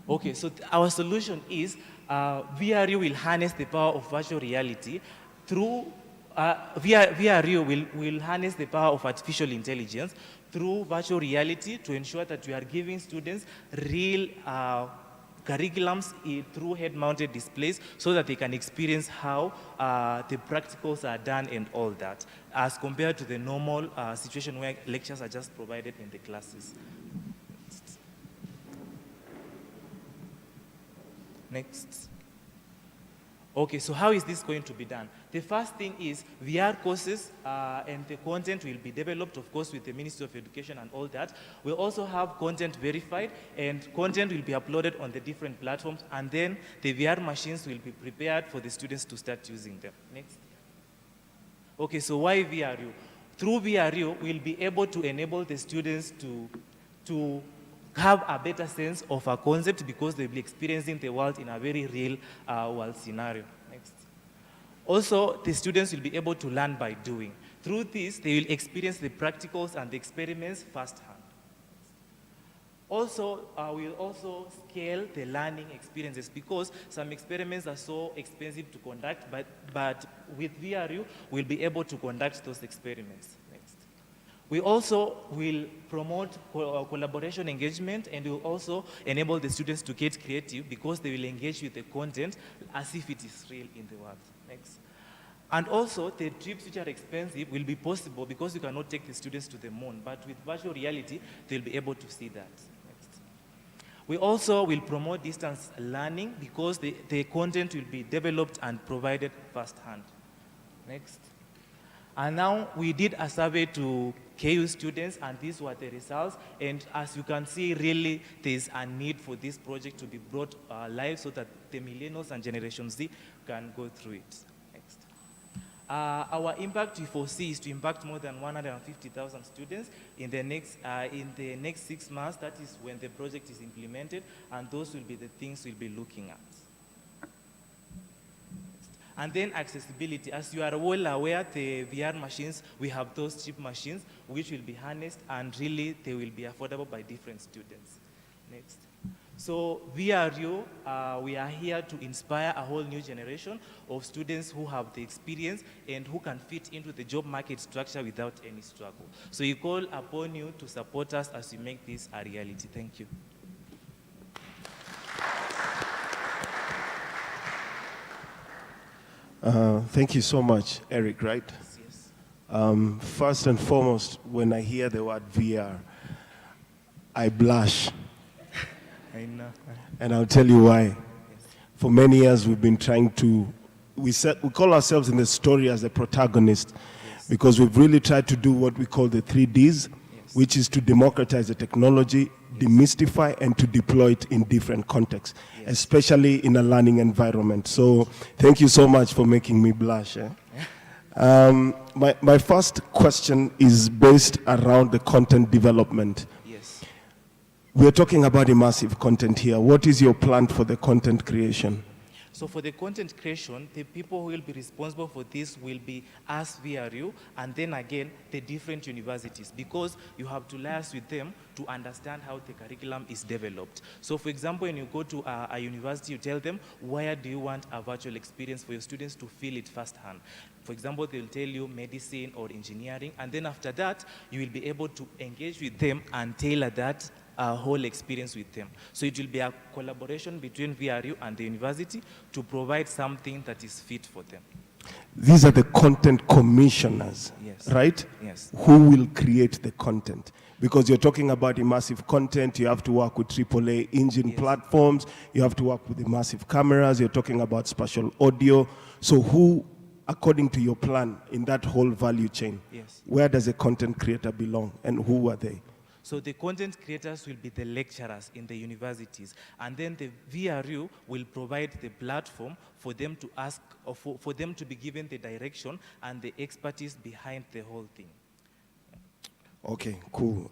Okay, so our solution is VRU will harness the power of virtual reality through, VRU will harness the power of artificial intelligence through virtual reality to ensure that we are giving students real curriculums through head-mounted displays so that they can experience how the practicals are done and all that, as compared to the normal situation where lectures are just provided in the classes. Next. Okay, so how is this going to be done? The first thing is VR courses and the content will be developed, of course, with the Ministry of Education and all that. We'll also have content verified and content will be uploaded on the different platforms, and then the VR machines will be prepared for the students to start using them. Next. Okay, so why VRU? Through VRU, we'll be able to enable the students to have a better sense of a concept because they'll be experiencing the world in a very real world scenario. Next. Also, the students will be able to learn by doing. Through this, they will experience the practicals and the experiments firsthand. Also, we'll also scale the learning experiences because some experiments are so expensive to conduct, but with VRU, we'll be able to conduct those experiments. We also will promote collaboration engagement, and will also enable the students to get creative because they will engage with the content as if it is real in the world. Next. And also, the trips which are expensive will be possible because you cannot take the students to the moon, but with virtual reality, they'll be able to see that. Next. We also will promote distance learning because the content will be developed and provided firsthand. Next. And now we did a survey to KU students, and these were the results. And as you can see, really, there's a need for this project to be brought live so that the millennials and Generation Z can go through it. Next. Our impact we foresee is to impact more than 150,000 students in the next 6 months. That is when the project is implemented, and those will be the things we'll be looking at. And then accessibility. As you are well aware, the VR machines, we have those cheap machines which will be harnessed, and really they will be affordable by different students. Next. So VRU, we are here to inspire a whole new generation of students who have the experience and who can fit into the job market structure without any struggle. So we call upon you to support us as we make this a reality. Thank you. Thank you so much, Eric, right? Yes. First and foremost, when I hear the word VR, I blush. I know. And I'll tell you why. Yes. For many years, we've been trying to, we call ourselves in the story as the protagonist, yes, because we've really tried to do what we call the 3Ds, yes, which is to democratize the technology, demystify, and to deploy it in different contexts, yes, especially in a learning environment. So thank you so much for making me blush. My first question is based around the content development. Yes. We're talking about immersive content here. What is your plan for the content creation? So for the content creation, the people who will be responsible for this will be us, VRU, and then again, the different universities, because you have to liaise with them to understand how the curriculum is developed. So for example, when you go to a university, you tell them, where do you want a virtual experience for your students to feel it firsthand? For example, they'll tell you medicine or engineering, and then after that, you will be able to engage with them and tailor that whole experience with them. So it will be a collaboration between VRU and the university to provide something that is fit for them. These are the content commissioners, yes, right? Yes. Who will create the content? Because you're talking about immersive content, you have to work with AAA engine, yes, platforms, you have to work with immersive cameras, you're talking about spatial audio. So who, according to your plan, in that whole value chain, yes, where does a content creator belong, and who are they? So the content creators will be the lecturers in the universities, and then the VRU will provide the platform for them to ask, or for them to be given the direction and the expertise behind the whole thing. Okay, cool.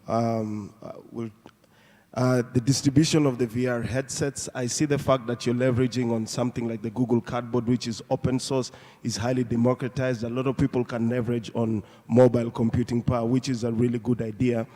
The distribution of the VR headsets, I see the fact that you're leveraging on something like the Google Cardboard, which is open source, is highly democratized. A lot of people can leverage on mobile computing power, which is a really good idea.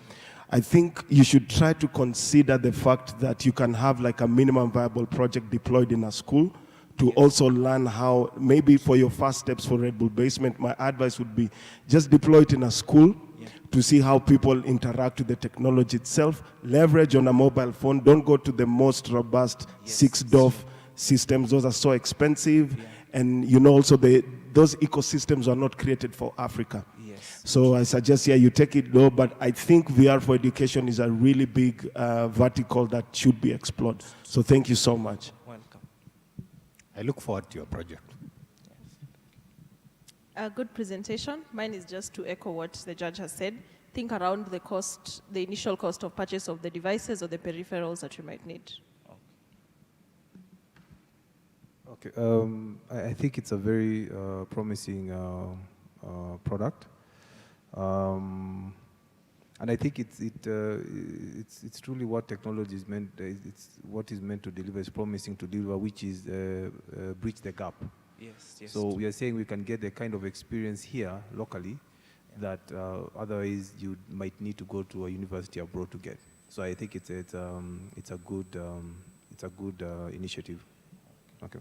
I think you should try to consider the fact that you can have like a minimum viable project deployed in a school to, yes, also learn how, maybe for your first steps for Red Bull Basement, my advice would be just deploy it in a school, yeah, to see how people interact with the technology itself. Leverage on a mobile phone. Don't go to the most robust, yes, 6DOF systems. Those are so expensive. Yeah. And you know also those ecosystems are not created for Africa. Yes. So I suggest, yeah, you take it low, but I think VR for education is a really big vertical that should be explored. So thank you so much. Welcome. I look forward to your project. A good presentation. Mine is just to echo what the judge has said. Think around the cost, the initial cost of purchase of the devices or the peripherals that you might need. Okay, I think it's a very promising product, and I think it's truly what technology is meant. It's what is meant to deliver. Is promising to deliver, which is bridge the gap. Yes, yes. So we are saying we can get the kind of experience here locally that otherwise you might need to go to a university abroad to get. So I think it's a good initiative. Okay.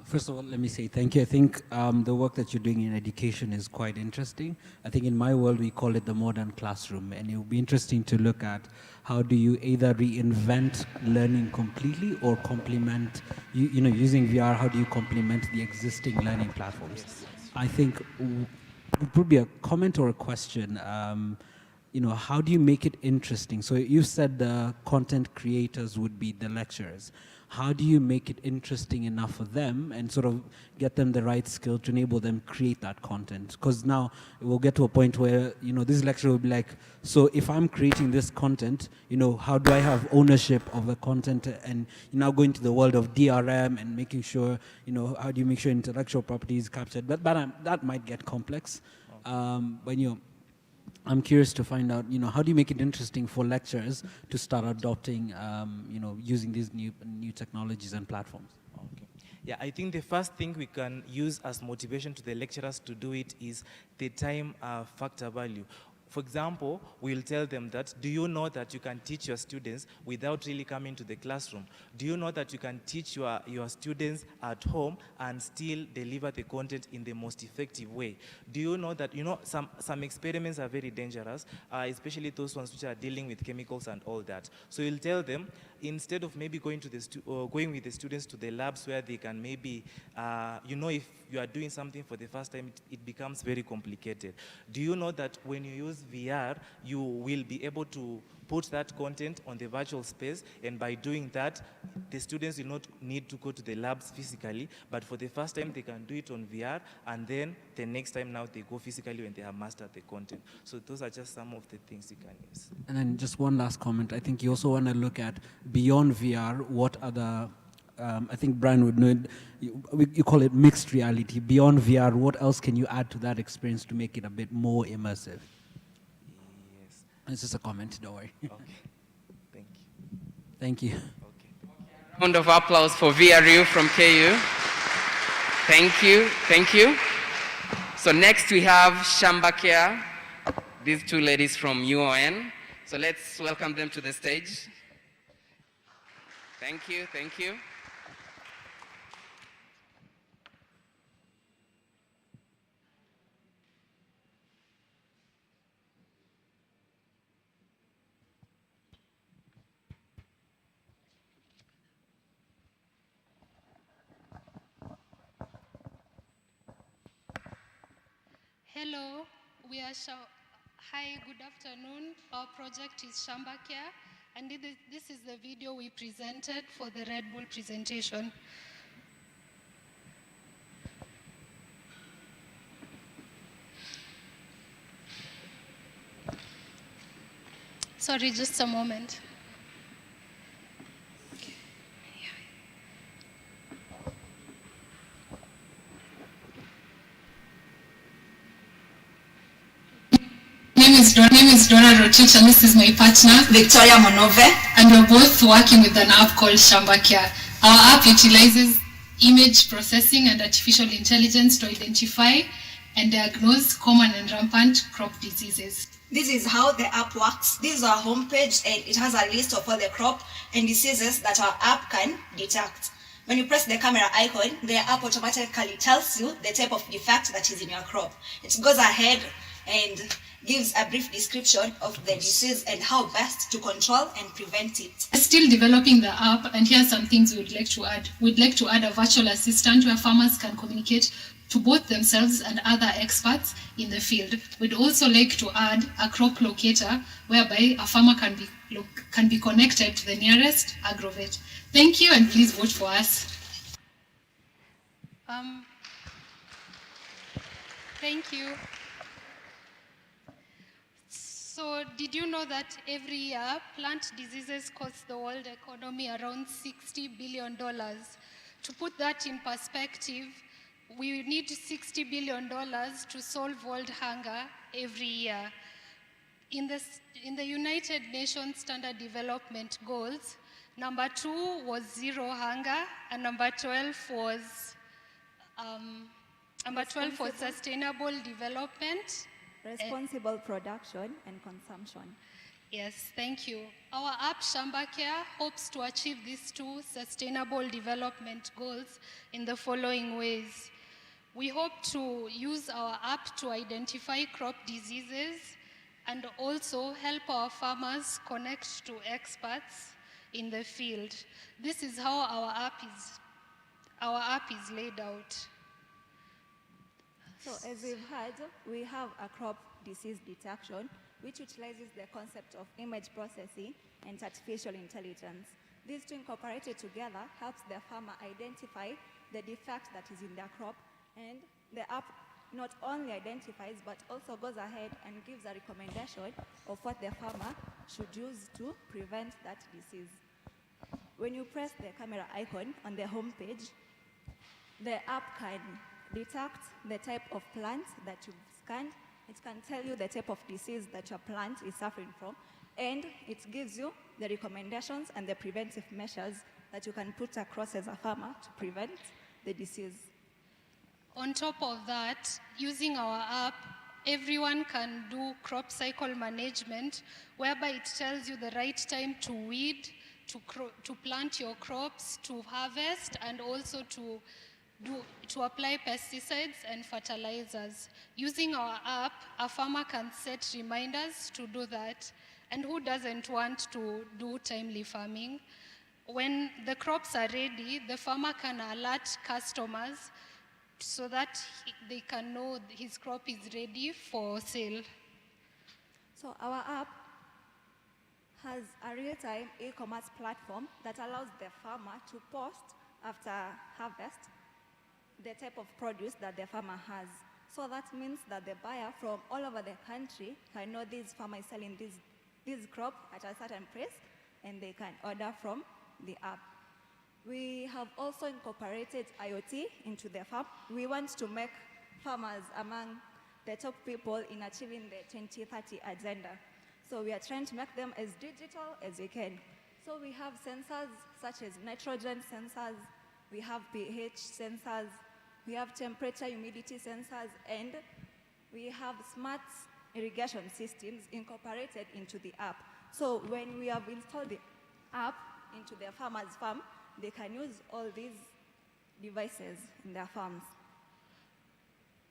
First of all, let me say thank you. I think the work that you're doing in education is quite interesting. I think in my world, we call it the modern classroom, and it will be interesting to look at how do you either reinvent learning completely or complement, using VR, how do you complement the existing learning platforms? Yes. I think it would be a comment or a question. How do you make it interesting? So you said the content creators would be the lecturers. How do you make it interesting enough for them and sort of get them the right skill to enable them create that content? Because now we'll get to a point where, this lecturer will be like, so if I'm creating this content, how do I have ownership of the content? And now going to the world of DRM and making sure, how do you make sure intellectual property is captured? But that might get complex. But I'm curious to find out, how do you make it interesting for lecturers to start adopting, using these new technologies and platforms? Okay. Yeah, I think the first thing we can use as motivation to the lecturers to do it is the time factor value. For example, we'll tell them that, do you know that you can teach your students without really coming to the classroom? Do you know that you can teach your students at home and still deliver the content in the most effective way? Do you know that, some experiments are very dangerous, especially those ones which are dealing with chemicals and all that. So you'll tell them, instead of maybe going with the students to the labs where they can maybe, if you are doing something for the first time, it becomes very complicated. Do you know that when you use VR, you will be able to put that content on the virtual space, and by doing that, the students will not need to go to the labs physically, but for the first time, they can do it on VR, and then the next time now they go physically when they have mastered the content. So those are just some of the things you can use. And then just one last comment. I think you also want to look at beyond VR, what other, I think Brian would know, you call it mixed reality. Beyond VR, what else can you add to that experience to make it a bit more immersive? Yes. It's just a comment, don't worry. Okay. Thank you. Thank you. Okay. Round of applause for VRU from KU. Thank you. Thank you. So next we have Shambakia, these two ladies from UON. So let's welcome them to the stage. Thank you. Thank you. Hello, hi, good afternoon. Our project is Shambakia, and this is the video we presented for the Red Bull presentation. Sorry, just a moment. My name is Donna Rotich, and this is my partner, Victoria Monove, and we're both working with an app called Shambakia. Our app utilizes image processing and artificial intelligence to identify and diagnose common and rampant crop diseases. This is how the app works. This is our homepage, and it has a list of all the crop and diseases that our app can detect. When you press the camera icon, the app automatically tells you the type of defect that is in your crop. It goes ahead and gives a brief description of the disease and how best to control and prevent it. We're still developing the app, and here are some things we'd like to add. We'd like to add a virtual assistant where farmers can communicate to both themselves and other experts in the field. We'd also like to add a crop locator whereby a farmer can be connected to the nearest agrovet. Thank you, and please vote for us. Thank you. So, did you know that every year plant diseases cost the world economy around $60 billion? To put that in perspective, we need $60 billion to solve world hunger every year. In the United Nations Standard Development Goals, number 2 was zero hunger, and number 12 was sustainable development. Responsible production and consumption. Yes, thank you. Our app Shamba Care hopes to achieve these 2 sustainable development goals in the following ways. We hope to use our app to identify crop diseases and also help our farmers connect to experts in the field. This is how our app is laid out. So as we've heard, we have a crop disease detection, which utilizes the concept of image processing and artificial intelligence. These two incorporated together helps the farmer identify the defect that is in their crop, and the app not only identifies but also goes ahead and gives a recommendation of what the farmer should use to prevent that disease. When you press the camera icon on the home page, the app can detect the type of plant that you've scanned. It can tell you the type of disease that your plant is suffering from, and it gives you the recommendations and the preventive measures that you can put across as a farmer to prevent the disease. On top of that, using our app, everyone can do crop cycle management, whereby it tells you the right time to weed, to plant your crops, to harvest, and also to apply pesticides and fertilizers. Using our app, a farmer can set reminders to do that. And who doesn't want to do timely farming? When the crops are ready, the farmer can alert customers so that they can know his crop is ready for sale. So our app has a real-time e-commerce platform that allows the farmer to post after harvest the type of produce that the farmer has. So that means that the buyer from all over the country can know this farmer is selling this crop at a certain price, and they can order from the app. We have also incorporated IoT into the farm. We want to make farmers among the top people in achieving the 2030 agenda. So we are trying to make them as digital as we can. So we have sensors such as nitrogen sensors, we have pH sensors, we have temperature, humidity sensors, and we have smart irrigation systems incorporated into the app. So when we have installed the app into their farmer's farm, they can use all these devices in their farms.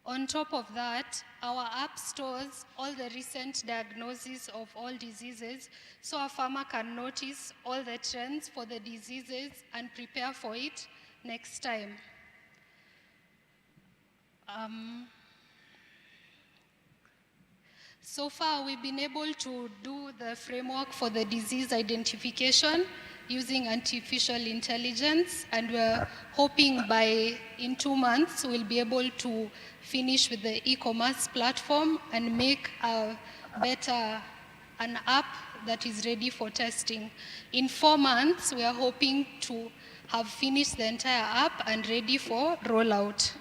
On top of that, our app stores all the recent diagnoses of all diseases, so a farmer can notice all the trends for the diseases and prepare for it next time. So far, we've been able to do the framework for the disease identification using artificial intelligence, and we're hoping in 2 months, we'll be able to finish with the e-commerce platform and make an app that is ready for testing. In 4 months, we are hoping to have finished the entire app and ready for rollout.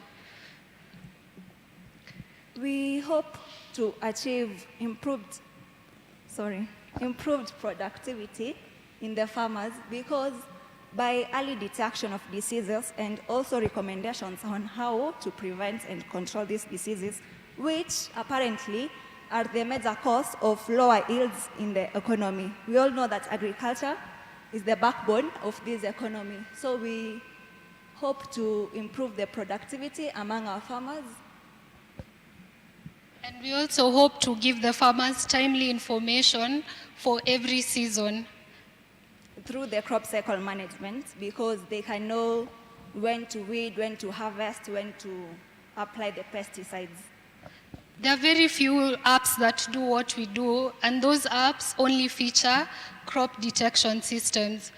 We hope to achieve improved productivity in the farmers, because by early detection of diseases and also recommendations on how to prevent and control these diseases, which apparently are the major cause of lower yields in the economy. We all know that agriculture is the backbone of this economy. So we hope to improve the productivity among our farmers. And we also hope to give the farmers timely information for every season. Through the crop cycle management, because they can know when to weed, when to harvest, when to apply the pesticides. There are very few apps that do what we do, and those apps only feature crop detection systems.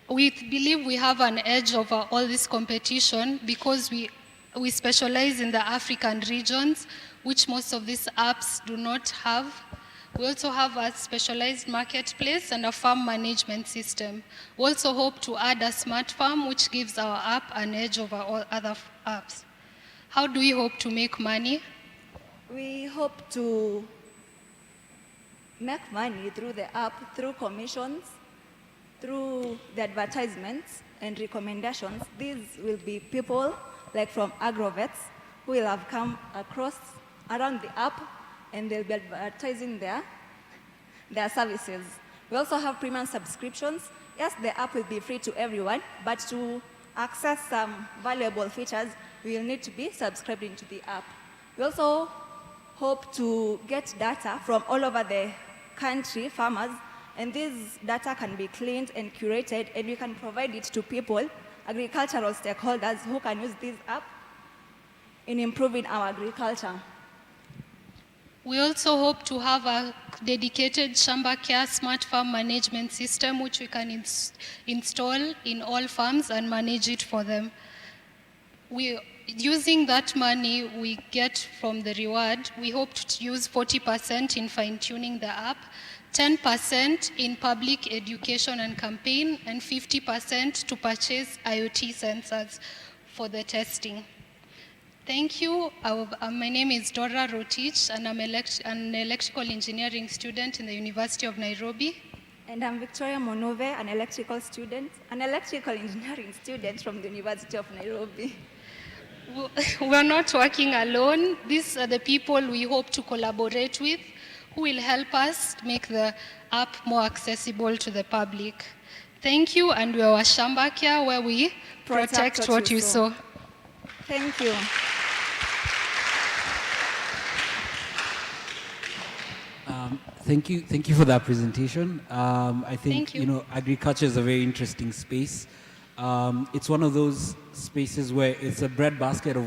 We believe we have an edge over all this competition because we specialize in the African regions, which most of these apps do not have. We also have a specialized marketplace and a farm management system. We also hope to add a smart farm, which gives our app an edge over all other apps. How do we hope to make money? We hope to make money through the app, through commissions, through the advertisements and recommendations. These will be people like from agrovets who will have come across around the app and they'll be advertising their services. We also have premium subscriptions. Yes, the app will be free to everyone, but to access some valuable features, we will need to be subscribed into the app. We also hope to get data from all over the country, farmers, and this data can be cleaned and curated, and we can provide it to people, agricultural stakeholders who can use this app in improving our agriculture. We also hope to have a dedicated Shamba Care smart farm management system which we can install in all farms and manage it for them. Using that money we get from the reward, we hope to use 40% in fine-tuning the app, 10% in public education and campaign, and 50% to purchase IoT sensors for the testing. Thank you. My name is Dora Rotich, and I'm an electrical engineering student in the University of Nairobi. And I'm Victoria Monove, an electrical engineering student from the University of Nairobi. We're not working alone. These are the people we hope to collaborate with who will help us make the app more accessible to the public. Thank you, and we are Shamba Care, where we protect what you sow. Thank you. Thank you for that presentation. I think agriculture is a very interesting space. It's one of those spaces where it's a breadbasket of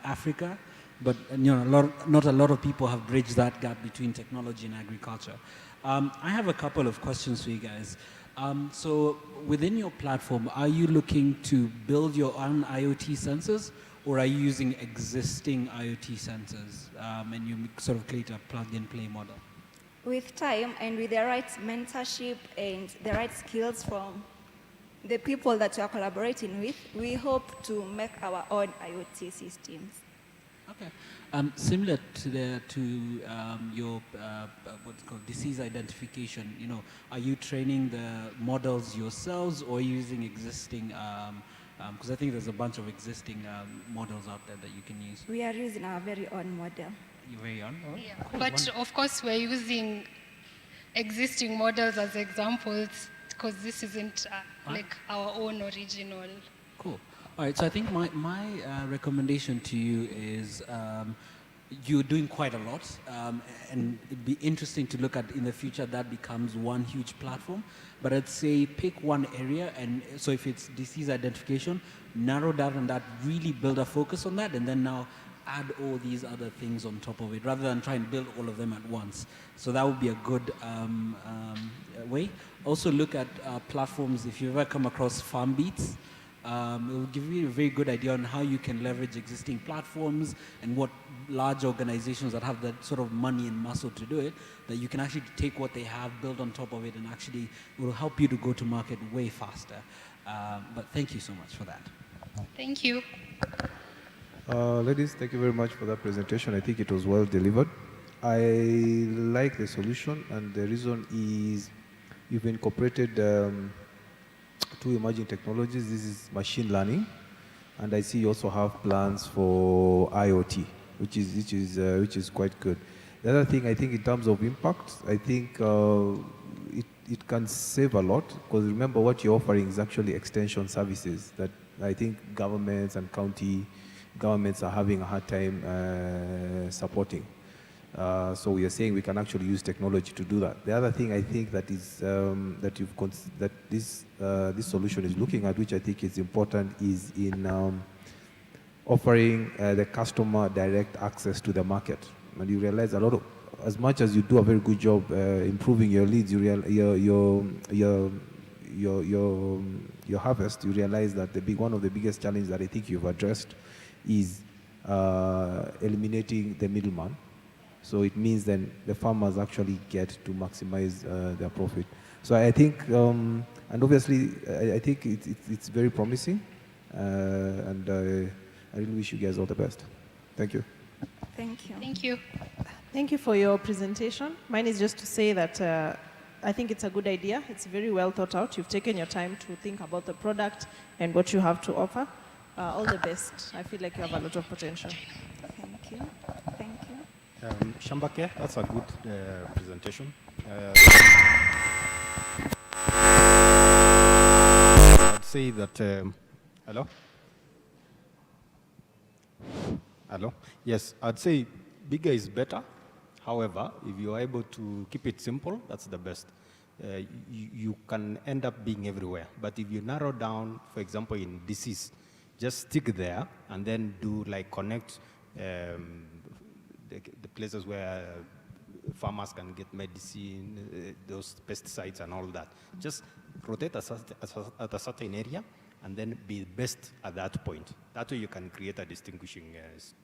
Africa, but not a lot of people have bridged that gap between technology and agriculture. I have a couple of questions for you guys. So within your platform, are you looking to build your own IoT sensors, or are you using existing IoT sensors and you sort of create a plug-and-play model? With time and with the right mentorship and the right skills from the people that we are collaborating with, we hope to make our own IoT systems. Okay. Similar to your what's called disease identification, are you training the models yourselves or using existing? Because I think there's a bunch of existing models out there that you can use. We are using our very own model. Your very own? Oh, yeah. cool. But of course, we're using existing models as examples because this isn't like our own original. Cool. All right, so I think my recommendation to you is you're doing quite a lot, and it'd be interesting to look at in the future that becomes one huge platform. But I'd say pick one area, and so if it's disease identification, narrow down on that, really build a focus on that, and then now add all these other things on top of it, rather than try and build all of them at once. So that would be a good way. Also look at platforms, if you've ever come across Farm Beats, it will give you a very good idea on how you can leverage existing platforms and what large organizations that have that sort of money and muscle to do it, that you can actually take what they have, build on top of it, and actually it will help you to go to market way faster. But thank you so much for that. Thank you. Ladies, thank you very much for that presentation. I think it was well delivered. I like the solution, and the reason is you've incorporated two emerging technologies. This is machine learning, and I see you also have plans for IoT, which is quite good. The other thing, I think, in terms of impact, I think it can save a lot, because remember what you're offering is actually extension services that I think governments and county governments are having a hard time supporting. So we are saying we can actually use technology to do that. The other thing I think that is that this solution is looking at, which I think is important, is in offering the customer direct access to the market. And you realize a lot of, as much as you do a very good job improving your leads, your harvest, you realize that one of the biggest challenges that I think you've addressed is eliminating the middleman. So it means then the farmers actually get to maximize their profit. So I think, and obviously, I think it's very promising, and I really wish you guys all the best. Thank you. Thank you. Thank you. Thank you for your presentation. Mine is just to say that I think it's a good idea. It's very well thought out. You've taken your time to think about the product and what you have to offer. All the best. I feel like you have a lot of potential. Thank you. Thank you. Shambake, that's a good presentation. I'd say that, hello? Hello? Yes, I'd say bigger is better. However, if you're able to keep it simple, that's the best. You can end up being everywhere. But if you narrow down, for example, in disease, just stick there and then do like connect the places where farmers can get medicine, those pesticides and all that. Just rotate at a certain area and then be best at that point. That way you can create a distinguishing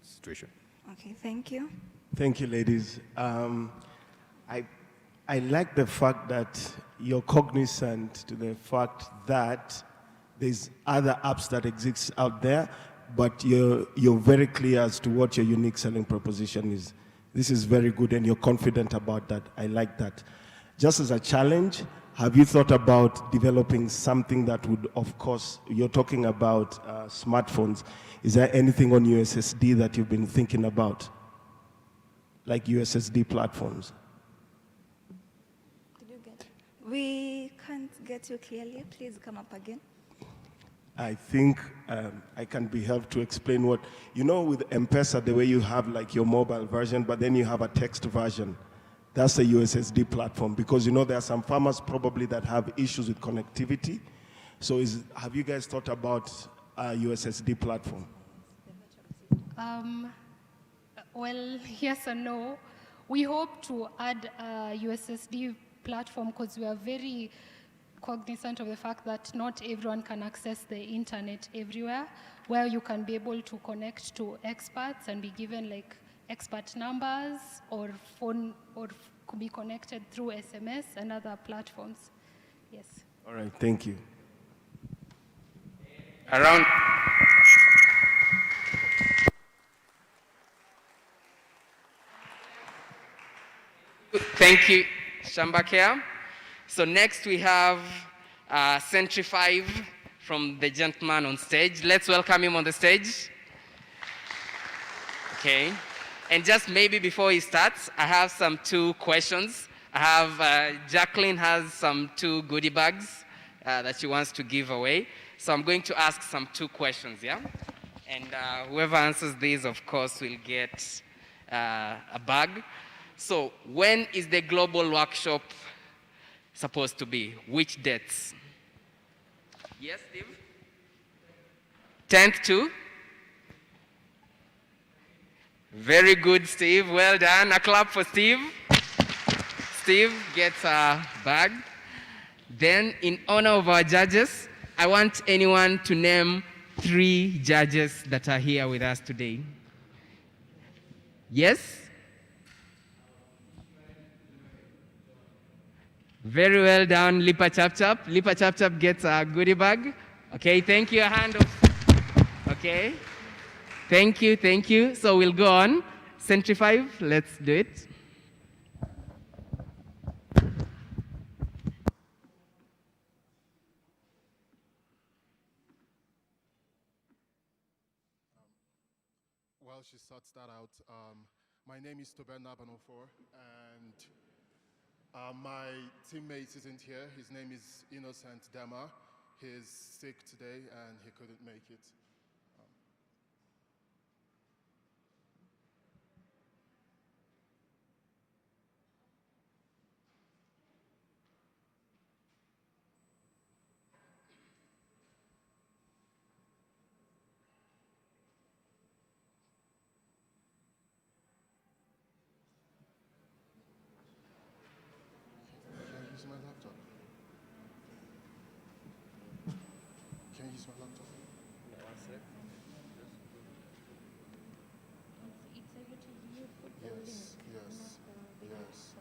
situation. Okay, thank you. Thank you, ladies. I like the fact that you're cognizant to the fact that there's other apps that exist out there, but you're very clear as to what your unique selling proposition is. This is very good, and you're confident about that. I like that. Just as a challenge, have you thought about developing something that would, of course, you're talking about smartphones. Is there anything on USSD that you've been thinking about? Like USSD platforms? Did you get it? We can't get you clearly. Please come up again. I think I can be helped to explain what, you know, with M-Pesa, the way you have like your mobile version, but then you have a text version. That's a USSD platform, because you know there are some farmers probably that have issues with connectivity. So have you guys thought about a USSD platform? Well, yes and no. We hope to add a USSD platform because we are very cognizant of the fact that not everyone can access the internet everywhere, where you can be able to connect to experts and be given like expert numbers or phone, or could be connected through SMS and other platforms. Yes. All right, thank you. Around. Thank you, Shambakea. So next we have Century 5 from the gentleman on stage. Let's welcome him on the stage. Okay. And just maybe before he starts, I have some 2 questions. I have, Jacqueline has some 2 goodie bags that she wants to give away. So I'm going to ask some 2 questions, yeah? And whoever answers these, of course, will get a bag. So when is the global workshop supposed to be? Which dates? Yes, Steve? 10th to? Very good, Steve. Well done. A clap for Steve. Steve gets a bag. Then, in honor of our judges, I want anyone to name 3 judges that are here with us today. Yes? Very well done, Lipa Chap Chap. Lipa Chap Chap gets a goodie bag. Okay, thank you. A hand of. Okay. Thank you, thank you. So we'll go on. Century 5, let's do it. While she sorts that out, my name is Toben Nabanofor, and my teammate isn't here. His name is Innocent Dema. He's sick today and he couldn't make it. use my laptop? Yes, yes, yes.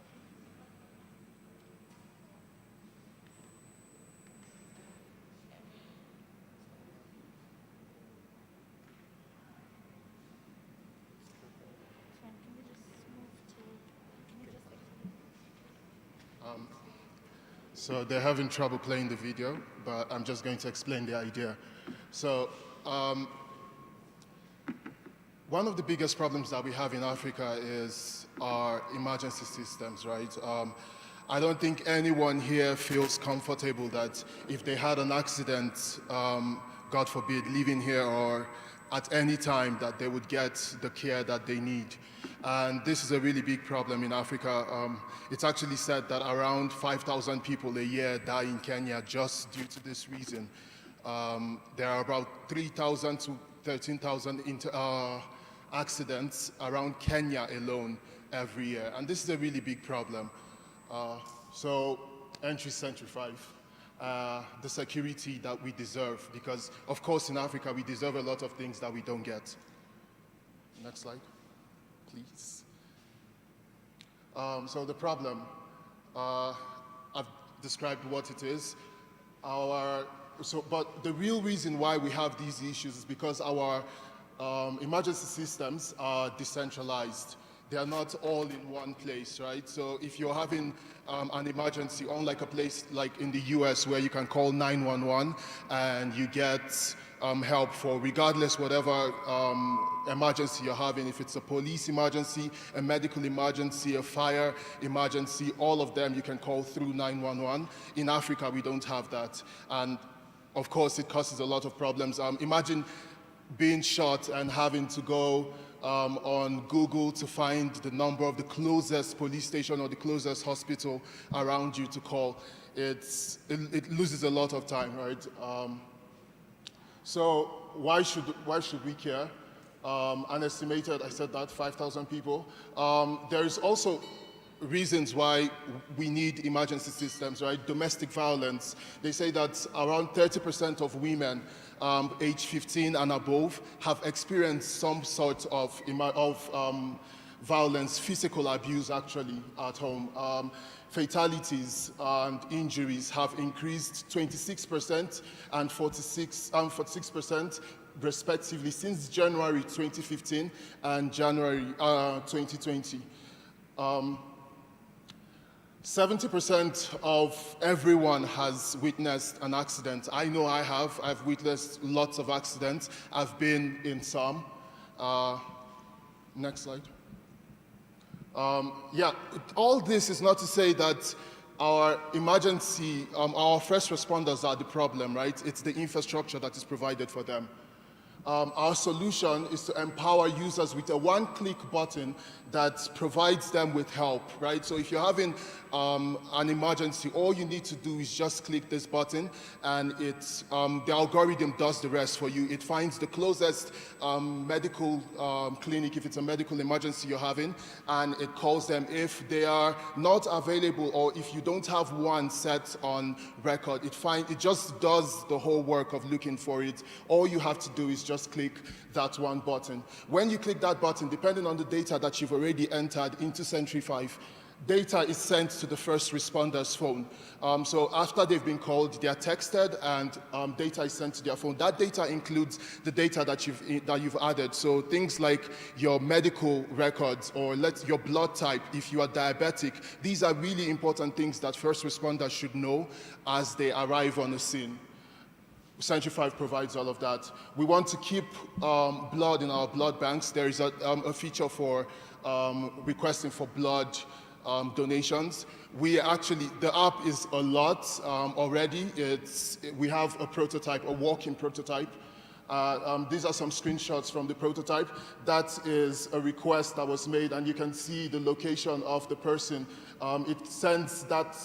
So they're having trouble playing the video, but I'm just going to explain the idea. So one of the biggest problems that we have in Africa is our emergency systems, right? I don't think anyone here feels comfortable that if they had an accident, God forbid, living here or at any time, that they would get the care that they need. And this is a really big problem in Africa. It's actually said that around 5,000 people a year die in Kenya just due to this reason. There are about 3,000 to 13,000 accidents around Kenya alone every year. And this is a really big problem. So entry Century 5. The security that we deserve, because of course in Africa we deserve a lot of things that we don't get. Next slide, please. So the problem, I've described what it is. But the real reason why we have these issues is because our emergency systems are decentralized. They are not all in one place, right? So if you're having an emergency, unlike a place like in the US where you can call 911 and you get help for regardless whatever emergency you're having, if it's a police emergency, a medical emergency, a fire emergency, all of them you can call through 911. In Africa, we don't have that. And of course, it causes a lot of problems. Imagine being shot and having to go on Google to find the number of the closest police station or the closest hospital around you to call. It loses a lot of time, right? So why should we care? Unestimated, I said that, 5,000 people. There is also reasons why we need emergency systems, right? Domestic violence. They say that around 30% of women age 15 and above have experienced some sort of violence, physical abuse actually at home. Fatalities and injuries have increased 26% and 46% respectively since January 2015 and January 2020. 70% of everyone has witnessed an accident. I know I have. I've witnessed lots of accidents. I've been in some. Next slide. All this is not to say that our emergency, our first responders are the problem, right? It's the infrastructure that is provided for them. Our solution is to empower users with a one-click button that provides them with help, right? So if you're having an emergency, all you need to do is just click this button and the algorithm does the rest for you. It finds the closest medical clinic if it's a medical emergency you're having, and it calls them. If they are not available or if you don't have one set on record, it just does the whole work of looking for it. All you have to do is just click that one button. When you click that button, depending on the data that you've already entered into Century 5, data is sent to the first responder's phone. So after they've been called, they are texted and data is sent to their phone. That data includes the data that you've added. So things like your medical records or your blood type, if you are diabetic. These are really important things that first responders should know as they arrive on the scene. Century 5 provides all of that. We want to keep blood in our blood banks. There is a feature for requesting for blood donations. The app is a lot already. We have a prototype, a working prototype. These are some screenshots from the prototype. That is a request that was made, and you can see the location of the person. It sends that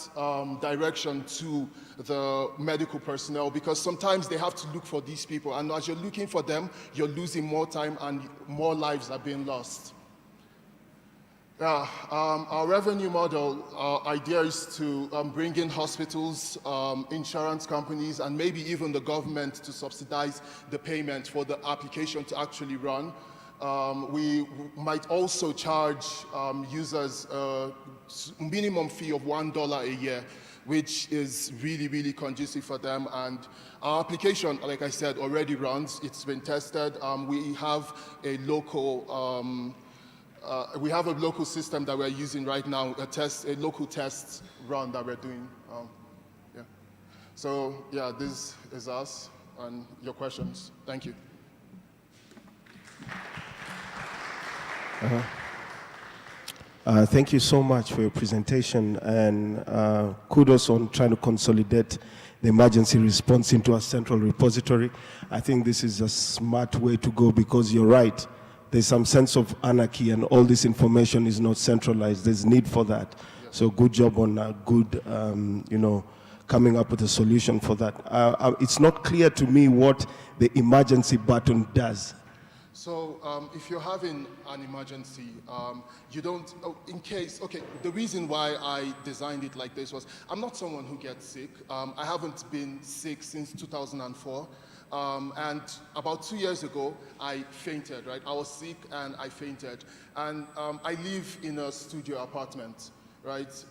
direction to the medical personnel because sometimes they have to look for these people, and as you're looking for them, you're losing more time and more lives are being lost. Yeah, our revenue model, our idea is to bring in hospitals, insurance companies, and maybe even the government to subsidize the payment for the application to actually run. We might also charge users a minimum fee of $1 a year, which is really, really conducive for them. And our application, like I said, already runs. It's been tested. We have a local system that we're using right now, a local test run that we're doing. Yeah. So yeah, this is us and your questions. Thank you. Thank you so much for your presentation, and kudos on trying to consolidate the emergency response into a central repository. I think this is a smart way to go, because you're right. There's some sense of anarchy, and all this information is not centralized. There's need for that. Yes. So good job on a good, coming up with a solution for that. It's not clear to me what the emergency button does. So if you're having an emergency, you don't, the reason why I designed it like this was, I'm not someone who gets sick. I haven't been sick since 2004. And about 2 years ago, I fainted, right? I was sick and I fainted. And I live in a studio apartment, right?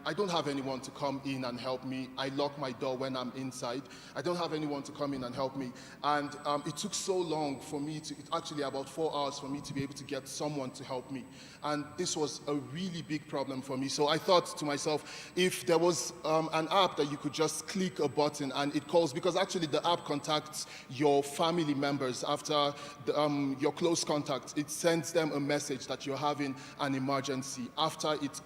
I don't have anyone to come in and help me. I lock my door when I'm inside. I don't have anyone to come in and help me. And it took so long for me to, actually about 4 hours for me to be able to get someone to help me. And this was a really big problem for me. So I thought to myself, if there was an app that you could just click a button and it calls, because actually the app contacts your family members after your close contacts. It sends them a message that you're having an emergency after it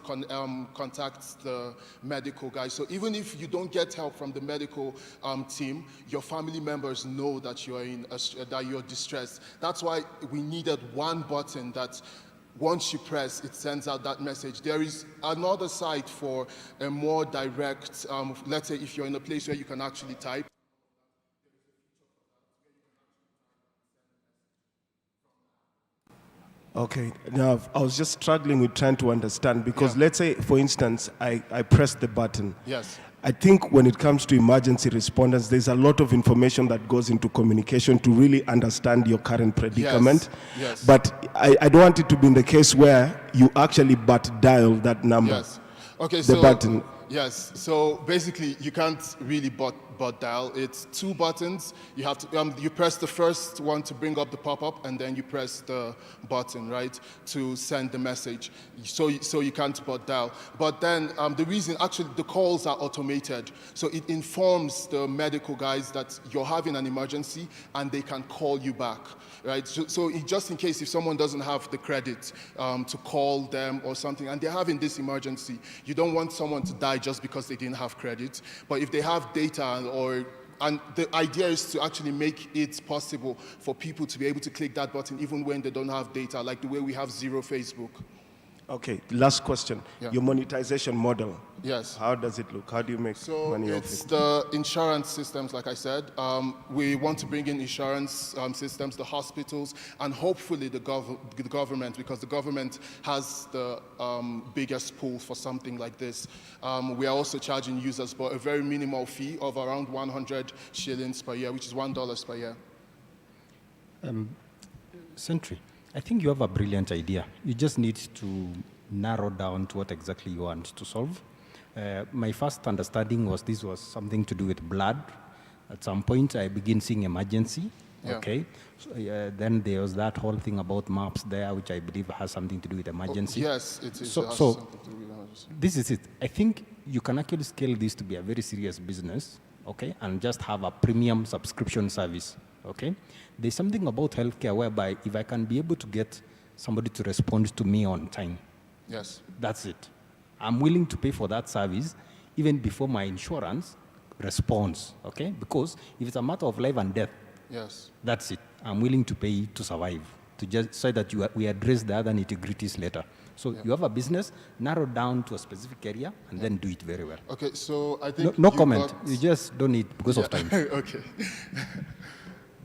contacts the medical guy. So even if you don't get help from the medical team, your family members know that you're distressed. That's why we needed one button that once you press, it sends out that message. There is another site for a more direct, let's say if you're in a place where you can actually type. Okay, now I was just struggling with trying to understand, because let's say, for instance, I pressed the button. Yes. I think when it comes to emergency responders, there's a lot of information that goes into communication to really understand your current predicament. Yes. But I don't want it to be in the case where you actually but dial that number. Yes. Okay, the button. Yes, so basically you can't really but dial. It's two buttons. You have to, you press the first one to bring up the pop-up, and then you press the button, right, to send the message. So you can't but dial. But then the reason, actually the calls are automated. So it informs the medical guys that you're having an emergency and they can call you back. Right, so just in case if someone doesn't have the credit to call them or something, and they're having this emergency, you don't want someone to die just because they didn't have credit. But if they have data, and the idea is to actually make it possible for people to be able to click that button even when they don't have data, like the way we have Zero Facebook. Okay, last question. Yeah. Your monetization model. Yes. How does it look? How do you make money off it? It's the insurance systems, like I said. We want to bring in insurance systems, the hospitals, and hopefully the government, because the government has the biggest pool for something like this. We are also charging users but a very minimal fee of around 100 shillings per year, which is $1 per year. Sentry, I think you have a brilliant idea. You just need to narrow down to what exactly you want to solve. My first understanding was this was something to do with blood. At some point, I begin seeing emergency. Yeah. Okay. So, then there was that whole thing about maps there, which I believe has something to do with emergency. Oh, yes, it is. So something to do with emergency. This is it. I think you can actually scale this to be a very serious business, okay, and just have a premium subscription service, okay? There's something about healthcare whereby if I can be able to get somebody to respond to me on time, yes, that's it. I'm willing to pay for that service even before my insurance responds, okay? Because if it's a matter of life and death, yes, that's it. I'm willing to pay to survive, to just say that we address the other nitty-gritties later. So you have a business, narrow down to a specific area, and then do it very well. Okay, so I think no comment. You just don't need because of time. Okay.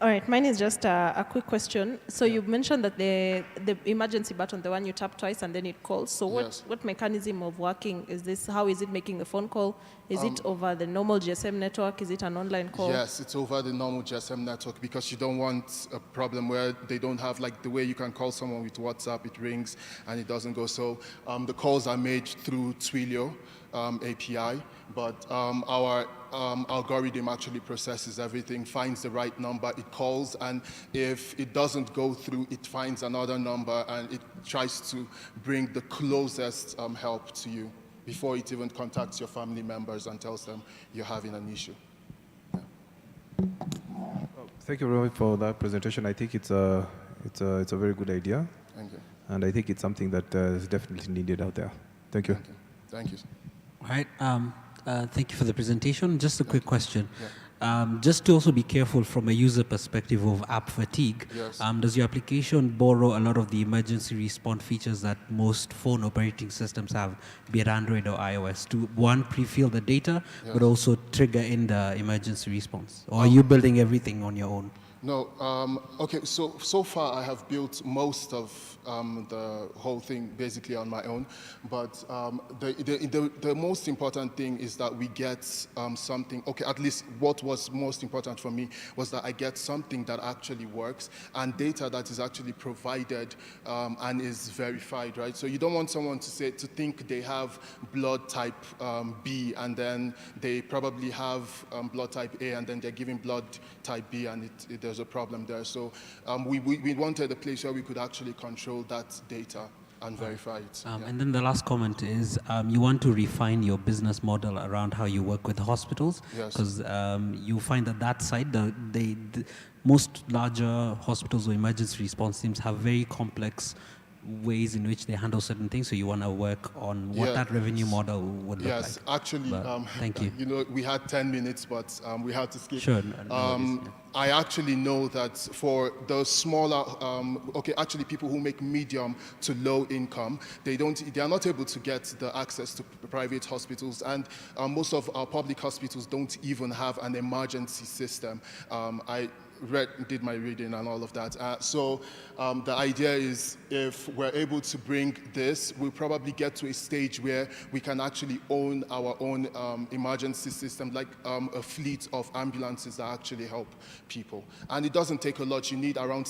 All right, mine is just a quick question. So you mentioned that the emergency button, the one you tap twice and then it calls. So what mechanism of working is this? How is it making the phone call? Is it over the normal GSM network? Is it an online call? Yes, it's over the normal GSM network because you don't want a problem where they don't have, like the way you can call someone with WhatsApp, it rings and it doesn't go. So the calls are made through Twilio API, but our algorithm actually processes everything, finds the right number, it calls, and if it doesn't go through, it finds another number and it tries to bring the closest help to you before it even contacts your family members and tells them you're having an issue. Thank you very much for that presentation. I think it's a very good idea. Thank you. And I think it's something that is definitely needed out there. Thank you. Thank you. All right. Thank you for the presentation. Just a quick question. Just to also be careful from a user perspective of app fatigue, does your application borrow a lot of the emergency response features that most phone operating systems have, be it Android or iOS, to one, pre-fill the data, but also trigger in the emergency response? Or are you building everything on your own? No, okay, so far I have built most of the whole thing basically on my own, but the most important thing is that we get something, okay, at least what was most important for me was that I get something that actually works and data that is actually provided and is verified, right? So you don't want someone to think they have blood type B and then they probably have blood type A and then they're giving blood type B and there's a problem there. So we wanted a place where we could actually control that data and verify it. And then the last comment is you want to refine your business model around how you work with hospitals, because you find that side, the most larger hospitals or emergency response teams have very complex ways in which they handle certain things, so you want to work on what that revenue model would look like. Yes, actually, thank you. You know, we had 10 minutes, but we had to skip. Sure. I actually know that for the smaller, actually people who make medium to low income, they are not able to get the access to private hospitals, and most of our public hospitals don't even have an emergency system. I did my reading and all of that. So the idea is if we're able to bring this, we'll probably get to a stage where we can actually own our own emergency system, like a fleet of ambulances that actually help people. And it doesn't take a lot. You need around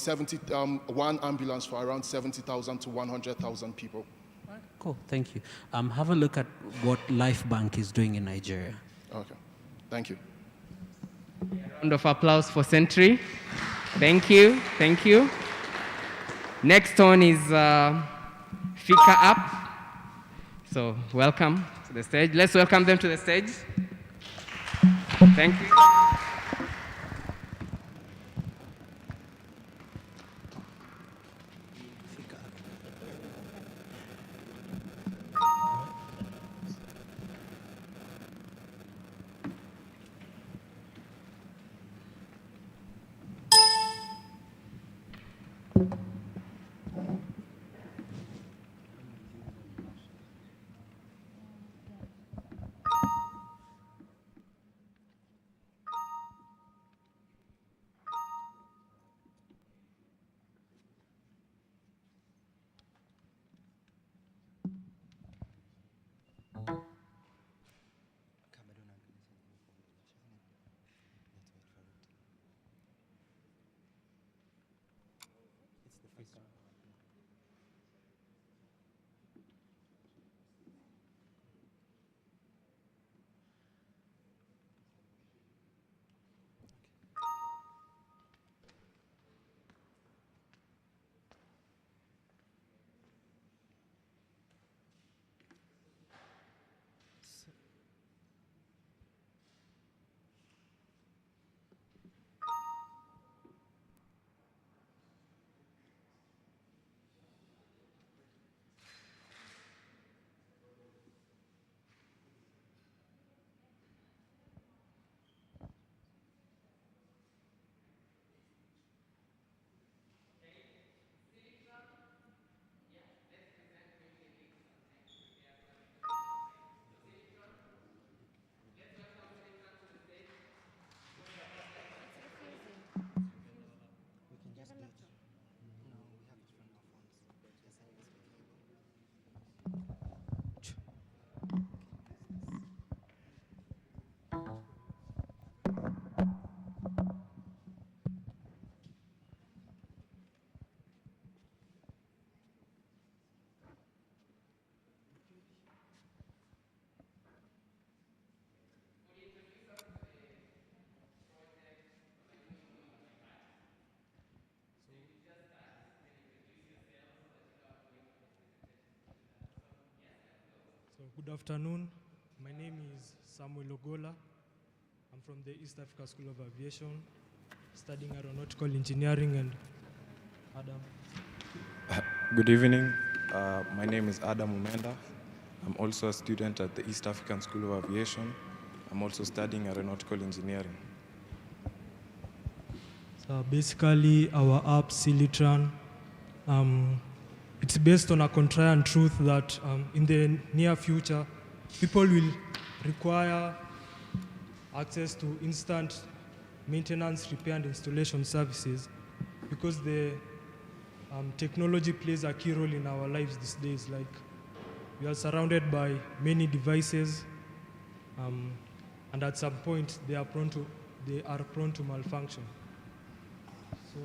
one ambulance for around 70,000 to 100,000 people. Cool, thank you. Have a look at what Life Bank is doing in Nigeria. Okay, thank you. Round of applause for Sentry. Thank you, thank you. Next one is Fika App. So welcome to the stage. Let's welcome them to the stage. Thank you. So good afternoon. My name is Samuel Ogola. I'm from the East Africa School of Aviation, studying aeronautical engineering. And Adam. Good evening. My name is Adam Umenda. I'm also a student at the East African School of Aviation. I'm also studying aeronautical engineering. So basically, our app, Silitran, it's based on a contrarian truth that in the near future, people will require access to instant maintenance, repair, and installation services because the technology plays a key role in our lives these days. Like, we are surrounded by many devices, and at some point, they are prone to malfunction. So,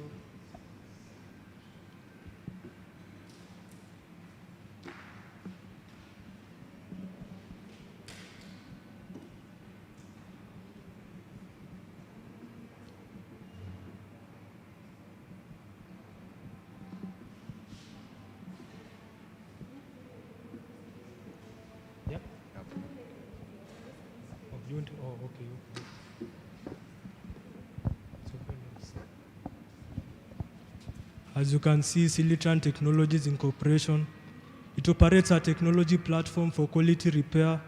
yep. Oh, you want to, oh, okay. As you can see, Silitran Technologies Incorporation, it operates a technology platform for quality repair,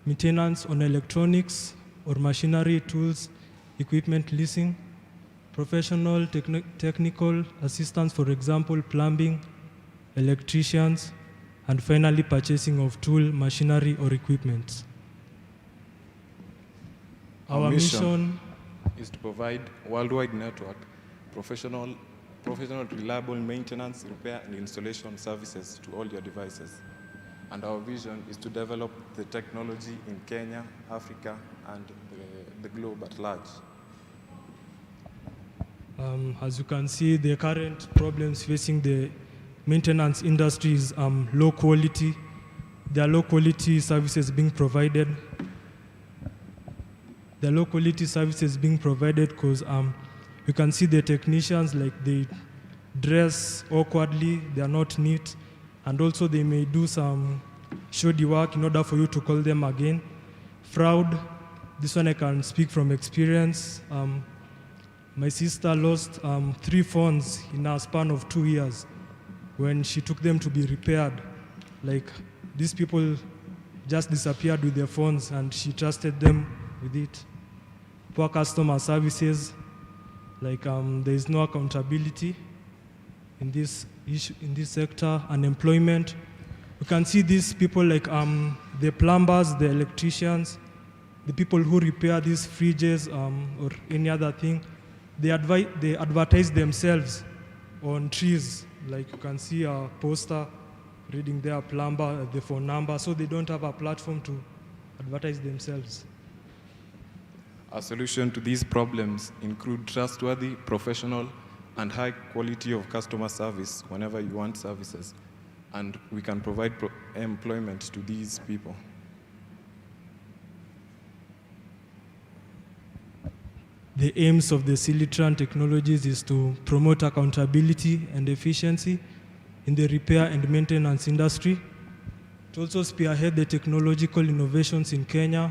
maintenance on electronics or machinery, tools, equipment leasing, professional technical assistance, for example, plumbing, electricians, and finally purchasing of tool, machinery, or equipment. Our mission is to provide worldwide network, professional, reliable maintenance, repair, and installation services to all your devices. And our vision is to develop the technology in Kenya, Africa, and the globe at large. As you can see, the current problems facing the maintenance industry is low quality. There are low quality services being provided. The low quality services being provided because you can see the technicians, like, they dress awkwardly, they are not neat, and also they may do some shoddy work in order for you to call them again. Fraud, this one I can speak from experience. My sister lost 3 phones in a span of 2 years when she took them to be repaired. Like, these people just disappeared with their phones and she trusted them with it. Poor customer services, like there is no accountability in this issue, in this sector. Unemployment, you can see these people like the plumbers, the electricians, the people who repair these fridges or any other thing. They advertise themselves on trees. Like, you can see a poster reading their plumber, the phone number, so they don't have a platform to advertise themselves. Our solution to these problems include trustworthy, professional, and high quality of customer service whenever you want services. And we can provide employment to these people. The aims of the Silitran Technologies is to promote accountability and efficiency in the repair and maintenance industry, to also spearhead the technological innovations in Kenya,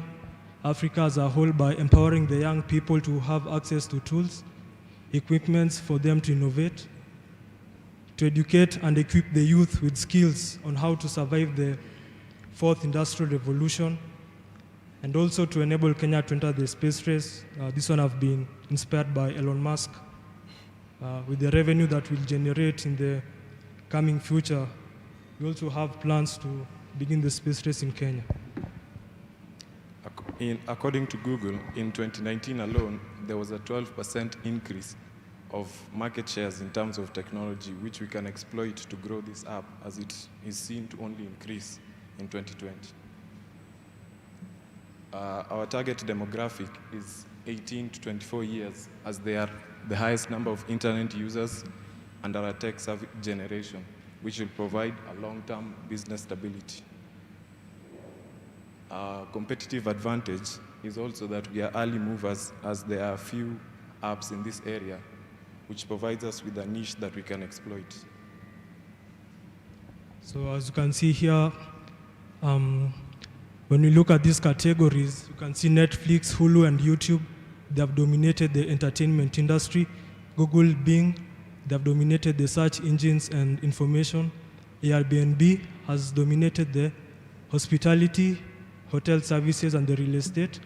Africa as a whole, by empowering the young people to have access to tools, equipments for them to innovate, to educate and equip the youth with skills on how to survive the 4th industrial revolution, and also to enable Kenya to enter the space race. This one have been inspired by Elon Musk. With the revenue that will generate in the coming future, we also have plans to begin the space race in Kenya. According to Google, in 2019 alone, there was a 12% increase of market shares in terms of technology, which we can exploit to grow this app, as it is seen to only increase in 2020. Our target demographic is 18 to 24 years, as they are the highest number of internet users and are a tech-savvy generation, which will provide a long-term business stability. Competitive advantage is also that we are early movers, as there are few apps in this area, which provides us with a niche that we can exploit. So as you can see here, When we look at these categories, you can see Netflix, Hulu, and YouTube. They have dominated the entertainment industry. Google, Bing, they have dominated the search engines and information. Airbnb has dominated the hospitality, hotel services, and the real estate.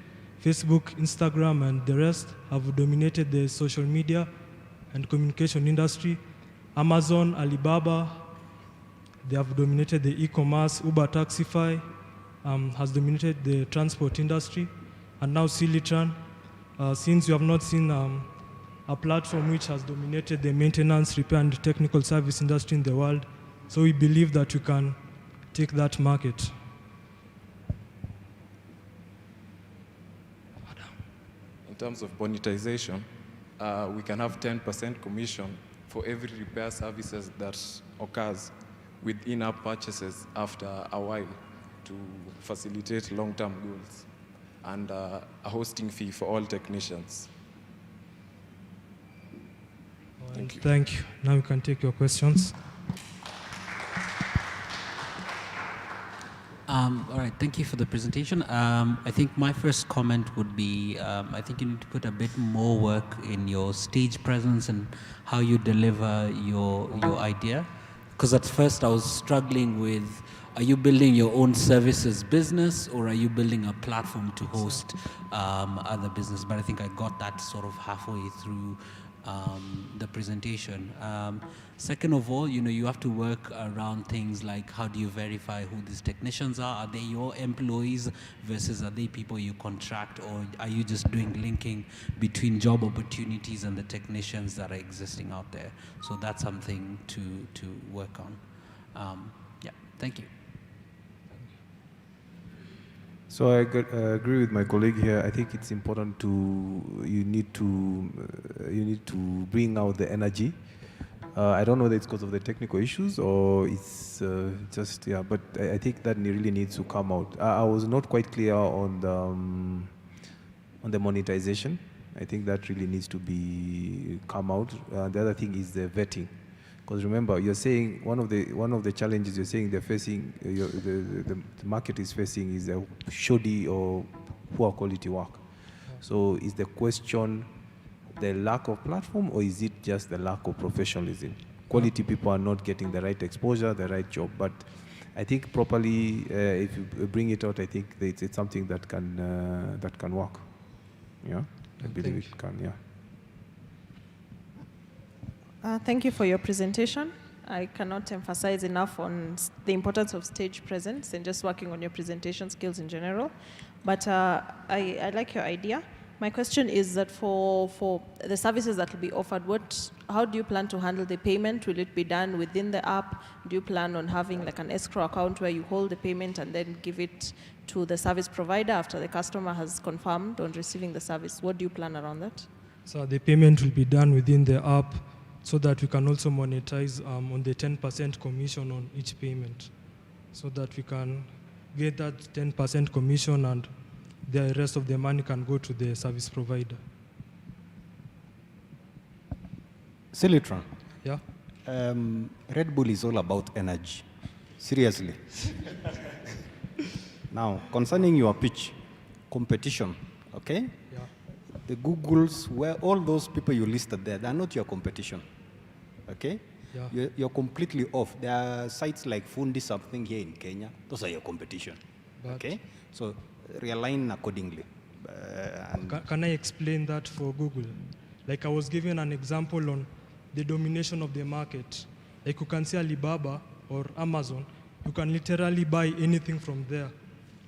Facebook, Instagram, and the rest have dominated the social media and communication industry. Amazon, Alibaba, they have dominated the e-commerce. Uber, Taxify has dominated the transport industry. And now Silitran, since you have not seen a platform which has dominated the maintenance, repair, and technical service industry in the world, so we believe that we can take that market. In terms of monetization, we can have 10% commission for every repair services that occurs with in-app purchases after a while to facilitate long-term goals, and a hosting fee for all technicians. Thank you. Thank you. Now we can take your questions. All right, thank you for the presentation. I think my first comment would be, I think you need to put a bit more work in your stage presence and how you deliver your idea. Because at first I was struggling with, are you building your own services business or are you building a platform to host other business? But I think I got that sort of halfway through the presentation. Second of all, you have to work around things like how do you verify who these technicians are? Are they your employees versus are they people you contract, or are you just doing linking between job opportunities and the technicians that are existing out there? So that's something to work on. Yeah, thank you. So I agree with my colleague here. I think it's important you need to bring out the energy. I don't know whether it's because of the technical issues or it's just, but I think that really needs to come out. I was not quite clear on the monetization. I think that really needs to come out. The other thing is the vetting. Because remember, you're saying one of the challenges you're saying they're facing, the market is facing is a shoddy or poor quality work. So is the question the lack of platform, or is it just the lack of professionalism? Quality people are not getting the right exposure, the right job. But I think properly, if you bring it out, I think it's something that can work. Yeah, I believe it can. Yeah. Thank you for your presentation. I cannot emphasize enough on the importance of stage presence and just working on your presentation skills in general. But I like your idea. My question is that for the services that will be offered, how do you plan to handle the payment? Will it be done within the app? Do you plan on having like an escrow account where you hold the payment and then give it to the service provider after the customer has confirmed on receiving the service? What do you plan around that? So the payment will be done within the app so that we can also monetize on the 10% commission on each payment, so that we can get that 10% commission and the rest of the money can go to the service provider. Silitran. Yeah? Red Bull is all about energy. Seriously. Now, concerning your pitch, competition, okay? Yeah. The Googles, where all those people you listed there, they're not your competition, okay? Yeah. You're completely off. There are sites like Fundi something here in Kenya. Those are your competition, okay? So realign accordingly. Can I explain that for Google? Like I was giving an example on the domination of the market. Like you can see Alibaba or Amazon, you can literally buy anything from there.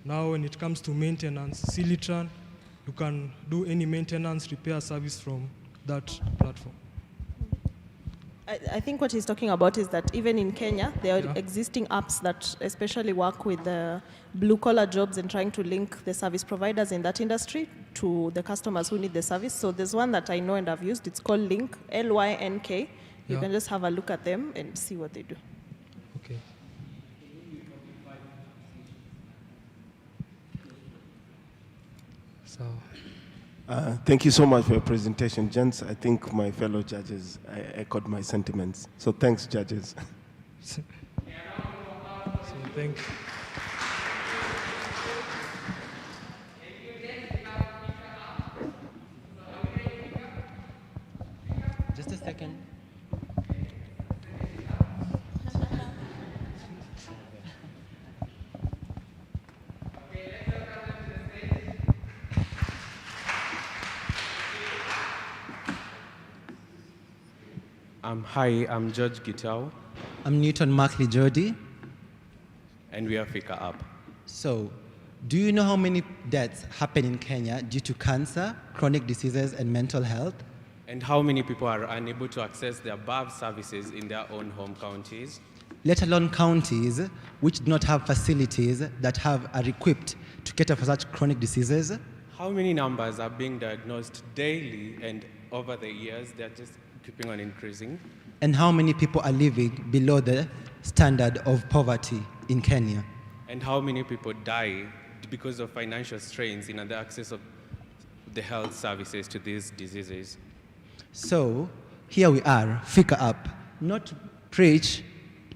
Now when it comes to maintenance, Silitran, you can do any maintenance repair service from that platform. I think what he's talking about is that even in Kenya, there are existing apps that especially work with the blue-collar jobs and trying to link the service providers in that industry to the customers who need the service. So there's one that I know and I've used. It's called Link, L-Y-N-K. You can just have a look at them and see what they do. Okay. So. Thank you so much for your presentation, gents. I think my fellow judges echoed my sentiments. So thanks, judges. So thank you. Second. Hi, I'm George Gitau, I'm Newton Markley Jody. and we are Fika Up. So, do you know how many deaths happen in Kenya due to cancer, chronic diseases, and mental health? And how many people are unable to access the above services in their own home counties? Let alone counties which do not have facilities that are equipped to cater for such chronic diseases? How many numbers are being diagnosed daily, and over the years they're just keeping on increasing? And how many people are living below the standard of poverty in Kenya? And how many people die because of financial strains in the access of the health services to these diseases? So, here we are, Fika Up, not to preach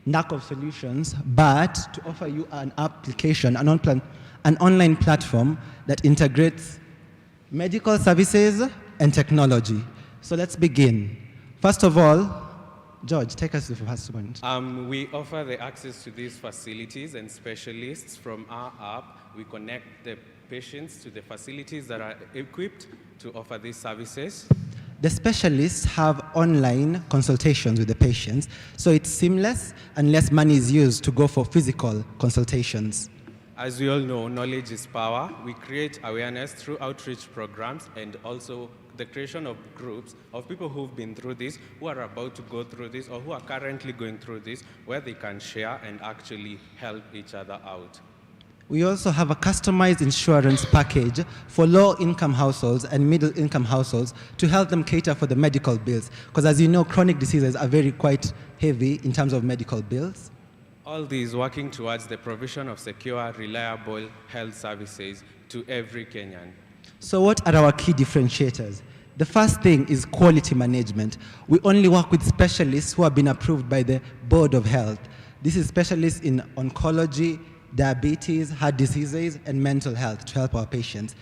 lack of solutions, but to offer you an application, an online platform that integrates medical services and technology. So let's begin. First of all, George, take us to the first point. We offer the access to these facilities and specialists from our app. We connect the patients to the facilities that are equipped to offer these services. The specialists have online consultations with the patients, so it's seamless and less money is used to go for physical consultations. As we all know, knowledge is power. We create awareness through outreach programs and also the creation of groups of people who've been through this, who are about to go through this, or who are currently going through this, where they can share and actually help each other out. We also have a customized insurance package for low-income households and middle-income households to help them cater for the medical bills. Because as you know, chronic diseases are quite heavy in terms of medical bills. All these working towards the provision of secure, reliable health services to every Kenyan. So what are our key differentiators? The first thing is quality management. We only work with specialists who have been approved by the Board of Health. This is specialists in oncology, diabetes, heart diseases, and mental health to help our patients.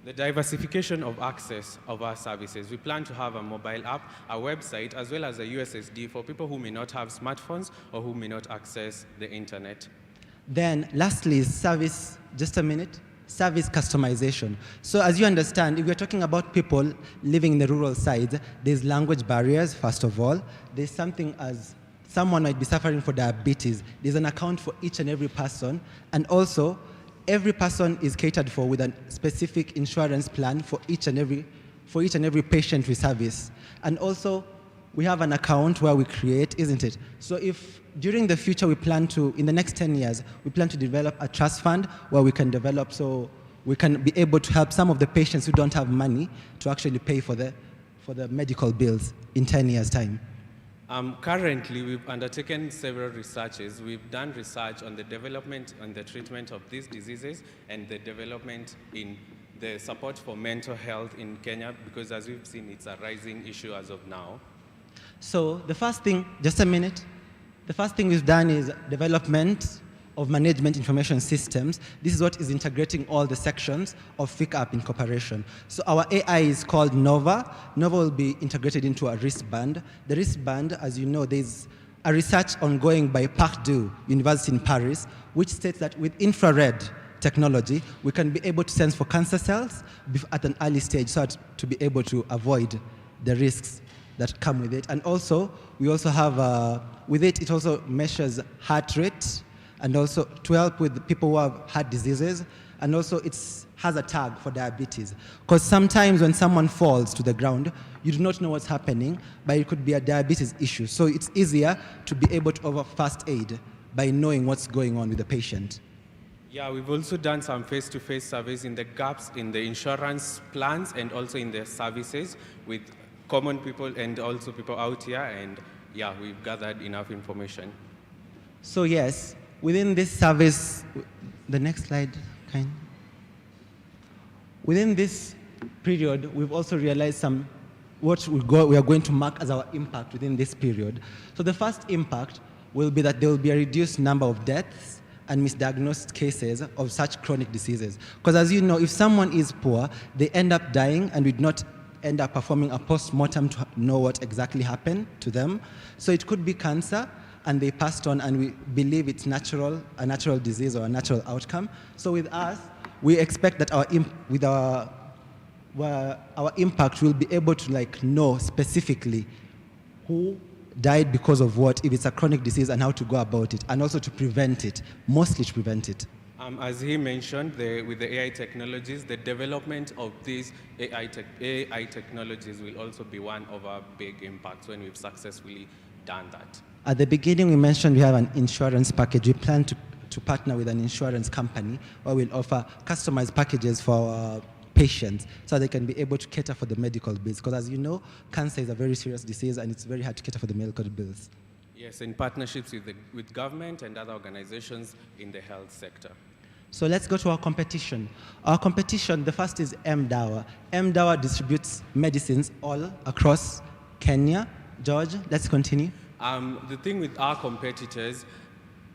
The diversification of access of our services. We plan to have a mobile app, a website, as well as a USSD for people who may not have smartphones or who may not access the internet. Then lastly is service, just a minute, service customization. So as you understand, if we're talking about people living in the rural sides, there's language barriers, first of all. There's something as someone might be suffering for diabetes. There's an account for each and every person. And also, every person is catered for with a specific insurance plan for each and every patient we service. And also, we have an account where we create, isn't it? So if during the future we plan to, in the next 10 years, we plan to develop a trust fund where we can develop so we can be able to help some of the patients who don't have money to actually pay for the medical bills in 10 years' time. Currently, we've undertaken several researches. We've done research on the development and the treatment of these diseases and the development in the support for mental health in Kenya, because as we've seen, it's a rising issue as of now. So the first thing, just a minute, the first thing we've done is development of management information systems. This is what is integrating all the sections of Fika Up Incorporation. So our AI is called Nova. Nova will be integrated into a wristband. The wristband, as you know, there's a research ongoing by Purdue University in Paris, which states that with infrared technology, we can be able to sense for cancer cells at an early stage so as to be able to avoid the risks that come with it. And also, we also have, with it, it also measures heart rate, and also to help with people who have heart diseases, and also it has a tag for diabetes. Because sometimes when someone falls to the ground, you do not know what's happening, but it could be a diabetes issue. So it's easier to be able to offer first aid by knowing what's going on with the patient. Yeah, we've also done some face-to-face surveys in the gaps in the insurance plans and also in the services with common people and also people out here, and yeah, we've gathered enough information. So yes, within this service, the next slide, kind. Within this period, we've also realized what we are going to mark as our impact within this period. So the first impact will be that there will be a reduced number of deaths and misdiagnosed cases of such chronic diseases. Because as you know, if someone is poor, they end up dying and we do not end up performing a post-mortem to know what exactly happened to them. So it could be cancer, and they passed on, and we believe it's natural, a natural disease or a natural outcome. So with us, we expect that our impact will be able to know specifically who died because of what, if it's a chronic disease, and how to go about it, and also to prevent it, mostly to prevent it. As he mentioned, with the AI technologies, the development of these AI technologies will also be one of our big impacts when we've successfully done that. At the beginning, we mentioned we have an insurance package. We plan to partner with an insurance company where we'll offer customized packages for our patients so they can be able to cater for the medical bills. Because as you know, cancer is a very serious disease and it's very hard to cater for the medical bills. Yes, in partnerships with government and other organizations in the health sector. So let's go to our competition. Our competition, the first is MDAWA. MDAWA distributes medicines all across Kenya. George, let's continue. The thing with our competitors,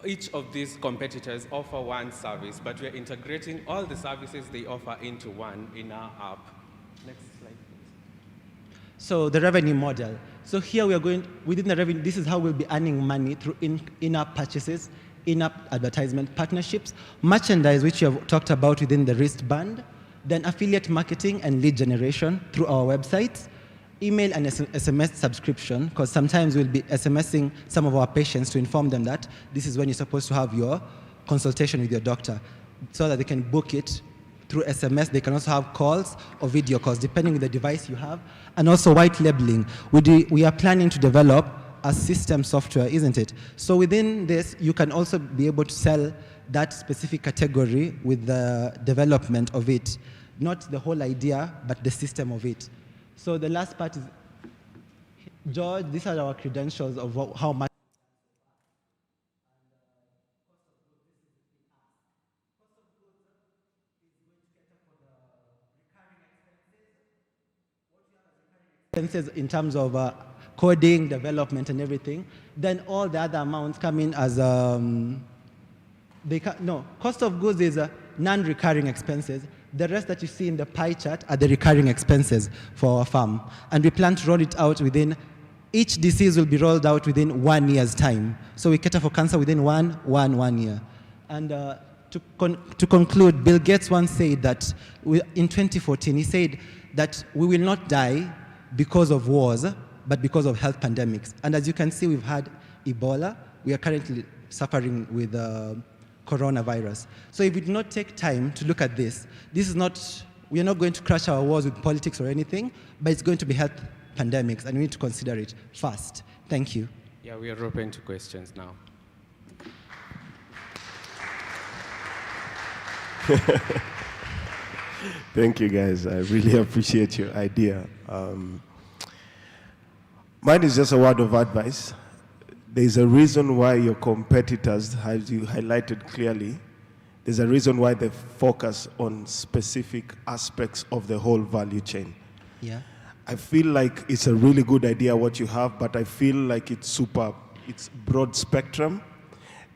each of these competitors offer one service, but we're integrating all the services they offer into one in our app. Next slide, please. So the revenue model. So here we are going, within the revenue, this is how we'll be earning money through in-app purchases, in-app advertisement partnerships, merchandise, which we have talked about within the wristband, then affiliate marketing and lead generation through our websites, email and SMS subscription, because sometimes we'll be SMSing some of our patients to inform them that this is when you're supposed to have your consultation with your doctor, so that they can book it through SMS. They can also have calls or video calls, depending on the device you have, and also white labeling. We are planning to develop a system software, isn't it? So within this, you can also be able to sell that specific category with the development of it, not the whole idea, but the system of it. So the last part is, George, these are our credentials of how much. Expenses in terms of coding, development, and everything. Then all the other amounts come in as cost of goods is non-recurring expenses. The rest that you see in the pie chart are the recurring expenses for our farm. And we plan to roll it out within, each disease will be rolled out within 1 year's time. So we cater for cancer within one year. And to conclude, Bill Gates once said that, in 2014, he said that we will not die because of wars, but because of health pandemics. And as you can see, we've had Ebola. We are currently suffering with coronavirus. So if we do not take time to look at this, we are not going to crash our wars with politics or anything, but it's going to be health pandemics, and we need to consider it fast. Thank you. Yeah, we are open to questions now. Thank you, guys. I really appreciate your idea. Mine is just a word of advice. There's a reason why your competitors, as you highlighted clearly, there's a reason why they focus on specific aspects of the whole value chain. Yeah. I feel like it's a really good idea what you have, but I feel like it's broad spectrum,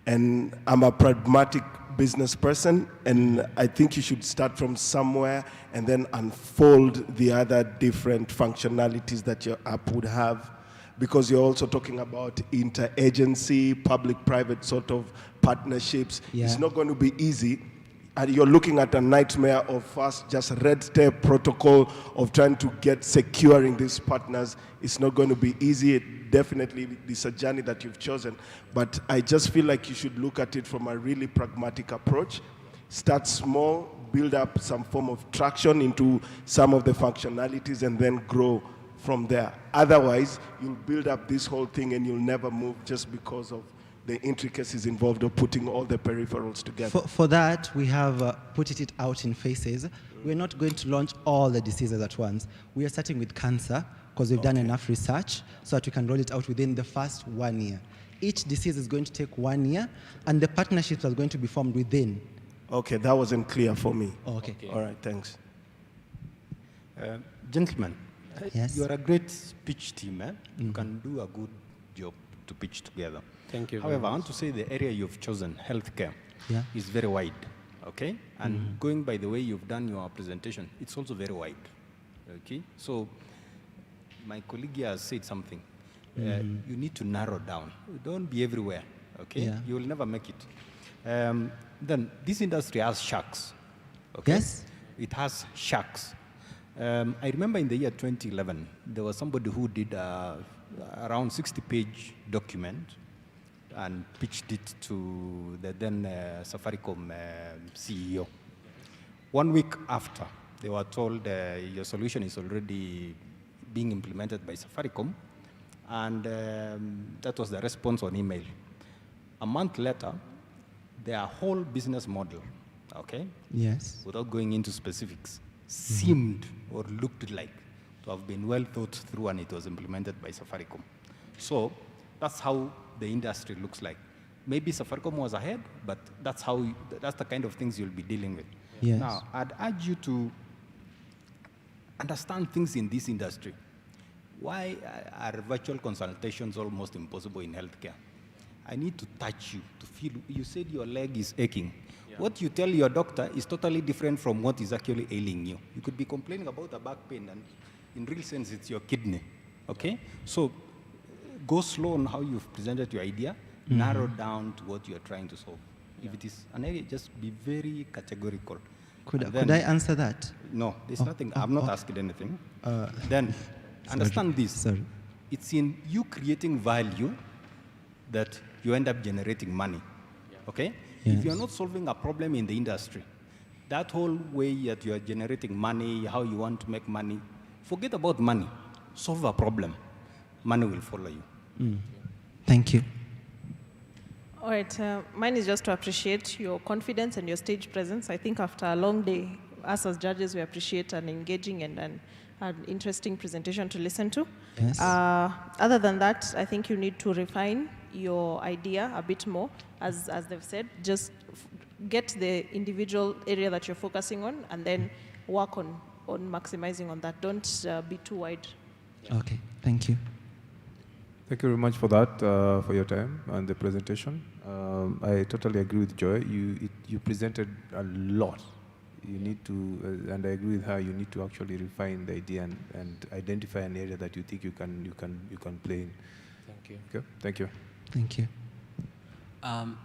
and I'm a pragmatic business person, and I think you should start from somewhere and then unfold the other different functionalities that your app would have, because you're also talking about interagency, public-private sort of partnerships. Yeah. It's not going to be easy. And you're looking at a nightmare of first just red tape protocol of trying to get securing these partners. It's not going to be easy. Definitely, it's a journey that you've chosen. But I just feel like you should look at it from a really pragmatic approach. Start small, build up some form of traction into some of the functionalities, and then grow from there. Otherwise, you'll build up this whole thing and you'll never move just because of the intricacies involved of putting all the peripherals together. For that, we have put it out in phases. We're not going to launch all the diseases at once. We are starting with cancer because we've done enough research so that we can roll it out within the first 1 year. Each disease is going to take 1 year, and the partnerships are going to be formed within. Okay, that wasn't clear for me. Okay. All right, thanks. Gentlemen, yes. You are a great pitch team. You can do a good job to pitch together. Thank you. However, I want to say the area you've chosen, healthcare, is very wide, okay? And going by the way you've done your presentation, it's also very wide. Okay, so my colleague here has said something. You need to narrow down. Don't be everywhere, okay? Yeah. You will never make it. Then this industry has sharks, okay? Yes. It has sharks. I remember in the year 2011, there was somebody who did around 60-page document and pitched it to the then Safaricom CEO. 1 week after, they were told your solution is already being implemented by Safaricom, and that was the response on email. A month later, their whole business model, okay? Yes. Without going into specifics, seemed or looked like to have been well thought through, and it was implemented by Safaricom. So that's how the industry looks like. Maybe Safaricom was ahead, but that's the kind of things you'll be dealing with. Yes. Now, I'd urge you to understand things in this industry. Why are virtual consultations almost impossible in healthcare? I need to touch you, to feel. You said your leg is aching. Yeah. What you tell your doctor is totally different from what is actually ailing you. You could be complaining about a back pain, and in real sense, it's your kidney. Okay? So go slow on how you've presented your idea, narrow down to what you're trying to solve. If it is an area, just be very categorical. Could I answer that? No, there's nothing. I'm not asking anything. Then understand this. Sorry. It's in you creating value that you end up generating money. Okay? Yes. If you're not solving a problem in the industry, that whole way that you're generating money, how you want to make money, forget about money. Solve a problem. Money will follow you. Thank you. All right, mine is just to appreciate your confidence and your stage presence. I think after a long day, us as judges, we appreciate an engaging and an interesting presentation to listen to. Yes. Other than that, I think you need to refine your idea a bit more. As they've said, just get the individual area that you're focusing on and then work on maximizing on that. Don't be too wide. Okay, thank you. Thank you very much for that, for your time and the presentation. I totally agree with Joy. You presented a lot. You need to, and I agree with her. You need to actually refine the idea and identify an area that you think you can play in. Thank you. Okay. Thank you. Thank you.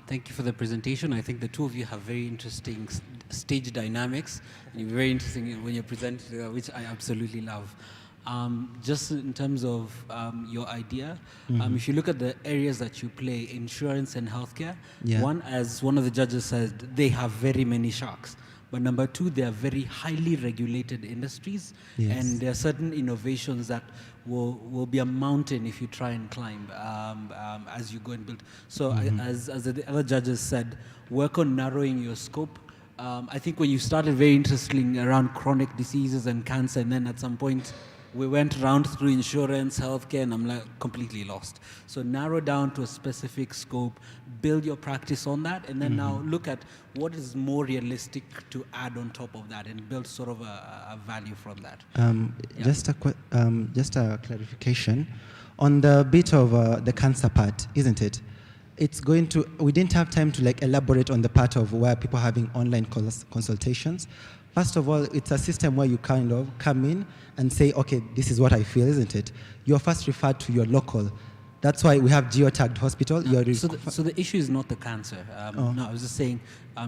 Thank you for the presentation. I think the two of you have very interesting stage dynamics, and you're very interesting when you present, which I absolutely love. Just in terms of your idea, if you look at the areas that you play, insurance and healthcare, one, as one of the judges said, they have very many sharks. But number two, they are very highly regulated industries, and there are certain innovations that will be a mountain if you try and climb as you go and build. So as the other judges said, work on narrowing your scope. I think when you started very interesting around chronic diseases and cancer, and then at some point we went around through insurance, healthcare, and I'm like completely lost. So narrow down to a specific scope, build your practice on that, and then now look at what is more realistic to add on top of that and build sort of a value from that. Just a clarification. On the bit of the cancer part, isn't it? It's going to, we didn't have time to like elaborate on the part of where people are having online consultations. First of all, it's a system where you kind of come in and say, okay, this is what I feel, isn't it? You're first referred to your local. That's why we have geotagged hospital. So the issue is not the cancer. No, I was just saying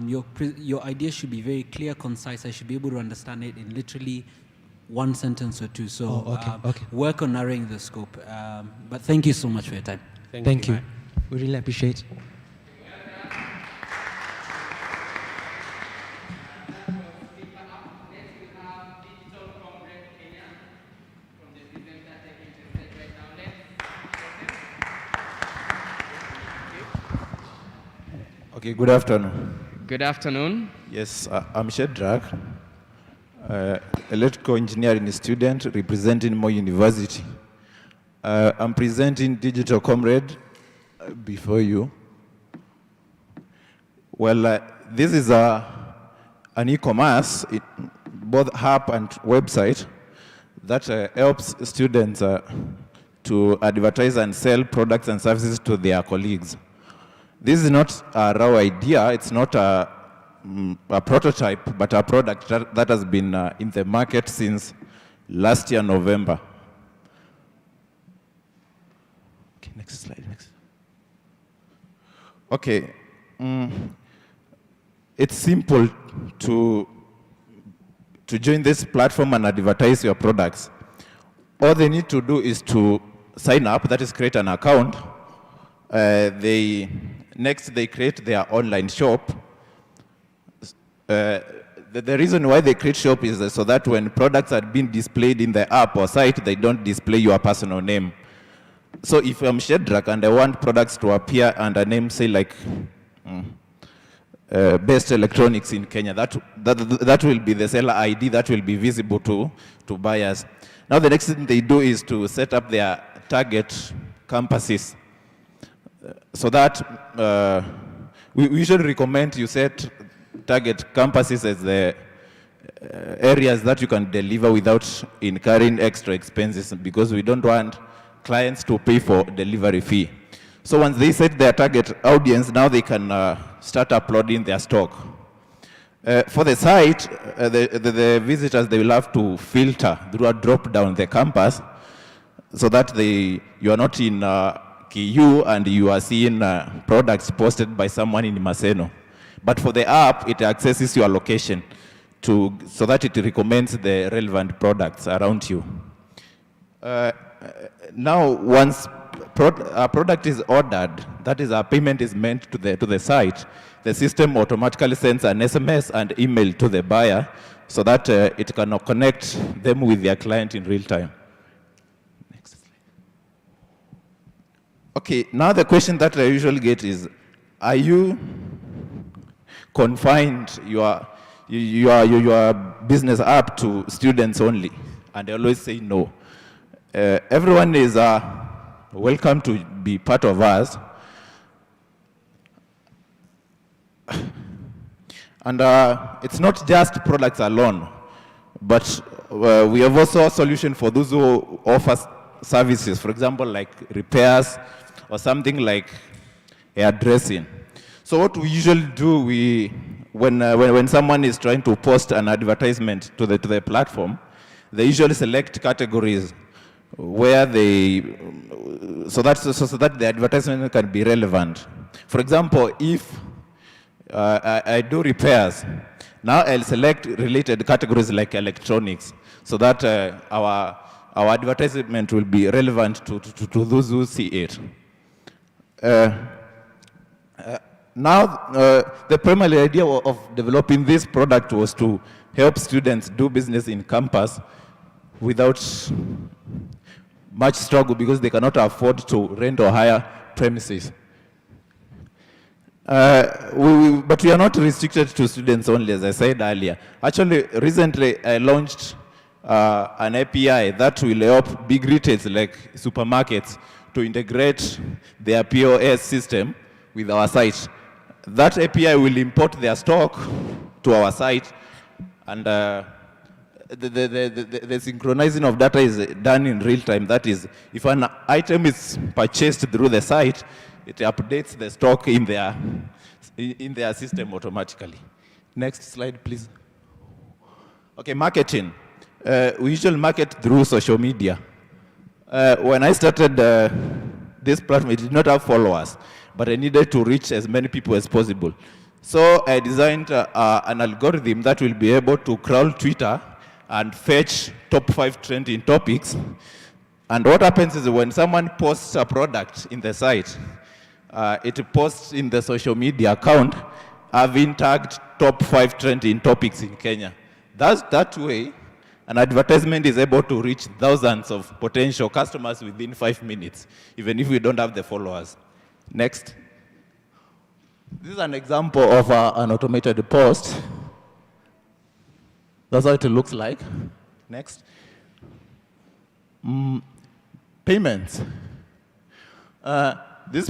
your idea should be very clear, concise. I should be able to understand it in literally one sentence or two. So work on narrowing the scope. But thank you so much for your time. Thank you. We really appreciate it. Okay, good afternoon. Good afternoon. Yes, I'm Shedrack, electrical engineering student representing Mo University. I'm presenting Digital Comrade before you. Well, this is an e-commerce, both app and website, that helps students to advertise and sell products and services to their colleagues. This is not a raw idea. It's not a prototype, but a product that has been in the market since last year, November. Okay, next slide, next. Okay. It's simple to join this platform and advertise your products. All they need to do is to sign up, that is create an account. Next, they create their online shop. The reason why they create shop is so that when products are being displayed in the app or site, they don't display your personal name. So if I'm Shedrack and I want products to appear under a name, say like Best Electronics in Kenya, that will be the seller ID that will be visible to buyers. Now the next thing they do is to set up their target campuses. So that we usually recommend you set target campuses as the areas that you can deliver without incurring extra expenses, because we don't want clients to pay for delivery fee. So once they set their target audience, now they can start uploading their stock. For the site, the visitors, they will have to filter through a drop down the campus so that you are not in KU and you are seeing products posted by someone in Maseno. But for the app, it accesses your location so that it recommends the relevant products around you. Now, once a product is ordered, that is, a payment is meant to the site, the system automatically sends an SMS and email to the buyer so that it can connect them with their client in real time. Next slide. Okay, now the question that I usually get is, are you confined your business app to students only? And I always say no. Everyone is welcome to be part of us. And it's not just products alone, but we have also a solution for those who offer services, for example, like repairs or something like hairdressing. So what we usually do, when someone is trying to post an advertisement to the platform, they usually select categories where so that the advertisement can be relevant. For example, if I do repairs, now I'll select related categories like electronics, so that our advertisement will be relevant to those who see it. Now, the primary idea of developing this product was to help students do business in campus without much struggle, because they cannot afford to rent or hire premises. But we are not restricted to students only, as I said earlier. Actually, recently I launched an API that will help big retailers like supermarkets to integrate their POS system with our site. That API will import their stock to our site, and the synchronizing of data is done in real time. That is, if an item is purchased through the site, it updates the stock in their system automatically. Next slide, please. Okay, marketing. We usually market through social media. When I started this platform, it did not have followers, but I needed to reach as many people as possible. So I designed an algorithm that will be able to crawl Twitter and fetch top 5 trending topics. And what happens is when someone posts a product in the site, it posts in the social media account having tagged top 5 trending topics in Kenya. That way, an advertisement is able to reach thousands of potential customers within 5 minutes, even if we don't have the followers. Next. This is an example of an automated post. That's how it looks like. Next. Payments. This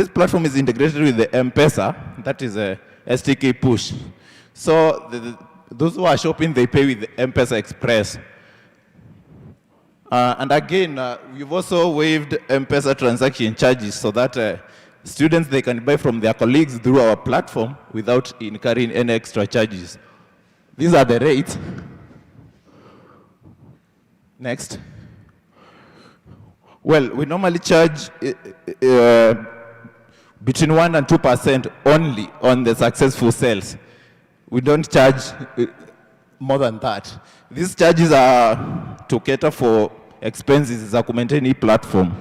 platform is integrated with the M-Pesa, that is a STK push. So those who are shopping, they pay with the M-Pesa Express. And again, we've also waived M-Pesa transaction charges so that students, they can buy from their colleagues through our platform without incurring any extra charges. These are the rates. Next. Well, we normally charge between 1 and 2% only on the successful sales. We don't charge more than that. These charges are to cater for expenses as a maintain platform.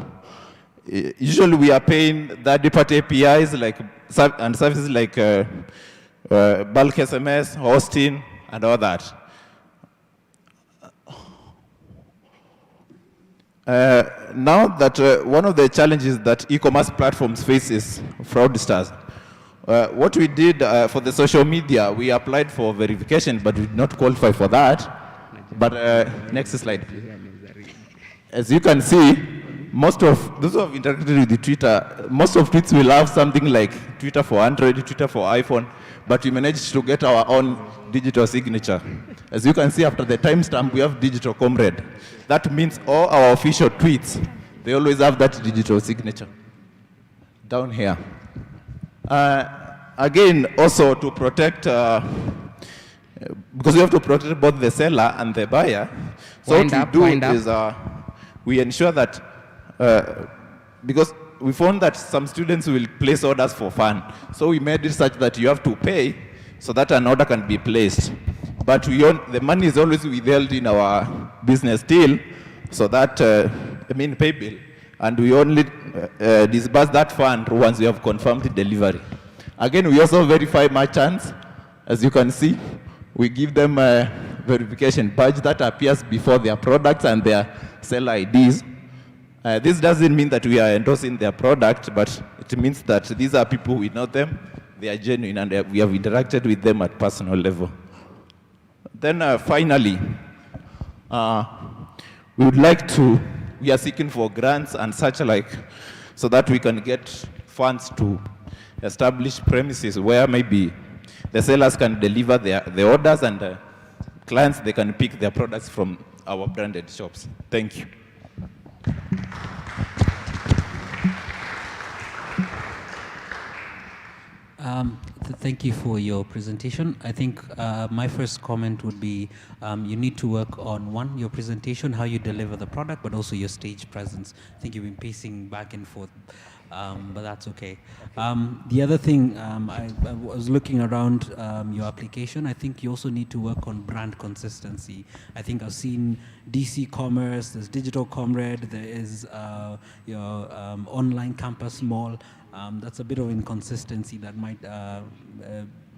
Usually we are paying third-party APIs and services like bulk SMS, hosting, and all that. Now that one of the challenges that e-commerce platforms face is fraudsters. What we did for the social media, we applied for verification, but we did not qualify for that. But next slide, please. As you can see, most of those who have interacted with the Twitter, most of tweets will have something like Twitter for Android, Twitter for iPhone, but we managed to get our own digital signature. As you can see, after the timestamp, we have digital comrade. That means all our official tweets, they always have that digital signature down here. Again, also to protect, because we have to protect both the seller and the buyer. So what we do is we ensure that, because we found that some students will place orders for fun. So we made it such that you have to pay so that an order can be placed. But the money is always withheld in our business deal, so that, pay bill, and we only disburse that fund once we have confirmed the delivery. Again, we also verify merchants. As you can see, we give them a verification badge that appears before their products and their seller IDs. This doesn't mean that we are endorsing their product, but it means that these are people, we know them, they are genuine, and we have interacted with them at personal level. Then finally, we are seeking for grants and such like, so that we can get funds to establish premises where maybe the sellers can deliver the orders, and clients, they can pick their products from our branded shops. Thank you. Thank you for your presentation. I think my first comment would be you need to work on, one, your presentation, how you deliver the product, but also your stage presence. I think you've been pacing back and forth, but that's okay. The other thing, I was looking around your application. I think you also need to work on brand consistency. I think I've seen DC Commerce, there's Digital Comrade, there is your online campus mall. That's a bit of inconsistency that might,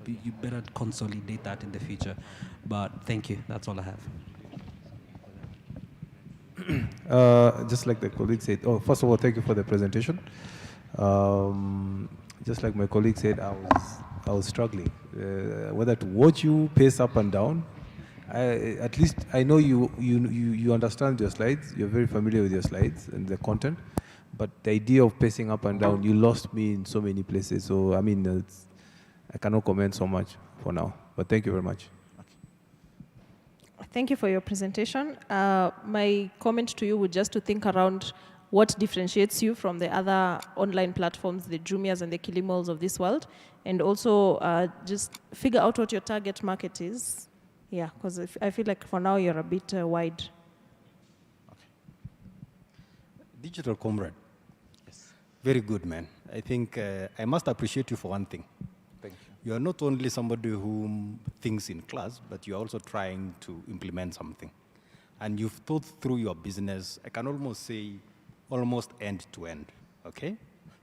you better consolidate that in the future. But thank you, that's all I have. Just like the colleague said, first of all, thank you for the presentation. Just like my colleague said, I was struggling whether to watch you pace up and down. At least I know you understand your slides. You're very familiar with your slides and the content. But the idea of pacing up and down, you lost me in so many places. So I cannot comment so much for now. But thank you very much. Thank you for your presentation. My comment to you would just to think around what differentiates you from the other online platforms, the Jumias and the Kilimols of this world, and also just figure out what your target market is. Yeah, because I feel like for now you're a bit wide. Okay. Digital Comrade. Yes. Very good, man. I think I must appreciate you for one thing. Thank you. You are not only somebody who thinks in class, but you're also trying to implement something. And you've thought through your business, I can almost say, almost end to end, okay?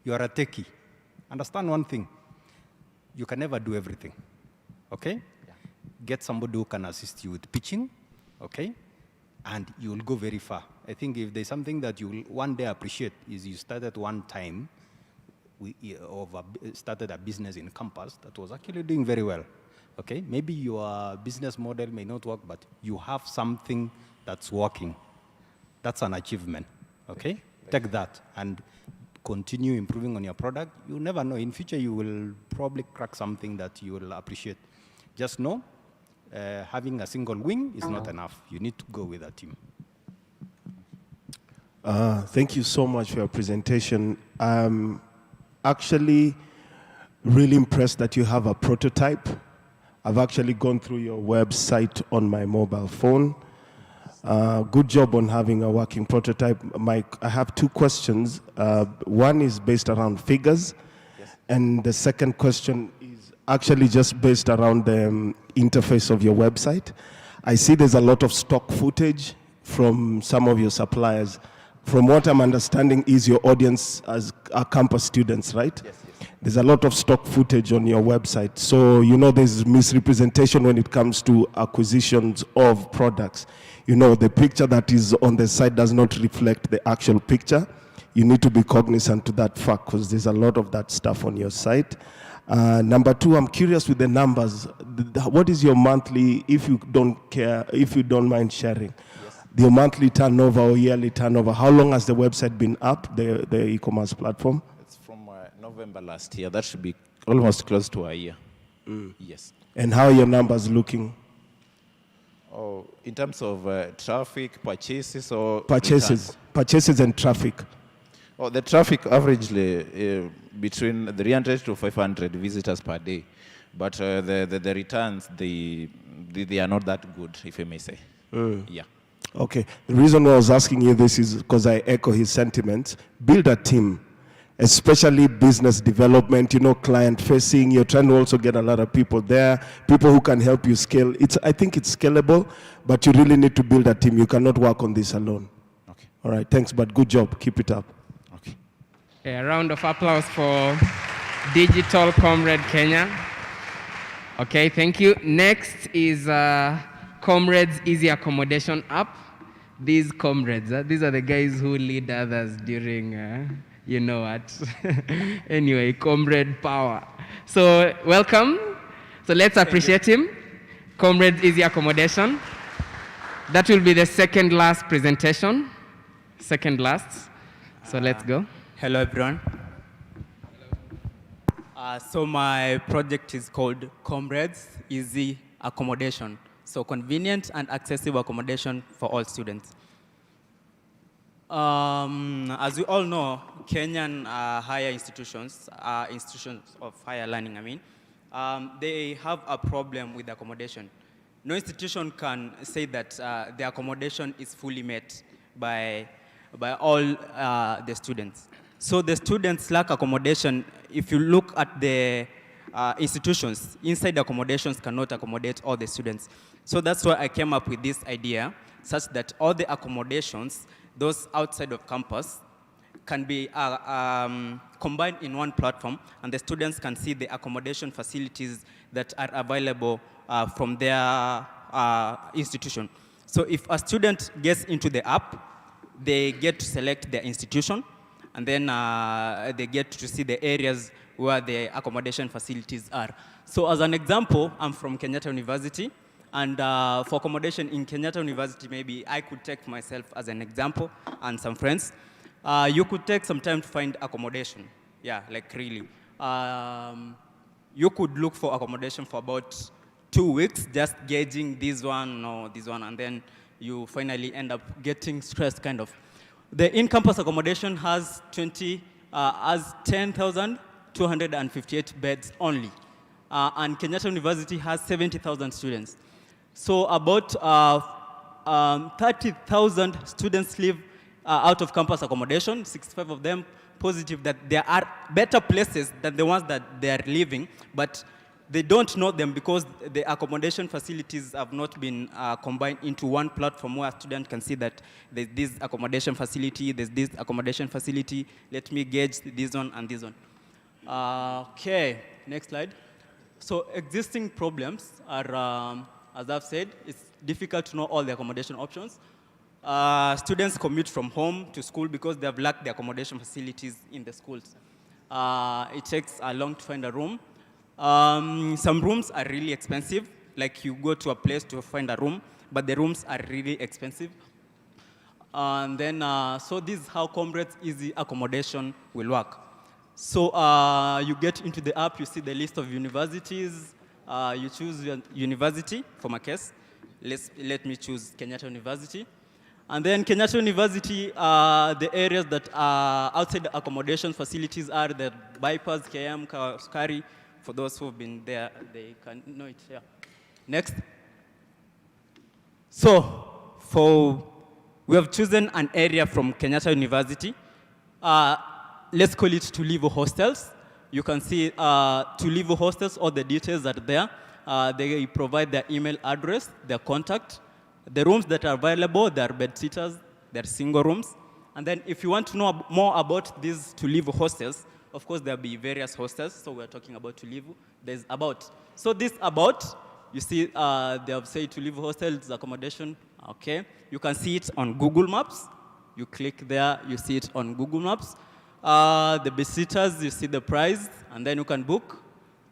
You are a techie. Understand one thing, you can never do everything, okay? Yeah. Get somebody who can assist you with pitching, okay? And you will go very far. I think if there's something that you will one day appreciate is you started one time, started a business in campus that was actually doing very well, okay? Maybe your business model may not work, but you have something that's working. That's an achievement, okay? Take that and continue improving on your product. You never know. In future, you will probably crack something that you will appreciate. Just know, having a single wing is not enough. You need to go with a team. Thank you so much for your presentation. I'm actually really impressed that you have a prototype. I've actually gone through your website on my mobile phone. Good job on having a working prototype. Mike, I have two questions. One is based around figures, and the second question is actually just based around the interface of your website. I see there's a lot of stock footage from some of your suppliers. From what I'm understanding is your audience as are campus students, right? Yes. There's a lot of stock footage on your website. So, you know, there's misrepresentation when it comes to acquisitions of products. You know, the picture that is on the site does not reflect the actual picture. You need to be cognizant to that fact because there's a lot of that stuff on your site. Number two, I'm curious with the numbers. What is your monthly, if you don't care, if you don't mind sharing, your monthly turnover or yearly turnover? How long has the website been up, the e-commerce platform? It's from November last year. That should be almost close to a year. Yes. And how are your numbers looking? Oh, in terms of traffic, purchases, or Purchases and traffic. Oh, the traffic averagely between 300 to 500 visitors per day, but the returns they are not that good, if I may say. Yeah. Okay. The reason why I was asking you this is because I echo his sentiments. Build a team, especially business development, you know, client facing. You're trying to also get a lot of people there, people who can help you scale. I think it's scalable, but you really need to build a team. You cannot work on this alone. Okay. All right. Thanks, but good job. Keep it up. Okay. A round of applause for Digital Comrade Kenya. Okay, thank you. Next is Comrades Easy Accommodation App. These comrades, these are the guys who lead others during, you know what. Anyway, comrade power. So welcome. So let's appreciate him. Comrades Easy Accommodation. That will be the second last presentation. Second last. So let's go. Hello, everyone. So my project is called Comrades Easy Accommodation. So convenient and accessible accommodation for all students. As we all know, Kenyan higher institutions, institutions of higher learning, they have a problem with accommodation. No institution can say that the accommodation is fully met by all the students. So the students lack accommodation. If you look at the institutions, inside the accommodations cannot accommodate all the students. So that's why I came up with this idea, such that all the accommodations, those outside of campus, can be combined in one platform, and the students can see the accommodation facilities that are available from their institution. So if a student gets into the app, they get to select their institution, and then they get to see the areas where the accommodation facilities are. So as an example, I'm from Kenyatta University, and for accommodation in Kenyatta University, maybe I could take myself as an example and some friends. You could take some time to find accommodation. Yeah, like really. You could look for accommodation for about 2 weeks, just gauging this one or this one, and then you finally end up getting stressed, kind of. The in-campus accommodation has 10,258 beds only, and Kenyatta University has 70,000 students. So about 30,000 students live out of campus accommodation, 65 of them positive that there are better places than the ones that they are living, but they don't know them because the accommodation facilities have not been combined into one platform where a student can see that there's this accommodation facility, there's this accommodation facility, let me gauge this one and this one. Okay, next slide. So existing problems are, as I've said, it's difficult to know all the accommodation options. Students commute from home to school because they have lacked the accommodation facilities in the schools. It takes a long to find a room. Some rooms are really expensive, like you go to a place to find a room, but the rooms are really expensive. And then, so this is how Comrades Easy Accommodation will work. So you get into the app, you see the list of universities, you choose your university, for my case. Let me choose Kenyatta University. And then Kenyatta University, the areas that are outside the accommodation facilities are the bypass, KM, Skari. For those who have been there, they can know it. Yeah. Next. So we have chosen an area from Kenyatta University. Let's call it Tulivu Hostels. You can see Tulivu Hostels, all the details are there. They provide their email address, their contact. The rooms that are available, they are bed sitters, they're single rooms. And then if you want to know more about these Tulivu hostels, of course there'll be various hostels, so we're talking about Tulivu. There's about. So this about, you see they have said Tulivu hostels accommodation, okay. You can see it on Google Maps. You click there, you see it on Google Maps. The visitors, you see the price, and then you can book.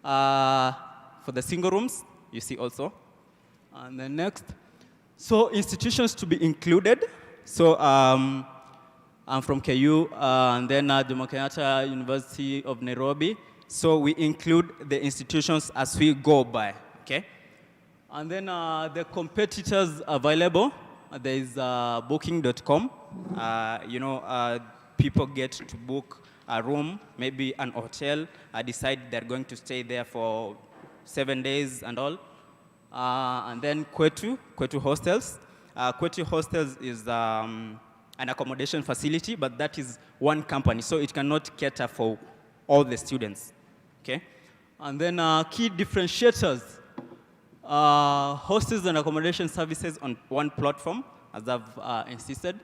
For the single rooms, you see also. And then next. So institutions to be included. So I'm from KU, and then Jomo Kenyatta University of Nairobi. So we include the institutions as we go by, okay? And then the competitors available, there is booking.com. People get to book a room, maybe an hotel, decide they're going to stay there for 7 days and all. And then Kwetu Hostels. Kwetu Hostels is an accommodation facility, but that is one company, so it cannot cater for all the students, okay? And then key differentiators. Hostels and accommodation services on one platform, as I've insisted.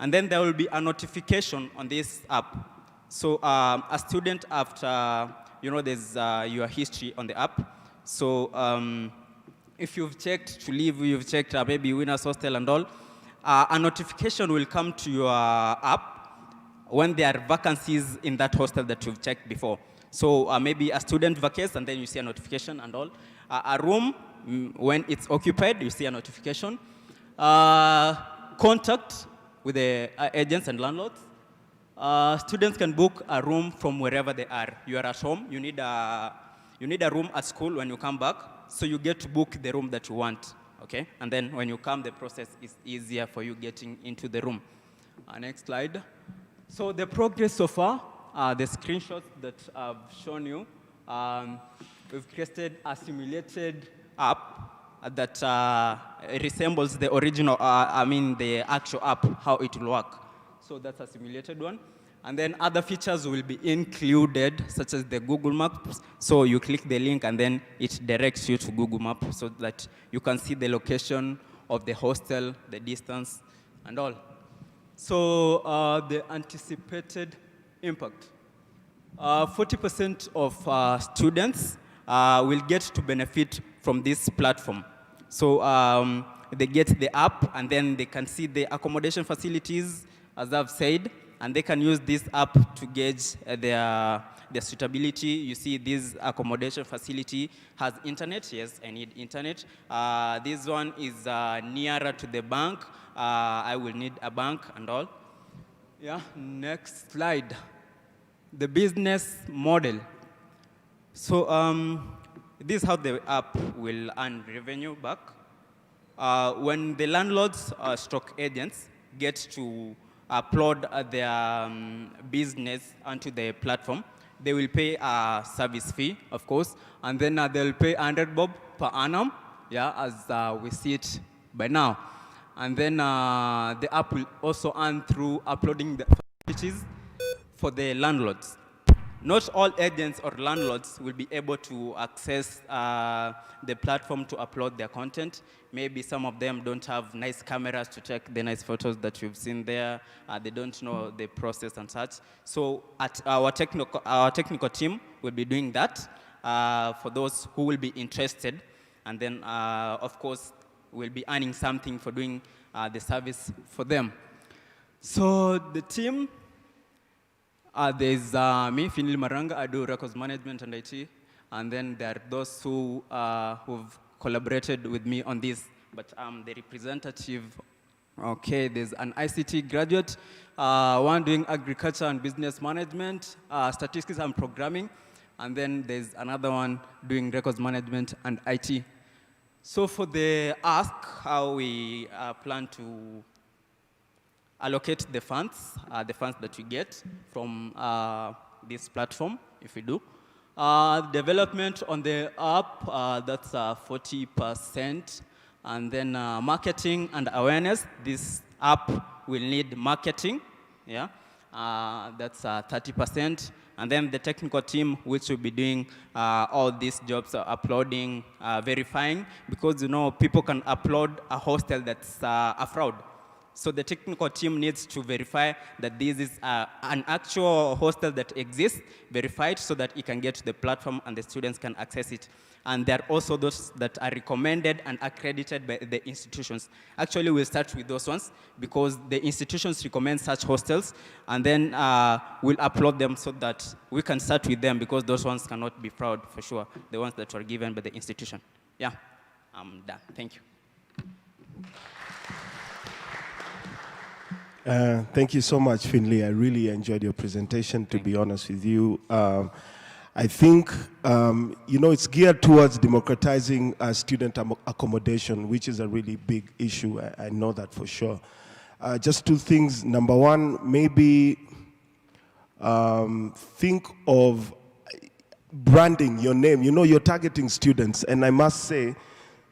And then there will be a notification on this app. So a student after, there's your history on the app. So if you've checked to leave, you've checked maybe Winners Hostel and all, a notification will come to your app when there are vacancies in that hostel that you've checked before. So maybe a student vacates and then you see a notification and all. A room, when it's occupied, you see a notification. Contact with the agents and landlords. Students can book a room from wherever they are. You are at home, you need a room at school when you come back, so you get to book the room that you want, okay? And then when you come, the process is easier for you getting into the room. Next slide. So the progress so far, the screenshots that I've shown you, we've created a simulated app that resembles the original, the actual app, how it will work. So that's a simulated one. And then other features will be included, such as the Google Maps. So you click the link and then it directs you to Google Maps so that you can see the location of the hostel, the distance, and all. So the anticipated impact. 40% of students will get to benefit from this platform. So they get the app and then they can see the accommodation facilities, as I've said, and they can use this app to gauge their suitability. You see this accommodation facility has internet. Yes, I need internet. This one is nearer to the bank. I will need a bank and all. Yeah, next slide. The business model. So this is how the app will earn revenue back. When the landlords stroke agents get to upload their business onto the platform, they will pay a service fee, of course, and then they'll pay 100 bob per annum, yeah, as we see it by now. And then the app will also earn through uploading the facilities for the landlords. Not all agents or landlords will be able to access the platform to upload their content. Maybe some of them don't have nice cameras to take the nice photos that you've seen there. They don't know the process and such. So at our technical team will be doing that for those who will be interested. And then, of course, we'll be earning something for doing the service for them. So the team, there's me, Finil Maranga, I do records management and IT. And then there are those who've collaborated with me on this, but I'm the representative. Okay, there's an ICT graduate, one doing agriculture and business management, statistics and programming, and then there's another one doing records management and IT. So for the ask, how we plan to allocate the funds that we get from this platform, if we do. Development on the app, that's 40%. And then marketing and awareness. This app will need marketing, yeah, that's 30%. And then the technical team, which will be doing all these jobs, uploading, verifying, because people can upload a hostel that's a fraud. So the technical team needs to verify that this is an actual hostel that exists, verified, so that it can get to the platform and the students can access it. And there are also those that are recommended and accredited by the institutions. Actually, we'll start with those ones because the institutions recommend such hostels, and then we'll upload them so that we can start with them because those ones cannot be fraud for sure, the ones that were given by the institution. Yeah, I'm done. Thank you. Thank you so much, Finley. I really enjoyed your presentation, to be honest with you. I think, it's geared towards democratizing student accommodation, which is a really big issue. I know that for sure. Just two things. Number one, maybe think of branding your name. You're targeting students, and I must say,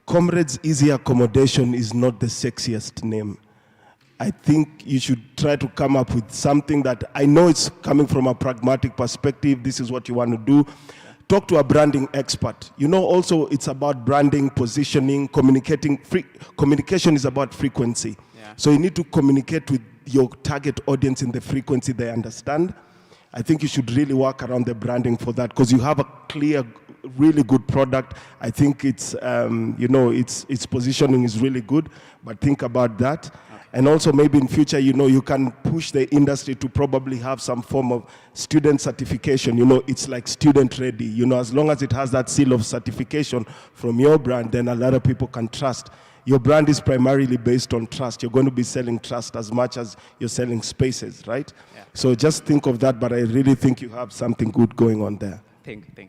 Comrades Easy Accommodation is not the sexiest name. I think you should try to come up with something that I know it's coming from a pragmatic perspective. This is what you want to do. Talk to a branding expert. Also it's about branding, positioning, communicating. Communication is about frequency. Yeah. So you need to communicate with your target audience in the frequency they understand. I think you should really work around the branding for that because you have a clear, really good product. I think it's, its positioning is really good, but think about that. Okay. And also maybe in future, you can push the industry to probably have some form of student certification. It's like student ready. As long as it has that seal of certification from your brand, then a lot of people can trust. Your brand is primarily based on trust. You're going to be selling trust as much as you're selling spaces, right? Yeah. So just think of that, but I really think you have something good going on there. Thank you.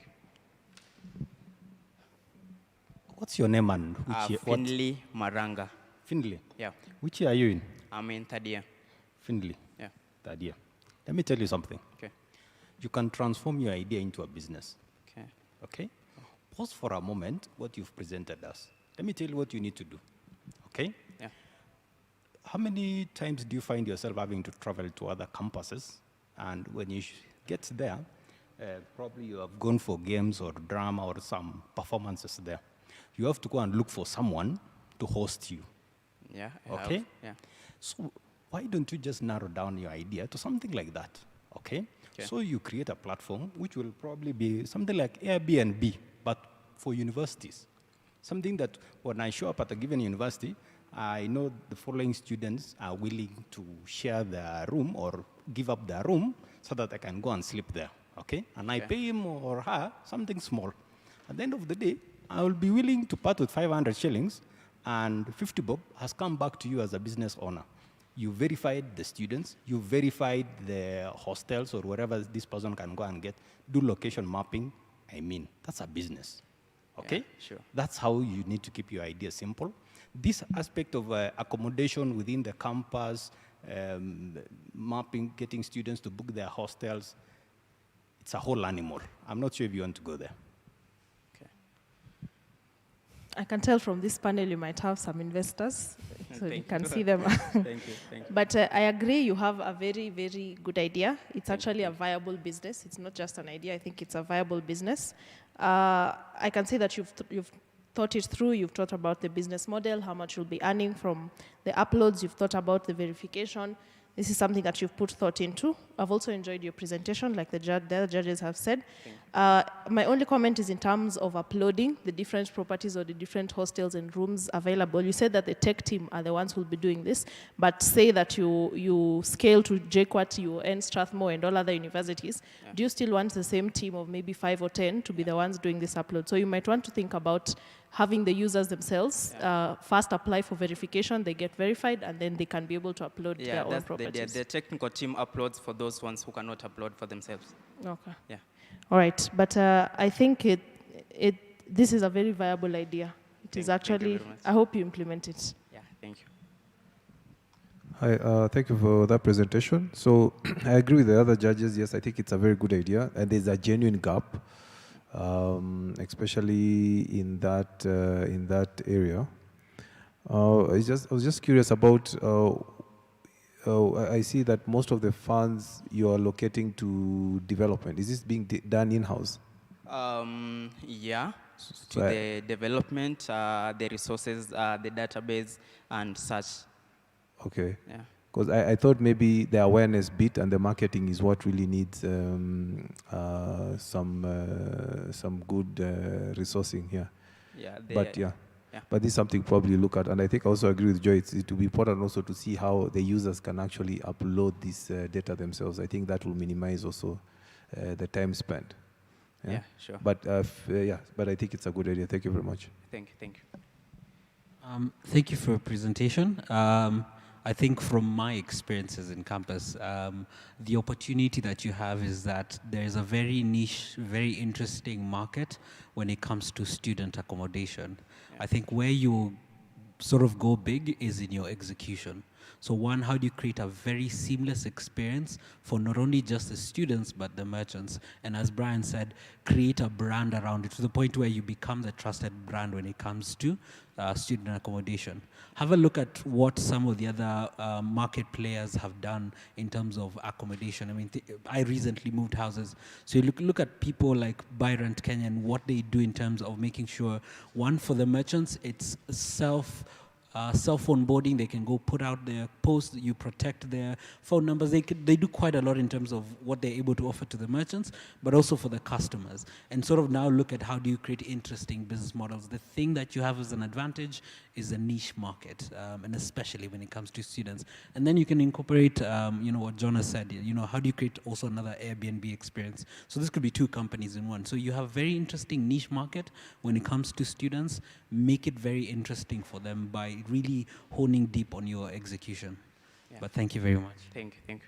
What's your name and which year? Finley Maranga. Finley? Yeah. Which year are you in? I'm in third year. Finley? Yeah. Third year. Let me tell you something. Okay. You can transform your idea into a business. Okay. Okay? Pause for a moment what you've presented us. Let me tell you what you need to do. Okay? Yeah. How many times do you find yourself having to travel to other campuses? And when you get there, probably you have gone for games or drama or some performances there. You have to go and look for someone to host you. Yeah. Okay? Yeah. So why don't you just narrow down your idea to something like that? Okay? So you create a platform which will probably be something like Airbnb, but for universities. Something that when I show up at a given university, I know the following students are willing to share their room or give up their room so that I can go and sleep there. Okay? And I pay him or her something small. At the end of the day, I will be willing to part with 500 shillings and 50 bob has come back to you as a business owner. You verified the students, you verified the hostels or wherever this person can go and get, do location mapping. That's a business. Okay? Yeah, sure. That's how you need to keep your idea simple. This aspect of accommodation within the campus, mapping, getting students to book their hostels, it's a whole animal. I'm not sure if you want to go there. I can tell from this panel you might have some investors, so you can see them. Thank you. But I agree you have a very, very good idea. It's actually a viable business. It's not just an idea. I think it's a viable business. I can say that you've thought it through. You've thought about the business model, how much you'll be earning from the uploads. You've thought about the verification. This is something that you've put thought into. I've also enjoyed your presentation, like the other judges have said. My only comment is in terms of uploading the different properties or the different hostels and rooms available. You said that the tech team are the ones who will be doing this, but say that you scale to JKUAT, UON, Strathmore, and all other universities. Yeah. Do you still want the same team of maybe 5 or 10 to be the ones doing this upload? So you might want to think about having the users themselves first apply for verification, they get verified, and then they can be able to upload their own properties. The technical team uploads for those ones who cannot upload for themselves. Okay. Yeah. All right, but I think this is a very viable idea. It is actually, I hope you implement it. Yeah, thank you. Hi, thank you for that presentation. So I agree with the other judges. Yes, I think it's a very good idea, and there's a genuine gap. Especially in that area. I was just curious about. I see that most of the funds you are allocating to development, is this being done in-house? Yeah, to So the development, the resources, the database, and such. Okay. Yeah. Because I thought maybe the awareness bit and the marketing is what really needs some good resourcing here. Yeah, But yeah. but this is something probably look at, and I think I also agree with Joy. It will be important also to see how the users can actually upload this data themselves. I think that will minimize also the time spent. Yeah, sure. But but I think it's a good idea. Thank you very much. Thank you, thank you. Thank you for your presentation. I think from my experiences in campus, the opportunity that you have is that there is a very niche, very interesting market when it comes to student accommodation. I think where you sort of go big is in your execution. So one, how do you create a very seamless experience for not only just the students, but the merchants? And as Brian said, create a brand around it to the point where you become the trusted brand when it comes to student accommodation. Have a look at what some of the other market players have done in terms of accommodation. I mean, I recently moved houses. So you look at people like Buy Rent Kenya and what they do in terms of making sure, one, for the merchants, it's self-onboarding. They can go put out their posts, you protect their phone numbers. They do quite a lot in terms of what they're able to offer to the merchants, but also for the customers. And sort of now look at how do you create interesting business models. The thing that you have as an advantage is a niche market, and especially when it comes to students. And then you can incorporate, what John has said, how do you create also another Airbnb experience? So this could be two companies in one. So you have very interesting niche market when it comes to students. Make it very interesting for them by really honing deep on your execution. Yeah. But thank you very much. Thank you, thank you.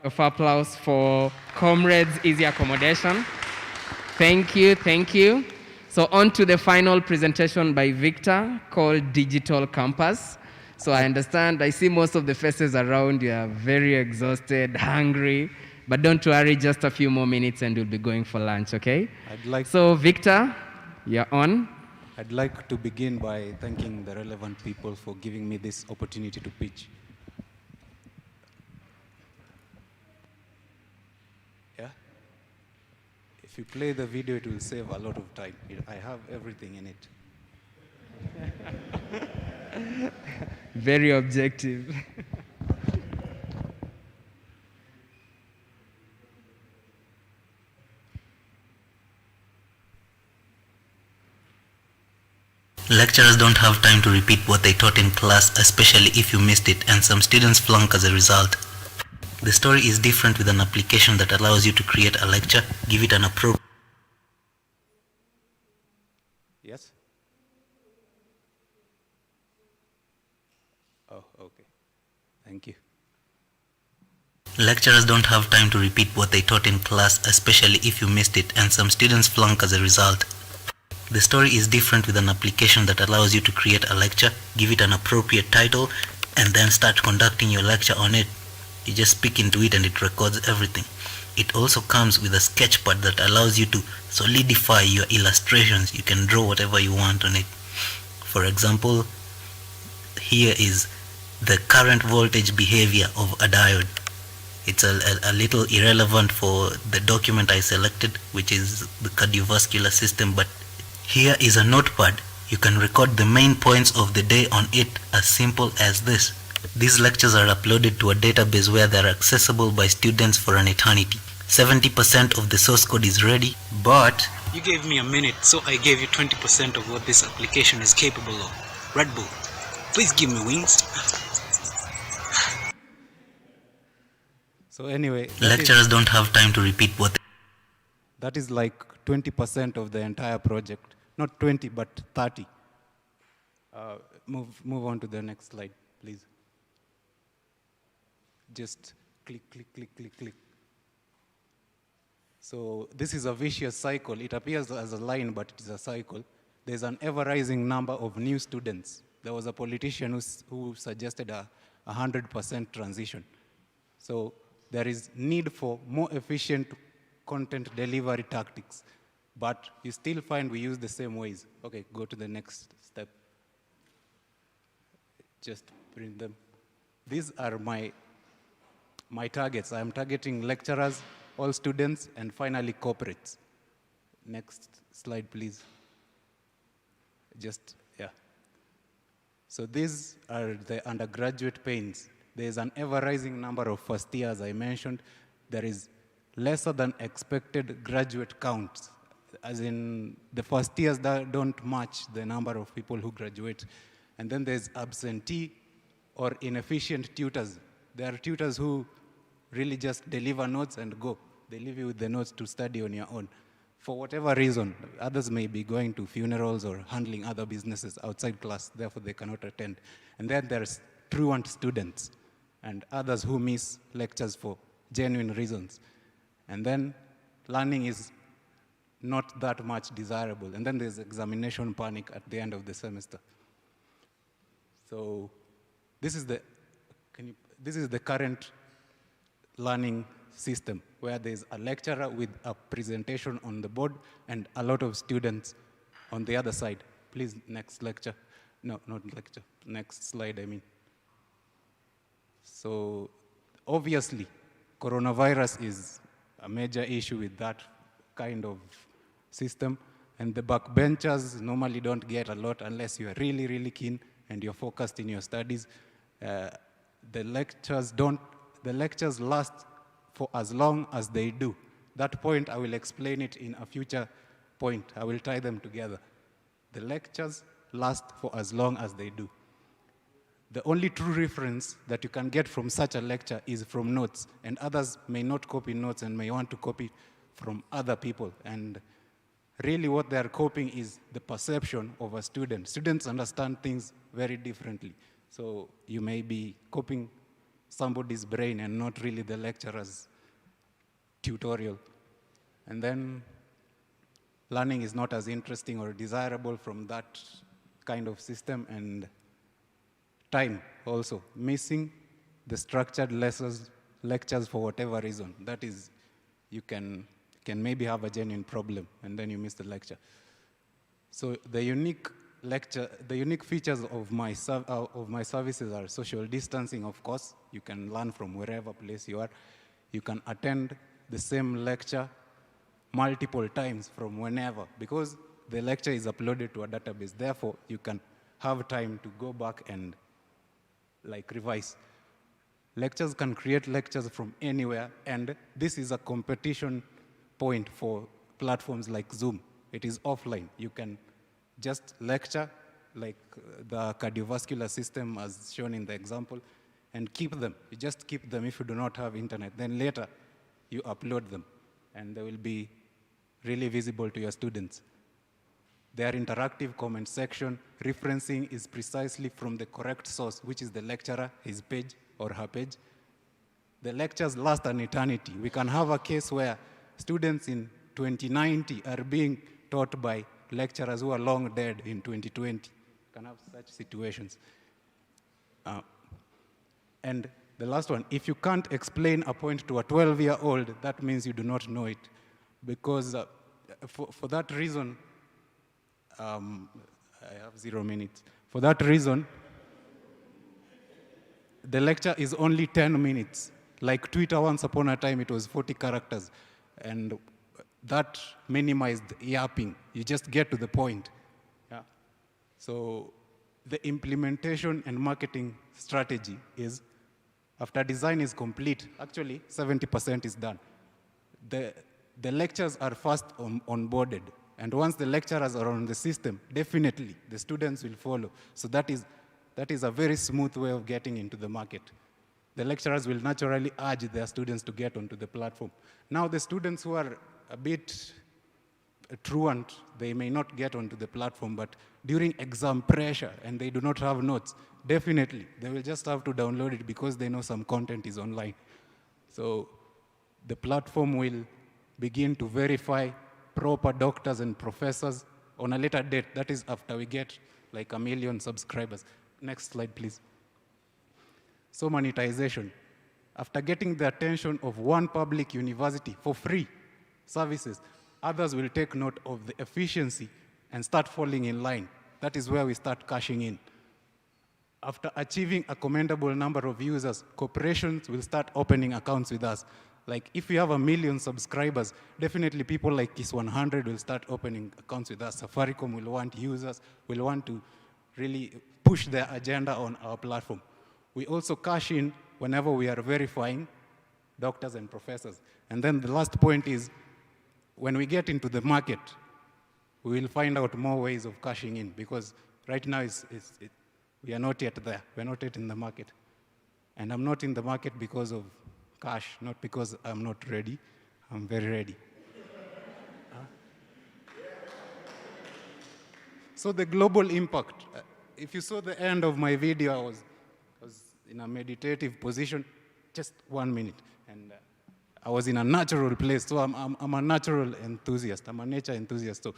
Of applause for Comrades Easy Accommodation. Thank you, thank you. So on to the final presentation by Victor called Digital Campus. So I understand, I see most of the faces around you are very exhausted, hungry, but don't worry, just a few more minutes and we'll be going for lunch, okay? So Victor, you're on. I'd like to begin by thanking the relevant people for giving me this opportunity to pitch. Yeah? If you play the video, it will save a lot of time. I have everything in it. Very objective. Lecturers don't have time to repeat what they taught in class, especially if you missed it, and some students flunk as a result. The story is different with an application that allows you to create a lecture, give it an appropriate. Yes? Oh, okay. Thank you. Lecturers don't have time to repeat what they taught in class, especially if you missed it, and some students flunk as a result. The story is different with an application that allows you to create a lecture, give it an appropriate title, and then start conducting your lecture on it. You just speak into it and it records everything. It also comes with a sketchpad that allows you to solidify your illustrations. You can draw whatever you want on it. For example, here is the current voltage behavior of a diode. It's a little irrelevant for the document I selected, which is the cardiovascular system, but here is a notepad. You can record the main points of the day on it, as simple as this. These lectures are uploaded to a database where they are accessible by students for an eternity. 70% of the source code is ready, but you gave me a minute, so I gave you 20% of what this application is capable of. Red Bull, please give me wings. So anyway, lecturers don't have time to repeat what. That is like 20% of the entire project. Not 20, but 30. Move on to the next slide, please. Just click, click, click, click, click. So this is a vicious cycle. It appears as a line, but it is a cycle. There's an ever-rising number of new students. There was a politician who suggested a 100% transition. So there is need for more efficient content delivery tactics, but you still find we use the same ways. Okay, go to the next step. just print them. These are my targets. I'm targeting lecturers, all students, and finally corporates. Next slide, please. Yeah. So these are the undergraduate pains. There's an ever-rising number of first years, I mentioned. There is lesser than expected graduate counts, as in the first years that don't match the number of people who graduate. And then there's absentee or inefficient tutors. There are tutors who really just deliver notes and go. They leave you with the notes to study on your own. For whatever reason, others may be going to funerals or handling other businesses outside class, therefore they cannot attend. And then there's truant students and others who miss lectures for genuine reasons. And then learning is not that much desirable. And then there's examination panic at the end of the semester. So this is the current learning system, where there's a lecturer with a presentation on the board and a lot of students on the other side. Please, next lecture. No, not lecture. Next slide, I mean. So obviously, coronavirus is a major issue with that kind of system. And the backbenchers normally don't get a lot unless you're really, really keen and you're focused in your studies. The lectures last for as long as they do. That point, I will explain it in a future point. I will tie them together. The lectures last for as long as they do. The only true reference that you can get from such a lecture is from notes, and others may not copy notes and may want to copy from other people. And really what they are copying is the perception of a student. Students understand things very differently. So you may be copying somebody's brain and not really the lecturer's tutorial. And then learning is not as interesting or desirable from that kind of system. And time also, missing the structured lectures for whatever reason. That is, you can maybe have a genuine problem and then you miss the lecture. So the unique features of my services are social distancing, of course. You can learn from wherever place you are. You can attend the same lecture multiple times from whenever, because the lecture is uploaded to a database. Therefore, you can have time to go back and revise. Lectures can create lectures from anywhere, and this is a competition point for platforms like Zoom. It is offline. You can just lecture, like the cardiovascular system as shown in the example, and keep them. You just keep them if you do not have internet. Then later, you upload them, and they will be really visible to your students. Their interactive comment section referencing is precisely from the correct source, which is the lecturer, his page or her page. The lectures last an eternity. We can have a case where students in 2090 are being taught by lecturers who are long dead in 2020. Can have such situations. And the last one, if you can't explain a point to a 12-year-old, that means you do not know it. Because for that reason, I have 0 minutes. For that reason, the lecture is only 10 minutes. Like Twitter, once upon a time, it was 40 characters. And that minimized yapping. You just get to the point. Yeah. So the implementation and marketing strategy is, after design is complete, actually 70% is done. The lectures are first onboarded. And once the lecturers are on the system, definitely the students will follow. So that is a very smooth way of getting into the market. The lecturers will naturally urge their students to get onto the platform. Now the students who are a bit truant, they may not get onto the platform, but during exam pressure and they do not have notes, definitely they will just have to download it because they know some content is online. So the platform will begin to verify proper doctors and professors on a later date. That is after we get like 1 million subscribers. Next slide, please. So monetization. After getting the attention of one public university for free services, others will take note of the efficiency and start falling in line. That is where we start cashing in. after achieving a commendable number of users, corporations will start opening accounts with us. Like if we have 1 million subscribers, definitely people like Kiss 100 will start opening accounts with us. Safaricom will want users, will want to really push their agenda on our platform. We also cash in whenever we are verifying doctors and professors. And then the last point is, when we get into the market, we will find out more ways of cashing in, because right now we are not yet there. We're not yet in the market. And I'm not in the market because of cash, not because I'm not ready. I'm very ready. So the global impact. If you saw the end of my video, I was in a meditative position, just 1 minute. And I was in a natural place. So I'm a natural enthusiast. I'm a nature enthusiast. So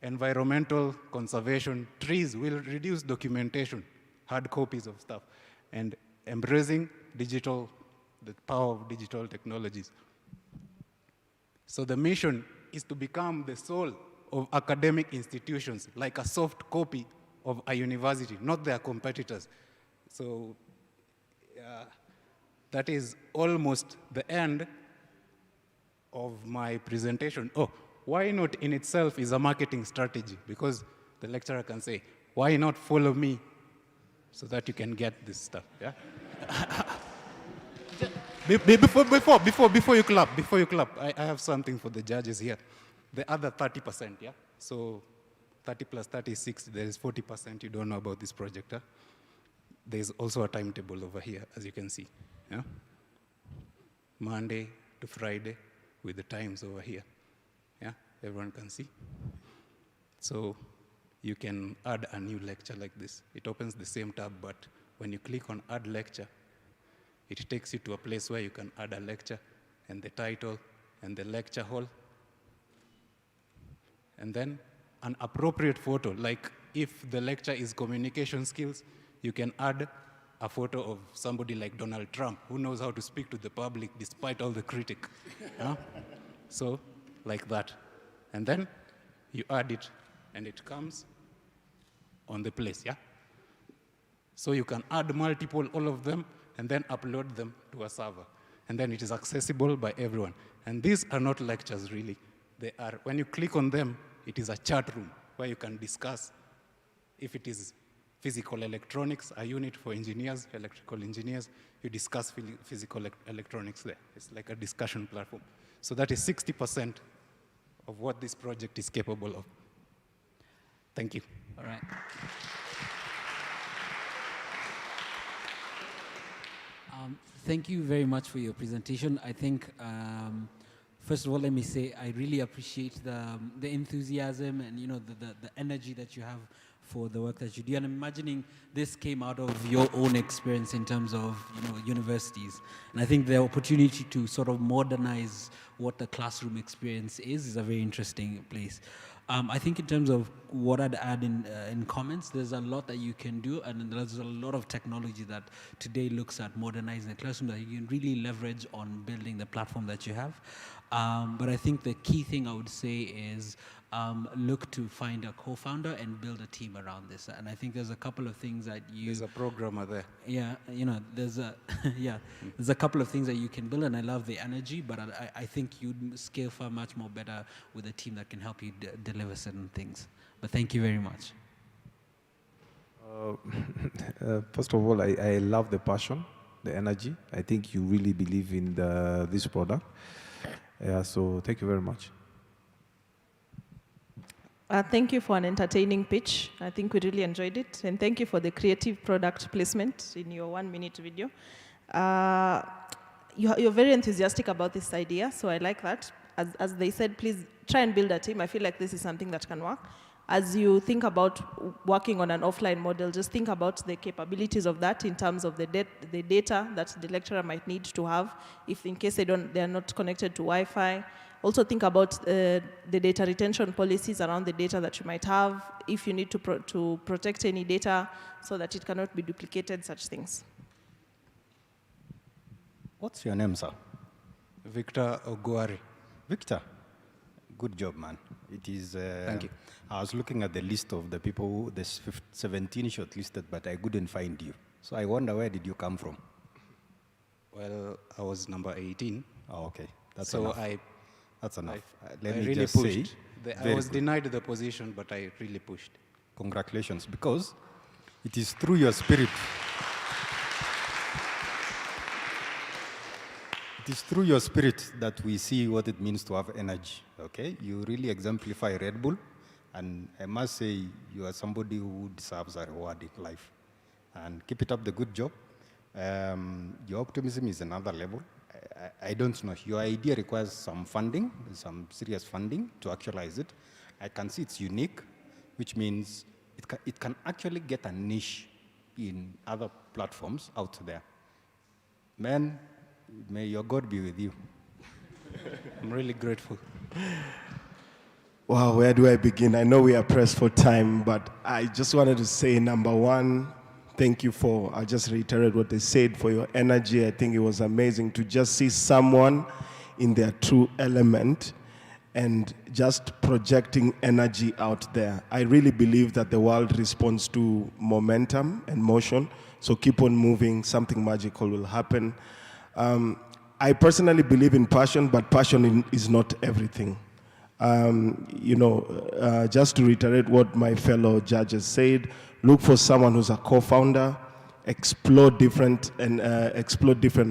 environmental conservation, trees will reduce documentation, hard copies of stuff, and embracing digital, the power of digital technologies. So the mission is to become the soul of academic institutions, like a soft copy of a university, not their competitors. So that is almost the end of my presentation. Oh, why not in itself is a marketing strategy, because the lecturer can say, why not follow me so that you can get this stuff, yeah? Before you clap, I have something for the judges here. The other 30%, yeah? So 30 plus 36, there is 40% you don't know about this project, huh? There's also a timetable over here, as you can see, yeah? Monday to Friday with the times over here, yeah? Everyone can see. So you can add a new lecture like this. It opens the same tab, but when you click on add lecture, it takes you to a place where you can add a lecture and the title and the lecture hall. And then an appropriate photo, like if the lecture is communication skills, you can add a photo of somebody like Donald Trump, who knows how to speak to the public despite all the critic. Yeah? So, like that. And then you add it, and it comes on the place, yeah? So you can add multiple, all of them, and then upload them to a server. And then it is accessible by everyone. And these are not lectures, really. They are, when you click on them, it is a chat room where you can discuss. If it is physical electronics, a unit for engineers, electrical engineers, you discuss physical electronics there. It's like a discussion platform. So that is 60% of what this project is capable of. Thank you. All right. Thank you very much for your presentation. I think, first of all, let me say I really appreciate the enthusiasm and the energy that you have for the work that you do. And I'm imagining this came out of your own experience in terms of universities. And I think the opportunity to sort of modernize what the classroom experience is a very interesting place. I think in terms of what I'd add in comments, there's a lot that you can do, and there's a lot of technology that today looks at modernizing the classroom that you can really leverage on building the platform that you have. But I think the key thing I would say is look to find a co-founder and build a team around this. And I think there's a couple of things that you... There's a programmer there. Yeah, there's a there's a couple of things that you can build, and I love the energy, but I think you'd scale far much more better with a team that can help you deliver certain things. But thank you very much. First of all, I love the passion, the energy. I think you really believe in this product. So thank you very much. Thank you for an entertaining pitch. I think we really enjoyed it. And thank you for the creative product placement in your 1-minute video. You're very enthusiastic about this idea, so I like that. As they said, please try and build a team. I feel like this is something that can work. As you think about working on an offline model, just think about the capabilities of that in terms of the data that the lecturer might need to have, if in case they are not connected to Wi-Fi. Also think about the data retention policies around the data that you might have, if you need to protect any data so that it cannot be duplicated, such things. What's your name, sir? Victor Oguari. Victor, Good job, man. It is. Thank you. I was looking at the list of the people, there's 17 shortlisted, but I couldn't find you. So I wonder, where did you come from? Well, I was number 18. Oh, okay. That's so enough. That's enough. Let I me really just pushed. say, I was denied the position, but I really pushed. Congratulations, because it is through your spirit. It is through your spirit that we see what it means to have energy, okay? You really exemplify Red Bull, and I must say you are somebody who deserves a reward in life. And keep it up the good job. Your optimism is another level. I don't know. Your idea requires some funding, some serious funding to actualize it. I can see it's unique, which means it can actually get a niche in other platforms out there. Man, may your God be with you. I'm really grateful. Wow, where do I begin? I know we are pressed for time, but I just wanted to say, number one, thank you for, I'll just reiterate what they said, for your energy. I think it was amazing to just see someone in their true element and just projecting energy out there. I really believe that the world responds to momentum and motion, so keep on moving, something magical will happen. I personally believe in passion, but passion is not everything. Just to reiterate what my fellow judges said, look for someone who's a co-founder, explore different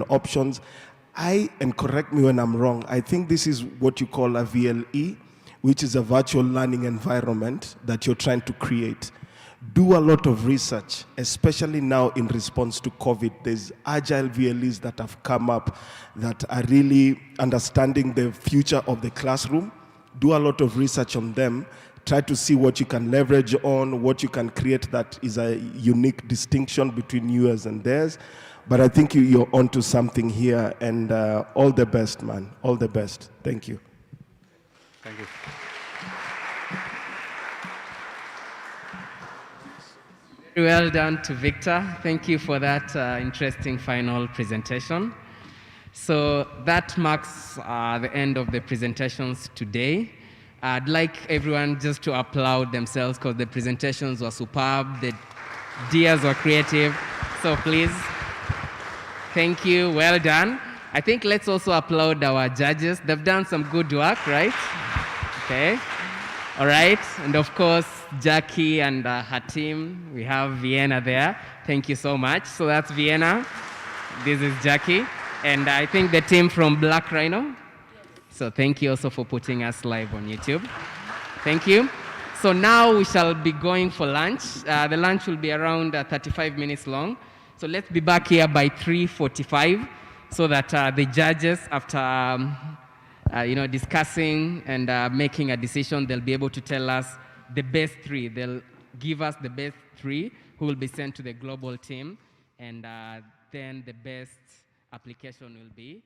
options. And correct me when I'm wrong, I think this is what you call a VLE, which is a virtual learning environment that you're trying to create. Do a lot of research, especially now in response to COVID. There's agile VLEs that have come up that are really understanding the future of the classroom. Do a lot of research on them. Try to see what you can leverage on, what you can create that is a unique distinction between yours and theirs. But I think you're onto something here, and all the best, man. All the best. Thank you. Thank you. Very well done to Victor. Thank you for that interesting final presentation. So that marks the end of the presentations today. I'd like everyone just to applaud themselves because the presentations were superb, the ideas were creative. So please, thank you, well done. I think let's also applaud our judges. They've done some good work, right? Okay. All right, and of course, Jackie and her team. We have Vienna there. Thank you so much. So that's Vienna. This is Jackie. And I think the team from Black Rhino. So thank you also for putting us live on YouTube. Thank you. So now we shall be going for lunch. The lunch will be around 35 minutes long. So let's be back here by 3:45 so that the judges, after discussing and making a decision, they'll be able to tell us the best three. They'll give us the best three who will be sent to the global team, and then the best application will be